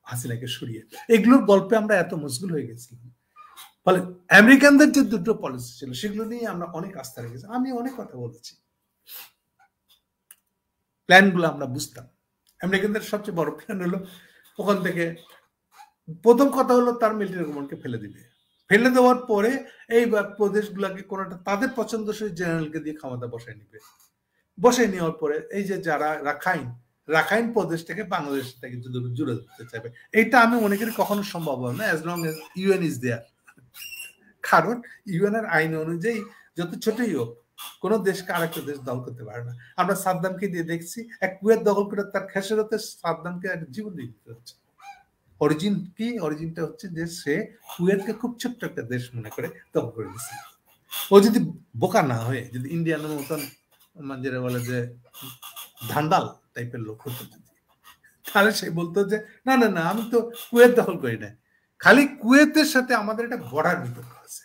হাসিনাকে সরিয়ে, এগুলোর গল্পে আমরা এত মশগুল হয়ে গেছিলাম। ফলে আমেরিকানদের যে দুটো পলিসি ছিল সেগুলো নিয়ে আমরা অনেক আস্থা রেখেছি। আমি অনেক কথা বলেছি, প্ল্যানগুলো আমরা বুঝতাম। আমেরিকানদের সবচেয়ে বড় প্ল্যান হলো ওখান থেকে প্রথম কথা হলো তার মিলিটারি গভর্নমেন্টকে ফেলে দিবে, ফেলে দেওয়ার পরে এই প্রদেশগুলোকে কোনটা তাদের পছন্দসই জেনারেলকে দিয়ে ক্ষমতা বসায় নিবে। বসায় নেওয়ার পরে এই যে যারা রাখাইন প্রদেশটাকে বাংলাদেশ থেকে জুড়ে দিতে চাইবে, এইটা আমি মনে করি কখনো সম্ভব হবে না, as long as UN is there. কারণ ইউএন এর আইন অনুযায়ী যত ছোটই হোক কোন দেশকে আরেকটা দেশ দখল করতে পারে না। আমরা সাদ্দামকে দিয়ে দেখছি, এক কুয়েত দখল করে তার খেসারতে সাদ্দামকে জীবন দিয়ে দিতে হচ্ছে। অরিজিন কি? অরিজিনটা হচ্ছে যে সে কুয়েতকে খুব ছোট্ট একটা দেশ মনে করে দখল করে দিচ্ছে। ও যদি বোকা না হয়ে, যদি ইন্ডিয়ানের মতন যেটা বলে যে ধান্দাল টাইপের লোক হতো, তাহলে সে বলতো যে না না না, আমি তো কুয়েত দখল করি না, খালি কুয়েতের সাথে আমাদের একটা বর্ডার বিতর্ক আছে,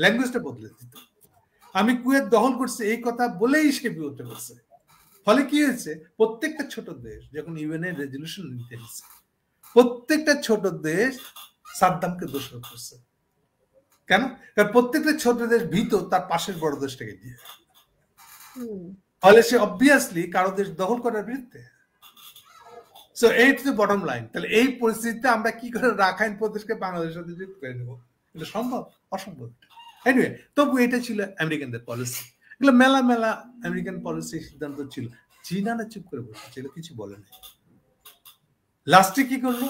ল্যাঙ্গুয়েজটা বদলে দিত। আমি কুয়েত দখল করছি এই কথা বলেই সে বিরোধ করছে। ফলে কি হয়েছে, প্রত্যেকটা ছোট দেশ যখন ইউএন এর রেজলিউশন নিতে এসেছে, প্রত্যেকটা ছোট দেশ সাদ্দামকে দোষারোপ করছে। কেন? কারণ প্রত্যেকটা ছোট দেশ ভীত তার পাশের বড় দেশটাকে দিয়ে। ফলে সে অবভিয়াসলি কারো দেশ দখল করার বিরুদ্ধে। সো এই হচ্ছে বটম লাইন। তাহলে এই পরিস্থিতিতে আমরা কি করে রাখাইন প্রদেশকে বাংলাদেশের সাথে যুক্ত করে নেবো? এটা সম্ভব? অসম্ভব। এনিওয়ে, তবু এটা ছিল আমেরিকানদের পলিসি। এগুলো মেলা মেলা আমেরিকান পলিসি সিদ্ধান্ত ছিল। চীনারা চুপ করে বসেছিল, কিছু বলে নাই। লাস্টে কি করলো?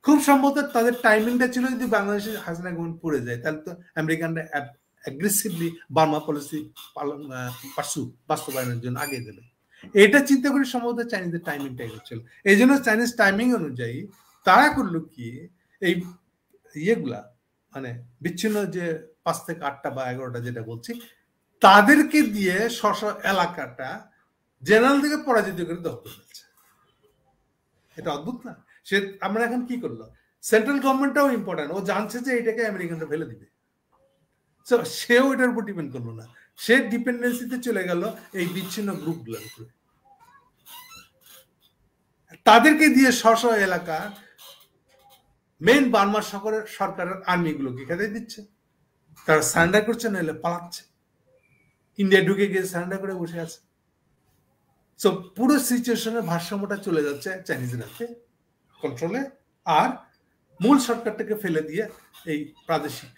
খুব সম্ভবত তাদের টাইমিংটা ছিল, যদি বাংলাদেশের হাসিনা গভর্নমেন্ট পড়ে যায় তাহলে তো আমেরিকানরা অ্যাগ্রেসিভলি বার্মা পলিসি বাস্তবায়নের জন্য আগে দেবে। এটা চিন্তা করে সম্ভবত চাইনিজদের টাইমিংটা হচ্ছিল। এই জন্য চাইনিজ টাইমিং অনুযায়ী তারা করলো কি, এই ইয়েগুলা মানে বিচ্ছিন্ন যে 5 থেকে 8টা বা 11টা যেটা বলছি, তাদেরকে দিয়ে স্ব এলাকাটা জেনারেল থেকে পরাজিত করে দখল করে ফেলছে। এটা অদ্ভুত না? সে আমরা এখন কি করলো, সেন্ট্রাল গভর্নমেন্টটাও ইম্পর্টেন্ট, ও জানছে যে এটাকে আমেরিকানরা ফেলে দিবে, সেও এটার উপর ডিপেন্ড করলো না, সে ডিপেন্ডেন্সিতে চলে গেল এই বিচ্ছিন্ন গ্রুপগুলোর উপরে। তাদেরকে দিয়ে স্ব এলাকা মেইন বার্মা সরকারের আর্মি গুলোকে খেতে দিচ্ছে, তারা সারেন্ডার করছে, নইলে পালাচ্ছে, ইন্ডিয়া ঢুকে গিয়ে সারেন্ডার করে বসে আছে। সো পুরো সিচুয়েশনের ভারসাম্যটা চলে যাচ্ছে চাইনিজের হাতে কন্ট্রোলে, আর মূল সরকারটাকে ফেলে দিয়ে এই প্রাদেশিক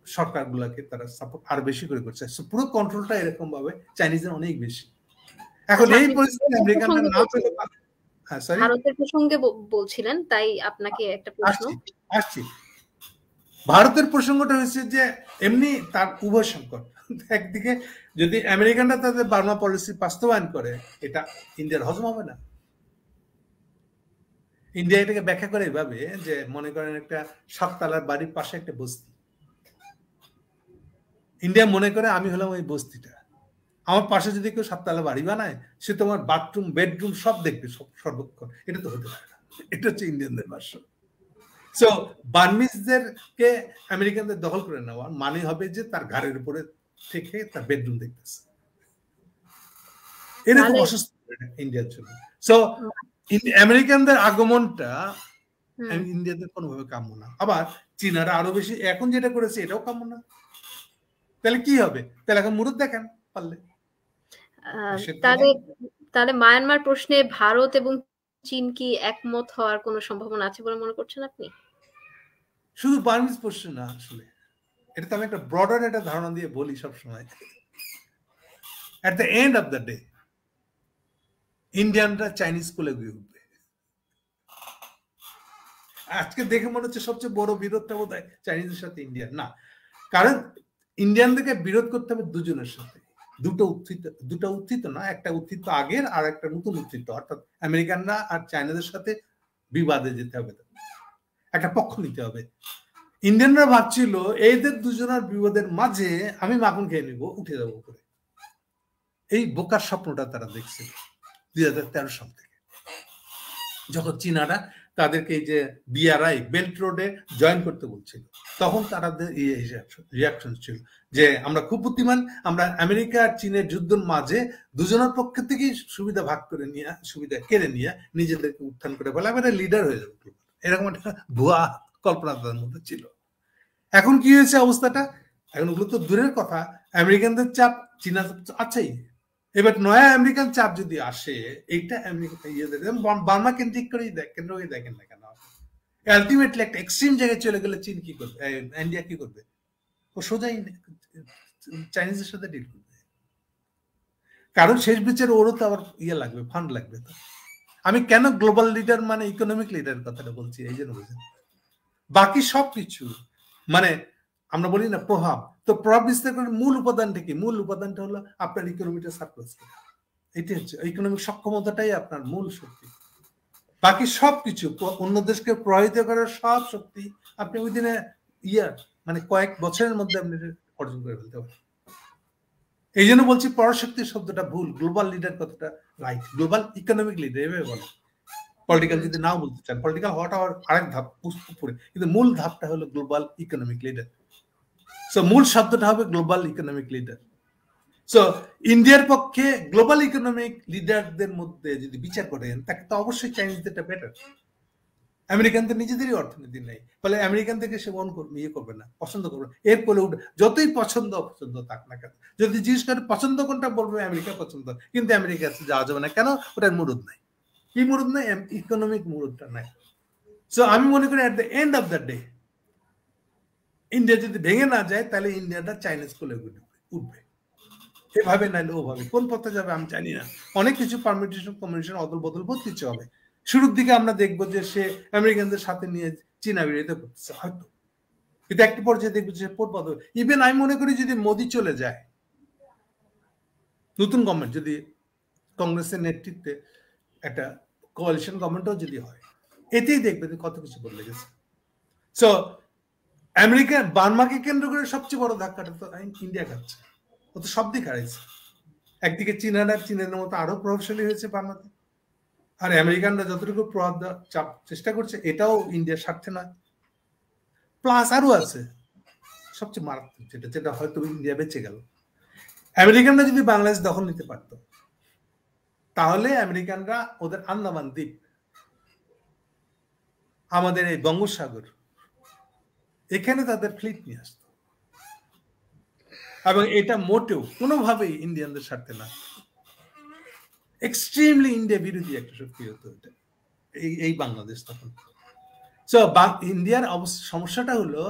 সরকারগুলোকে তারা সাপোর্ট আরো বেশি করে করছে। পুরো কন্ট্রোলটা এরকম ভাবে চাইনিজের অনেক বেশি। এখন এই পরিস্থিতি আমেরিকানরা না পেলে, ভারতের প্রসঙ্গে বলছিলেন, তাই আপনাকে একটা প্রশ্ন আসছি। ভারতের প্রসঙ্গটা হচ্ছে যে এমনি তার উভয় সংকট। একদিকে যদি আমেরিকানরা তাদের বার্মা পলিসি বাস্তবায়ন করে, এটা ইন্ডিয়ার হজম হবে না। ইন্ডিয়া এটাকে ব্যাখ্যা করে এভাবে যে, মনে করেন একটা 7 তলার বাড়ির পাশে একটা বস্তি, ইন্ডিয়া মনে করে আমি হলাম ওই বস্তিটা, আমার পাশে যদি কেউ 7 তলা বাড়ি বানায়, সে তোমার বাথরুম বেডরুম সব দেখবে সর্বক্ষণ। এটা তো হতে পারে না। এটা হচ্ছে ইন্ডিয়ানদের ভাষ্য। সো বার্মিজদেরকে আমেরিকানদের দখল করে নেওয়া মানে হবে যে তার ঘাড়ের উপরে থেকে তার বেডরুম দেখতেছে, এরকম অসুস্থ ইন্ডিয়ার জন্য। সো আমেরিকানদের আগমনটা ইন্ডিয়াদের কোনোভাবে কাম্য না। আবার চীনারা আরো বেশি এখন যেটা করেছে এটাও কাম্য না। তাহলে কি হবে? তাহলে এখন মুরুদ দেখেন পারলে। তাহলে মায়ানমার প্রশ্নে ভারত এবং চীন কি একমত হওয়ার কোনো সম্ভাবনা আছে বলে মনে করছেন আপনি? শুধু বার্মিজ প্রশ্ন না, আসলে এটা তো আমি একটা ব্রডার একটা ধারণা দিয়ে বলি সবসময়। At the end of the day ইন্ডিয়ানরা চাইনিজ কোলে গিয়ে উঠবে। আজকে দেখে মনে হচ্ছে সবচেয়ে বড় বিরোধটা বোধ হয় চাইনিজের সাথে ইন্ডিয়ার না, কারণ ইন্ডিয়ানদেরকে বিরোধ করতে হবে দুজনের সাথে। দুটো উত্থিত না, একটা উত্থিত আগের আর একটা নতুন উত্থিত, অর্থাৎ আমেরিকানরা আর চাইনাদের সাথে বিবাদে যেতে হবে, একটা পক্ষ নিতে হবে। ইন্ডিয়ানরা ভাবছিল এদের দুজনের বিবাদের মাঝে আমি মাখন খেয়ে নিব, উঠে যাবো করে। এই বোকার স্বপ্নটা তারা দেখছিল 2013 সাল থেকে, যখন চীনারা তাদেরকে এই যে বিআরআই বেল্ট রোডে জয়েন করতে বলছিল, তখন তাদের রিয়াকশন ছিল যে আমরা খুব বুদ্ধিমান, আমরা আমেরিকা আর চীনের যুদ্ধের মাঝে দুজনের পক্ষ থেকেই সুবিধা ভাগ করে নিয়ে, সুবিধা কেড়ে নিয়ে নিজেদেরকে উত্থান করে ফেলে, আমরা লিডার হয়ে যাবো। এরকম একটা ভুয়া কল্পনা তাদের মধ্যে ছিল। এখন কি হয়েছে অবস্থাটা? এখন ওগুলো তো দূরের কথা, আমেরিকানদের চাপ চীনা আছেই, এবার নয়া আমেরিকান চাপ যদি আসে, এইটা বার্মা কেন্দ্রিক করেই কেন্দ্র হয়ে দেখেন না কেন, আলটিমেটলি একটা এক্সট্রিম জায়গায় চলে গেলে চীন কি করবে, ইন্ডিয়া কি করবে? ও সোজাই চাইনিজের সাথে ডিল করবে, কারণ শেষ বিচারে ওরও তো আবার লাগবে, ফান্ড লাগবে। তো আমি কেন গ্লোবাল লিডার মানে ইকোনমিক লিডার কথাটা বলছি, এই জন্য বুঝেন। বাকি সবকিছু মানে আমরা বলি না প্রভাব, তো প্রভাব বিস্তার করার মূল উপাদানটা কি? মূল উপাদানটা হলো আপনার ইকোনমিটা সারপ্লাস করা। এটি হচ্ছে ইকোনমিক সক্ষমতাটাই আপনার মূল শক্তি। বাকি সবকিছু অন্য দেশকে প্রভাবিত করার সব শক্তি আপনি ওই দিনে মানে কয়েক বছরের মধ্যে আপনি অর্জন করে ফেলতে পারেন। এই জন্য বলছি পরাশক্তি শব্দটা ভুল, গ্লোবাল লিডার কথাটা রাইট। গ্লোবাল ইকোনমিক লিডার এভাবে বলে। পলিটিক্যাল যদি নাও বলতে চান, পলিটিক্যাল হওয়াটা আরেক ধাপ উপরে, কিন্তু মূল ধাপটা হলো গ্লোবাল ইকোনমিক লিডার। সো মূল শব্দটা হবে গ্লোবাল ইকোনমিক লিডার। সো ইন্ডিয়ার পক্ষে গ্লোবাল ইকোনমিক লিডারদের মধ্যে যদি বিচার করেন, তাকে তো অবশ্যই চাইনিজদেরটা বেটার। আমেরিকানদের নিজেদেরই অর্থনীতি নেই, ফলে আমেরিকান থেকে সে ইয়ে করবে না, পছন্দ করবে। এর পরে যতই পছন্দ অপছন্দ থাক না কেন, যদি জিজ্ঞেস করে পছন্দ কোনটা, বলবে আমেরিকা পছন্দ, কিন্তু আমেরিকা যাওয়া যাবে না। কেন? ওটার মুরুদ নাই। কি মুহূর্ত নাই, ইকোনমিক মুহূর্তটা নাই। সো আমি মনে করি এট the end of the day India যদি ভেঙে না যায় তাহলে ইন্ডিয়াটা চাইনিজ কোলে উঠবে, এভাবে নাইলে ওভাবে। কোন পথে যাবে আমি জানি না। অনেক কিছু পারমিটেশন কম্বিনেশন অদল বদল বহুত কিছু হবে। শুরুর দিকে আমরা দেখবো যে সে আমেরিকানদের সাথে নিয়ে চীনা বিরোধিতা করতেছে হয়তো, কিন্তু একটা পর্যায়ে দেখবো যে পথ বদল। ইভেন আমি মনে করি যদি মোদি চলে যায়, নতুন গভর্নমেন্ট যদি কংগ্রেসের নেতৃত্বে একটা কোয়ালিশন গভর্নমেন্টও যদি হয়, এতেই দেখবে যে কত কিছু বদলে গেছে। সো আমেরিকা বার্মাকে কেন্দ্র করে সবচেয়ে বড় ধাক্কাটা তো ইন্ডিয়া খাচ্ছে, ও তো সব দিক হারাইছে। একদিকে চীনের মতো আরো প্রভাবশালী হয়েছে বার্মাতে, আর আমেরিকানরা যতটুকু প্রভাব চাপ চেষ্টা করছে এটাও ইন্ডিয়ার স্বার্থে নয়। প্লাস আরো আছে সবচেয়ে মারাত্মক যেটা হয়তো ইন্ডিয়া বেঁচে গেল। আমেরিকানরা যদি বাংলাদেশ দখল নিতে পারতো তাহলে আমেরিকানরা ওদের আন্দামান দ্বীপ, আমাদের এই বঙ্গোপসাগর, এখানে তাদের ফ্লিট নিয়ে আসতো, এবং এটা মোটেও কোনোভাবেই ইন্ডিয়ানদের স্বার্থে না। এক্সট্রিমলি ইন্ডিয়া বিরোধী একটা শক্তি হতো এটা এই বাংলাদেশ তখন। সো ইন্ডিয়ার সমস্যাটা হলো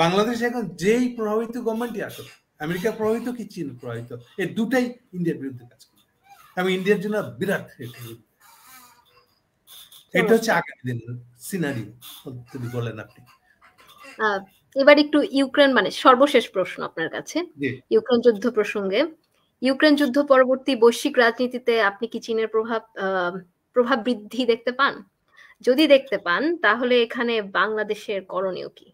বাংলাদেশ এখন যেই প্রভাবিত গভর্নমেন্টই আসুক, আমেরিকা প্রভাবিত কি চীন প্রভাবিত, এই দুটাই ইন্ডিয়ার বিরুদ্ধে কাজ করে, এবং ইন্ডিয়ার জন্য বিরাট এটা হচ্ছে আগামী দিনের সিনারিও যদি বলেন আপনি। এবার একটু ইউক্রেন, মানে সর্বশেষ প্রশ্ন আপনার কাছে ইউক্রেন যুদ্ধ প্রসঙ্গে। ইউক্রেন যুদ্ধ পরবর্তী বৈশ্বিক রাজনীতিতে আপনি কি চীনের প্রভাব বৃদ্ধি দেখতে পান? যদি দেখতে পান তাহলে এখানে বাংলাদেশের করণীয় কি?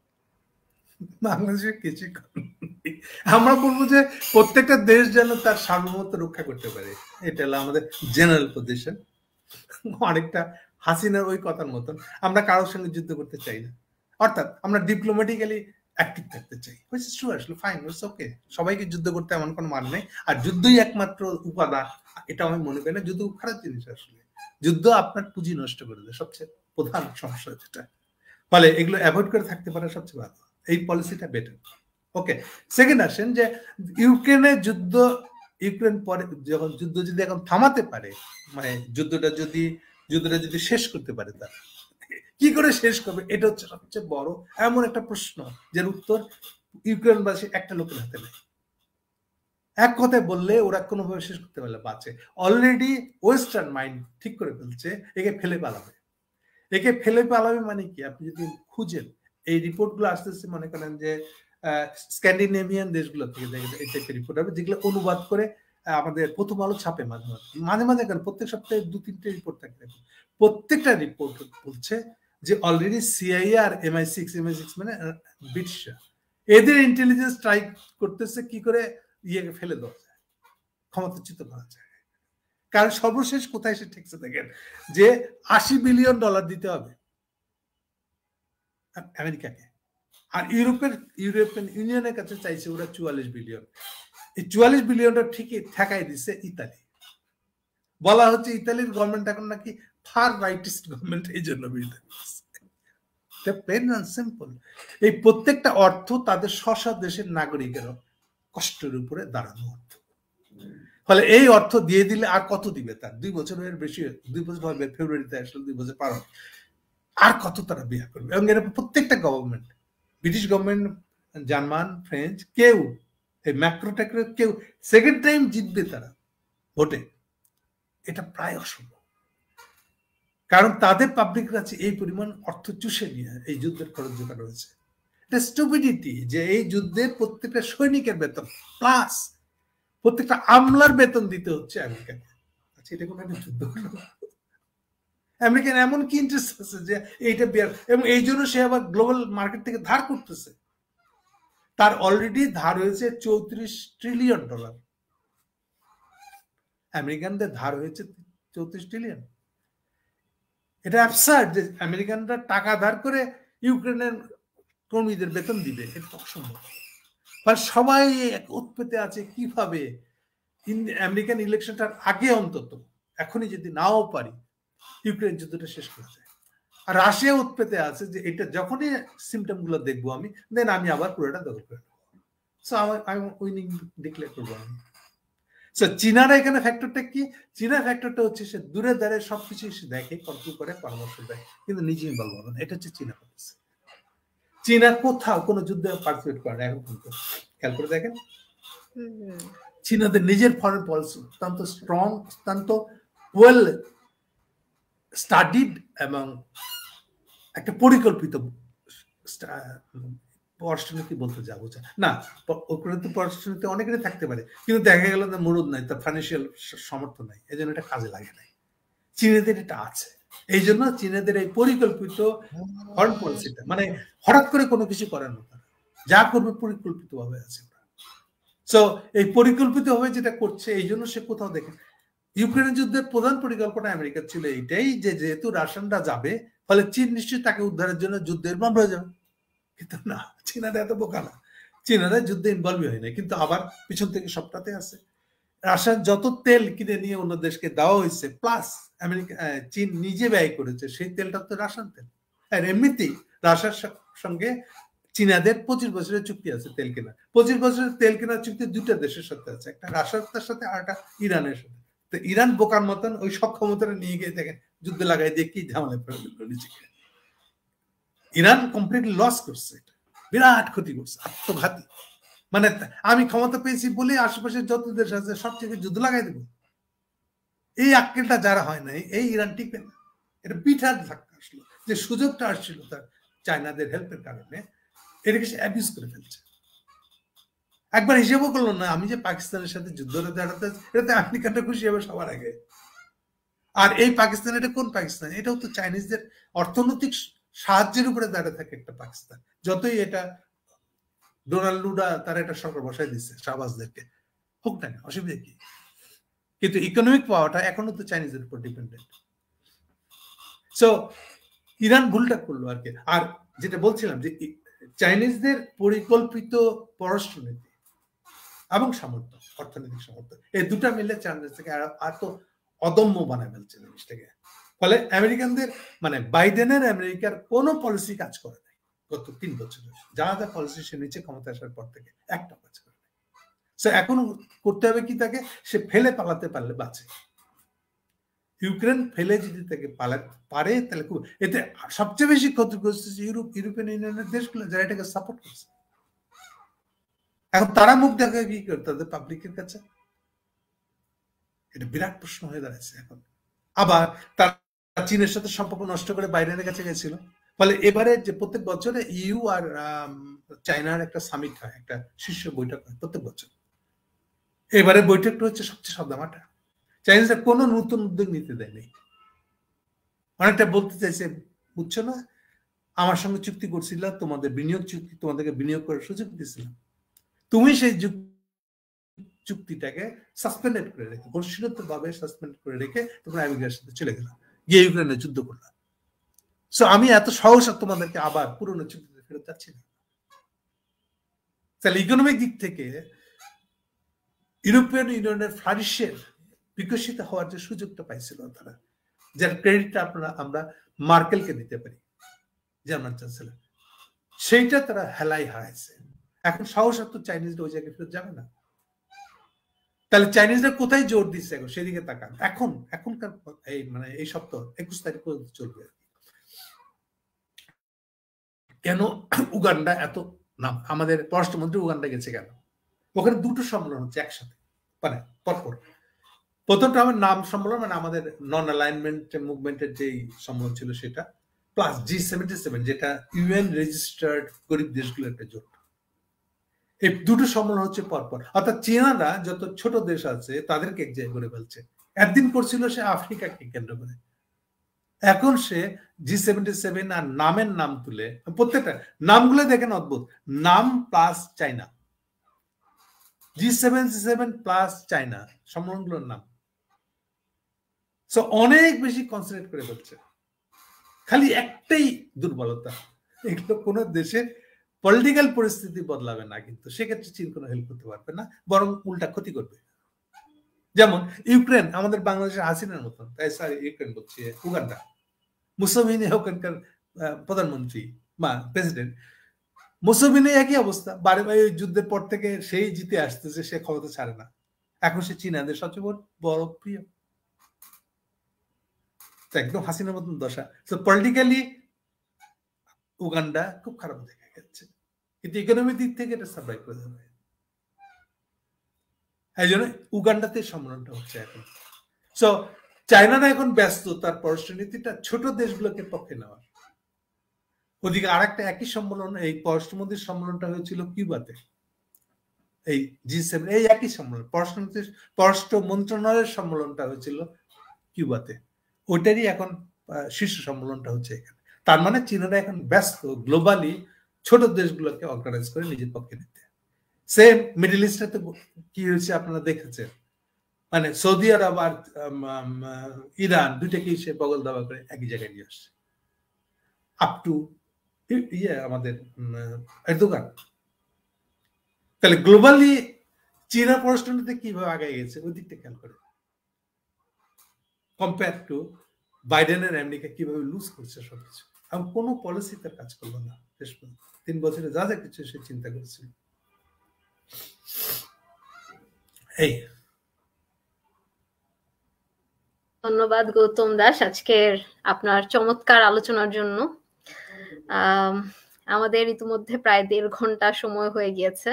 বাংলাদেশের কিছু আমরা বলবো যে প্রত্যেকটা দেশ যেন তার সার্বভৌমত্ব রক্ষা করতে পারে, এটা হলো আমাদের জেনারেল পজিশন। অনেকটা হাসিনার ওই কথার মতন, আমরা কারোর সঙ্গে যুদ্ধ করতে চাই না, অর্থাৎ আমরা ডিপ্লোম্যাটিক্যালি অ্যাক্টিভ থাকতে চাই। আসলে ফাইন, ইটস ওকে, সবাইকে যুদ্ধ করতে এমন কোনো মানে নেই। আর যুদ্ধই একমাত্র উপাদান এটা আমি মনে করি না। যুদ্ধ খারাপ জিনিস, আসলে যুদ্ধ আপনার পুঁজি নষ্ট করে দেয়, সবচেয়ে প্রধান সমস্যা যেটা। ফলে এগুলো অ্যাভয়েড করে থাকতে পারে সবচেয়ে ভালো, এই পলিসিটা বেটার। ওকে, সেকেন্ড আসেন যে ইউক্রেনের যুদ্ধ, ইউক্রেন পরে যখন যুদ্ধ যদি এখন থামাতে পারে, মানে যুদ্ধটা যদি শেষ করতে পারে, তারা কি করে শেষ করবে, এটা হচ্ছে সবচেয়ে বড় এমন একটা প্রশ্ন যার উত্তর ইউক্রেনবাসী একটা লোকের হাতে নেই। এক কথায় বললে ওরা কোনোভাবে শেষ করতে পারলে বাঁচে। অলরেডি ওয়েস্টার্ন মাইন্ড ঠিক করে ফেলছে একে ফেলে পালাবে। একে ফেলে পালাবে মানে কি, আপনি যদি খুঁজেন এই রিপোর্টগুলো আসতেছে, মনে করেন যে স্ক্যান্ডিনেভিয়ান দেশগুলো থেকে এই টাইপের রিপোর্ট হবে, যেগুলো অনুবাদ করে আমাদের প্রথম আলো ছাপে মাঝে মাঝে কেন প্রত্যেক সপ্তাহে 2-3টে রিপোর্ট থাকে। প্রত্যেকটা রিপোর্ট বলছে যে অলরেডি সিআইএ আর MI6 মানে ব্রিটিশরা, এদের ইন্টেলিজেন্স ট্রাই করতেছে কি করে ইয়েকে ফেলে দেওয়া যায়, ক্ষমতাচ্যুত করা যায়। কারণ সর্বশেষ কোথায় সে ঠেকছে দেখেন, যে $80 বিলিয়ন দিতে হবে আমেরিকাকে, আর ইউরোপিয়ান ইউনিয়নের কাছে চাইছে ওরা 44 বিলিয়ন। এই 44 বিলিয়নটা ঠিকই ঠেকাই দিচ্ছে ইতালি। বলা হচ্ছে ইতালির গভর্নমেন্ট এখন নাকি ফার রাইটিস্ট গভর্নমেন্ট, এই জন্য বিরোধিতা করছে। Plain and simple. এই প্রত্যেকটা অর্থ তাদের স্ব দেশের নাগরিকের কষ্টের উপরে দাঁড়ানো অর্থ। ফলে এই অর্থ দিয়ে দিলে আর কত দিবে, তার 2 বছরের বেশি, 2 বছর হবে, ফেব্রুয়ারিতে আসলে 2 বছর পার হবে, আর কত তারা বিয়ে করবে। এবং এর প্রত্যেকটা government, British government, German, French, কেউ এই ম্যাক্রো ট্যাক্রো কেউ সেকেন্ড টাইম জিতবে তারা ভোটে, এটা প্রায় অসম্ভব। কারণ তাদের পাবলিক কাছে এই পরিমাণ অর্থ চুষে নিয়ে এই যুদ্ধের খরচ জোগাড় রয়েছে। এটা স্টুপিডিটি যে এই যুদ্ধের প্রত্যেকটা সৈনিকের বেতন প্লাস প্রত্যেকটা আমলার বেতন দিতে হচ্ছে আমেরিকাকে। আচ্ছা, এটা কোনো একটা যুদ্ধ হলো? আমেরিকান এমন কি ইন্টারেস্ট আছে যে এইটা বিয়ার, এবং এই জন্য সে আবার গ্লোবাল মার্কেট থেকে ধার করতেছে। তার অলরেডি ধার হয়েছে $34 ট্রিলিয়ন। আমেরিকানদের ধার হয়েছে 34 ট্রিলিয়ন। এটা অ্যাবসার্ড যে আমেরিকানরা টাকা ধার করে ইউক্রেনের কর্মীদের বেতন দিবে, এটা অসম্ভব। সবাই উৎপেতে আছে কিভাবে আমেরিকান ইলেকশনটার আগে অন্তত, এখনই যদি নাও পারি, ইউক্রেন যুদ্ধটা শেষ করা যায়। আর রাশিয়া উৎপেতে আছে যে এটা যখনই সিমটম গুলো দেখবো আমি, দেন আমি আবার পুরোটা দখল করে নেবো। সো আমি উইনিং ডিক্লেয়ার করবো আমি। চীনারা এখানে ফ্যাক্টরটা কি? চীনা ফ্যাক্টরটা হচ্ছে সে দূরে দাঁড়িয়ে সবকিছু সে দেখে, কন্ট্রোল করে, পরামর্শ দেয়, কিন্তু নিজে ইনভলভ হবে না। এটা হচ্ছে চীনা পলিসি। চীনা কোথাও কোনো যুদ্ধে পার্টিসিপেট করে না এখন পর্যন্ত। খেয়াল করে দেখেন, চীনাদের নিজের ফরেন পলিসি অত্যন্ত স্ট্রং, অত্যন্ত ওয়েল স্টাডিড এবং একটা পরিকল্পিত পররাষ্ট্রনীতি বলতে যাবো না, ওখানে তো পররাষ্ট্রনীতি অনেকেরই থাকতে পারে, কিন্তু দেখা গেল যে মরুদ নাই, তার ফাইন্যান্সিয়াল সামর্থ্য নাই, এই জন্য এটা কাজে লাগে নাই। চীনেদের এটা আছে, এই জন্য চীনেদের এই পরিকল্পিত ফরেন পলিসিটা, মানে হঠাৎ করে কোনো কিছু করেন না, যা করবে পরিকল্পিত ভাবে আছে। সো এই পরিকল্পিত ভাবে যেটা করছে, এই জন্য সে কোথাও দেখে। ইউক্রেনের যুদ্ধের প্রধান পরিকল্পনা আমেরিকার ছিল এইটাই যে যেহেতু রাশিয়ানরা যাবে, ফলে চীন নিশ্চয়ই তাকে উদ্ধারের জন্য যুদ্ধের ইনভলভ হয়ে যাবে। কিন্তু না, চীনারা এত বোকা না, চীনারা যুদ্ধে ইনভলভ হয় না, কিন্তু আবার পিছন থেকে সবটাতে আছে। রাশিয়ার যত তেল কিনে নিয়ে অন্য দেশকে দেওয়া হয়েছে, প্লাস আমেরিকা চীন নিজে ব্যয় করেছে, সেই তেলটা তো রাশিয়ান তেল। আর এমনিতেই রাশিয়ার সঙ্গে চীনাদের 25 বছরের চুক্তি আছে তেল কেনা। 25 বছরের তেল কেনার চুক্তি দুইটা দেশের সাথে আছে, একটা রাশিয়ার সাথে আর একটা ইরানের সাথে। তো ইরান বোকার মতন ওই সক্ষমতাটা নিয়ে গিয়ে দেখেন যুদ্ধে লাগাই দিয়ে কি ঝামেলা করে দিল নিজেকে। ইরান কমপ্লিটলি লস করছে, বিরাট ক্ষতি করছে, আত্মঘাতী। মানে আমি ক্ষমতা পেয়েছি বলে আশেপাশে যত দেশ আছে সব থেকে যুদ্ধ লাগাই দেবো, এই আক্কেলটা যারা হয় নাই, এই ইরান টিকবে না। এটা বিঠার ধাক্কা আসলো, যে সুযোগটা আসছিল তার চায়নাদের হেল্পের কারণে, এটাকে সে অ্যাবিউজ করে ফেলছে। একবার হিসেবও করলো না, আমি যে পাকিস্তানের সাথে যুদ্ধ দাঁড়াতে, এটাতে আমেরিকাটা খুশি হবে সবার আগে। আর এই পাকিস্তান, এটা কোন পাকিস্তান? এটাও তো চাইনিজদের অর্থনৈতিক সাহায্যের উপরে দাঁড়িয়ে থাকে একটা পাকিস্তান। যতই এটা ডোনাল্ড লুডা তার একটা সরকার বসাই দিচ্ছে শাহবাজদেরকে, হোক না, অসুবিধা কি? কিন্তু ইকোনমিক পাওয়াটা এখনো তো চাইনিজের উপর ডিপেন্ডেন্ট। সো ইরান ভুলটা করলো আর কি। আর যেটা বলছিলাম যে চাইনিজদের পরিকল্পিত পররাষ্ট্রনীতি এবং সামর্থ্য, অর্থনৈতিক সামর্থ্য, এই দুটা মিলে চাইনিজকে এত অদম্য বানায় ফেলছে জিনিসটাকে। ফলে আমেরিকানদের, মানে বাইডেনের আমেরিকার কোনো পলিসি কাজ করে নাই গত 3 বছরে। যা যা পলিসি সে নিচে ক্ষমতা আসার পর থেকে একটা কাজ করে নাই। সো এখন করতে হবে কি, তাকে সে ফেলে পালাতে পারলে বাঁচে। ইউক্রেন ফেলে যদি তাকে পালাতে পারে তাহলে খুব, এতে সবচেয়ে বেশি ক্ষতিগ্রস্ত ইউরোপিয়ান ইউনিয়নের দেশগুলো যারা এটাকে সাপোর্ট করছে। এখন তারা মুখ দেখা কি করে তাদের পাবলিকের কাছে? এটা বিরাট প্রশ্ন হয়ে দাঁড়াচ্ছে এখন। আবার তারা চীনের সাথে সম্পর্ক নষ্ট করে বাইরের কাছে গেছিল। ফলে এবারে যে প্রত্যেক বছরে ইউ আর চায়নার একটা সামিট হয়, একটা শীর্ষ বৈঠক হয় প্রত্যেক বছর। এবারে বৈঠকটা হচ্ছে সবচেয়ে সাদামাটা। চাইনিজরা কোনো নতুন উদ্যোগ নিতে দেয়নি। অনেকটা বলতে চাইছে, বুঝছো না, আমার সঙ্গে চুক্তি করছিল, তোমাদের বিনিয়োগ চুক্তি, তোমাদেরকে বিনিয়োগ করার সুযোগ দিয়েছিলাম, তুমি সেই চুক্তিটাকে সাসপেন্ডেড করে রেখে, বর্ষিত ভাবে সাসপেন্ড করে রেখে তোমরা আমেরিকার সাথে চলে গেলাম, গিয়ে ইউক্রেনে যুদ্ধ করলাম। সো আমি এত সহসা তোমাদেরকে আবার পুরনো চুক্তিতে ফেরত যাচ্ছি না। তাহলে ইকোনমিক দিক থেকে ইউরোপিয়ান ইউনিয়নের ফ্লারিশের, বিকশিত হওয়ার যে সুযোগটা পাইছিল তারা, যার ক্রেডিটটা আমরা মার্কেলকে দিতে পারি, জার্মান চ্যান্সেলর, সেইটা তারা হেলাই হারাইছে। এখন সাহস তো চাইনিজরা ওই জায়গায় ফেরত যাবে না। তাহলে চাইনিজরা কোথায় জোর দিচ্ছে এখন সেদিকে তাকান। এখনকার এই মানে এই সপ্তাহ 21 তারিখ পর্যন্ত চলবে। কেন উগান্ডা এত নাম? আমাদের পররাষ্ট্রমন্ত্রী উগান্ডা গেছে কেন? ওখানে দুটো সম্মেলন হচ্ছে একসাথে, মানে পরপর। প্রথমটা আমার নাম সম্মেলন, মানে আমাদের নন অ্যালাইনমেন্ট মুভমেন্টের যেই সম্মেলন ছিল সেটা, প্লাস G77, যেটা ইউএন রেজিস্টার্ড গরিব দেশগুলোর একটা জোট। এই দুটো সম্মেলন হচ্ছে পরপর। অর্থাৎ চীনারা যত ছোট দেশ আছে তাদেরকে এক জায়গায় করে ফেলছে। একদিন করছিল সে আফ্রিকাকে কেন্দ্র করে, এখন সে G77 আর নামের নাম তুলে, প্রত্যেকটা নামগুলো দেখেন অদ্ভুত, নাম plus China, G77 plus China সম্মেলনগুলোর নাম। সো অনেক বেশি কনসেন্ট্রেট করে ফেলছে। খালি একটাই দুর্বলতা, এগুলো কোনো দেশের পলিটিক্যাল পরিস্থিতি বদলাবে না, কিন্তু সেক্ষেত্রে চীন কোনো হেল্প করতে পারবে না, বরং উল্টা ক্ষতি করবে। যেমন ইউক্রেন আমাদের বাংলাদেশের হাসিনার মতন, তাই স্যার ইউক্রেন বলছি, উগান্ডা মুসোভিনি ওখানকার প্রধানমন্ত্রী বা প্রেসিডেন্ট, মুসোভিনি একই অবস্থা, বারে বারে যুদ্ধের পর থেকে সেই জিতে আসতেছে, সে ক্ষমতা ছাড়ে না। এখন সে চীনাদের সবচেয়ে বড় প্রিয়, একদম হাসিনার মতন দশা। তো পলিটিক্যালি উগান্ডা খুব খারাপ দেখা গেছে, কিন্তু ইকোনমিক দিক থেকে এটা সার্ভাইভ করে যাবে। এই জন্য উগান্ডাতে সম্মেলনটা হচ্ছে এখন। সো চায়নারা এখন ব্যস্ত তার পররাষ্ট্রনীতিটা ছোট দেশগুলোকে পক্ষে নেওয়ার। ওদিকে আর একটা একই সম্মেলন, এই পররাষ্ট্রমন্ত্রীর সম্মেলনটা হয়েছিল কিউবাতে, এই G7 এই একই সম্মেলন, পররাষ্ট্র মন্ত্রণালয়ের সম্মেলনটা হয়েছিল কিউবাতে, ওইটারই এখন শীর্ষ সম্মেলনটা হচ্ছে এখানে। তার মানে চীনারা এখন ব্যস্ত গ্লোবালি ছোট দেশগুলোকে অর্গানাইজ করে নিজের পক্ষে নিতে। সেম মিডল ইস্টে কি হয়েছে আপনারা দেখেছেন, মানে সৌদি আরব আর ইরান দুইটাকেই সে বগল দাবা করে একই জায়গায় নিয়ে আসছে, আপ টু আমাদের এরদোগান। তাহলে গ্লোবালি চীনা পররাষ্ট্রনীতি কিভাবে আগে গেছে ওই দিকটা খেয়াল করে, কম্পেয়ার টু বাইডেনের আমেরিকা কিভাবে লুজ করছে সবকিছু, এবং কোনো পলিসি তার কাজ করলো না 3 বছরে যা যা কিছু সে চিন্তা করেছিল। এই ধন্যবাদ গৌতম দাস আজকের আপনার চমৎকার আলোচনার জন্য। আমাদের ইতিমধ্যে প্রায় 1.5 ঘন্টা সময় হয়ে গিয়েছে।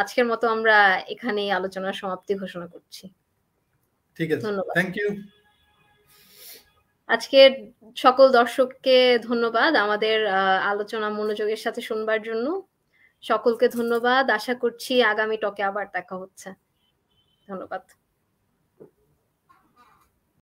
আজকের মতো আমরা এখানেই আলোচনার সমাপ্তি ঘোষণা করছি। ঠিক আছে, ধন্যবাদ। Thank you. আজকের সকল দর্শককে ধন্যবাদ আমাদের আলোচনা মনোযোগের সাথে শুনবার জন্য। সকলকে ধন্যবাদ। আশা করছি আগামী টকে আবার দেখা হচ্ছে। ধন্যবাদ।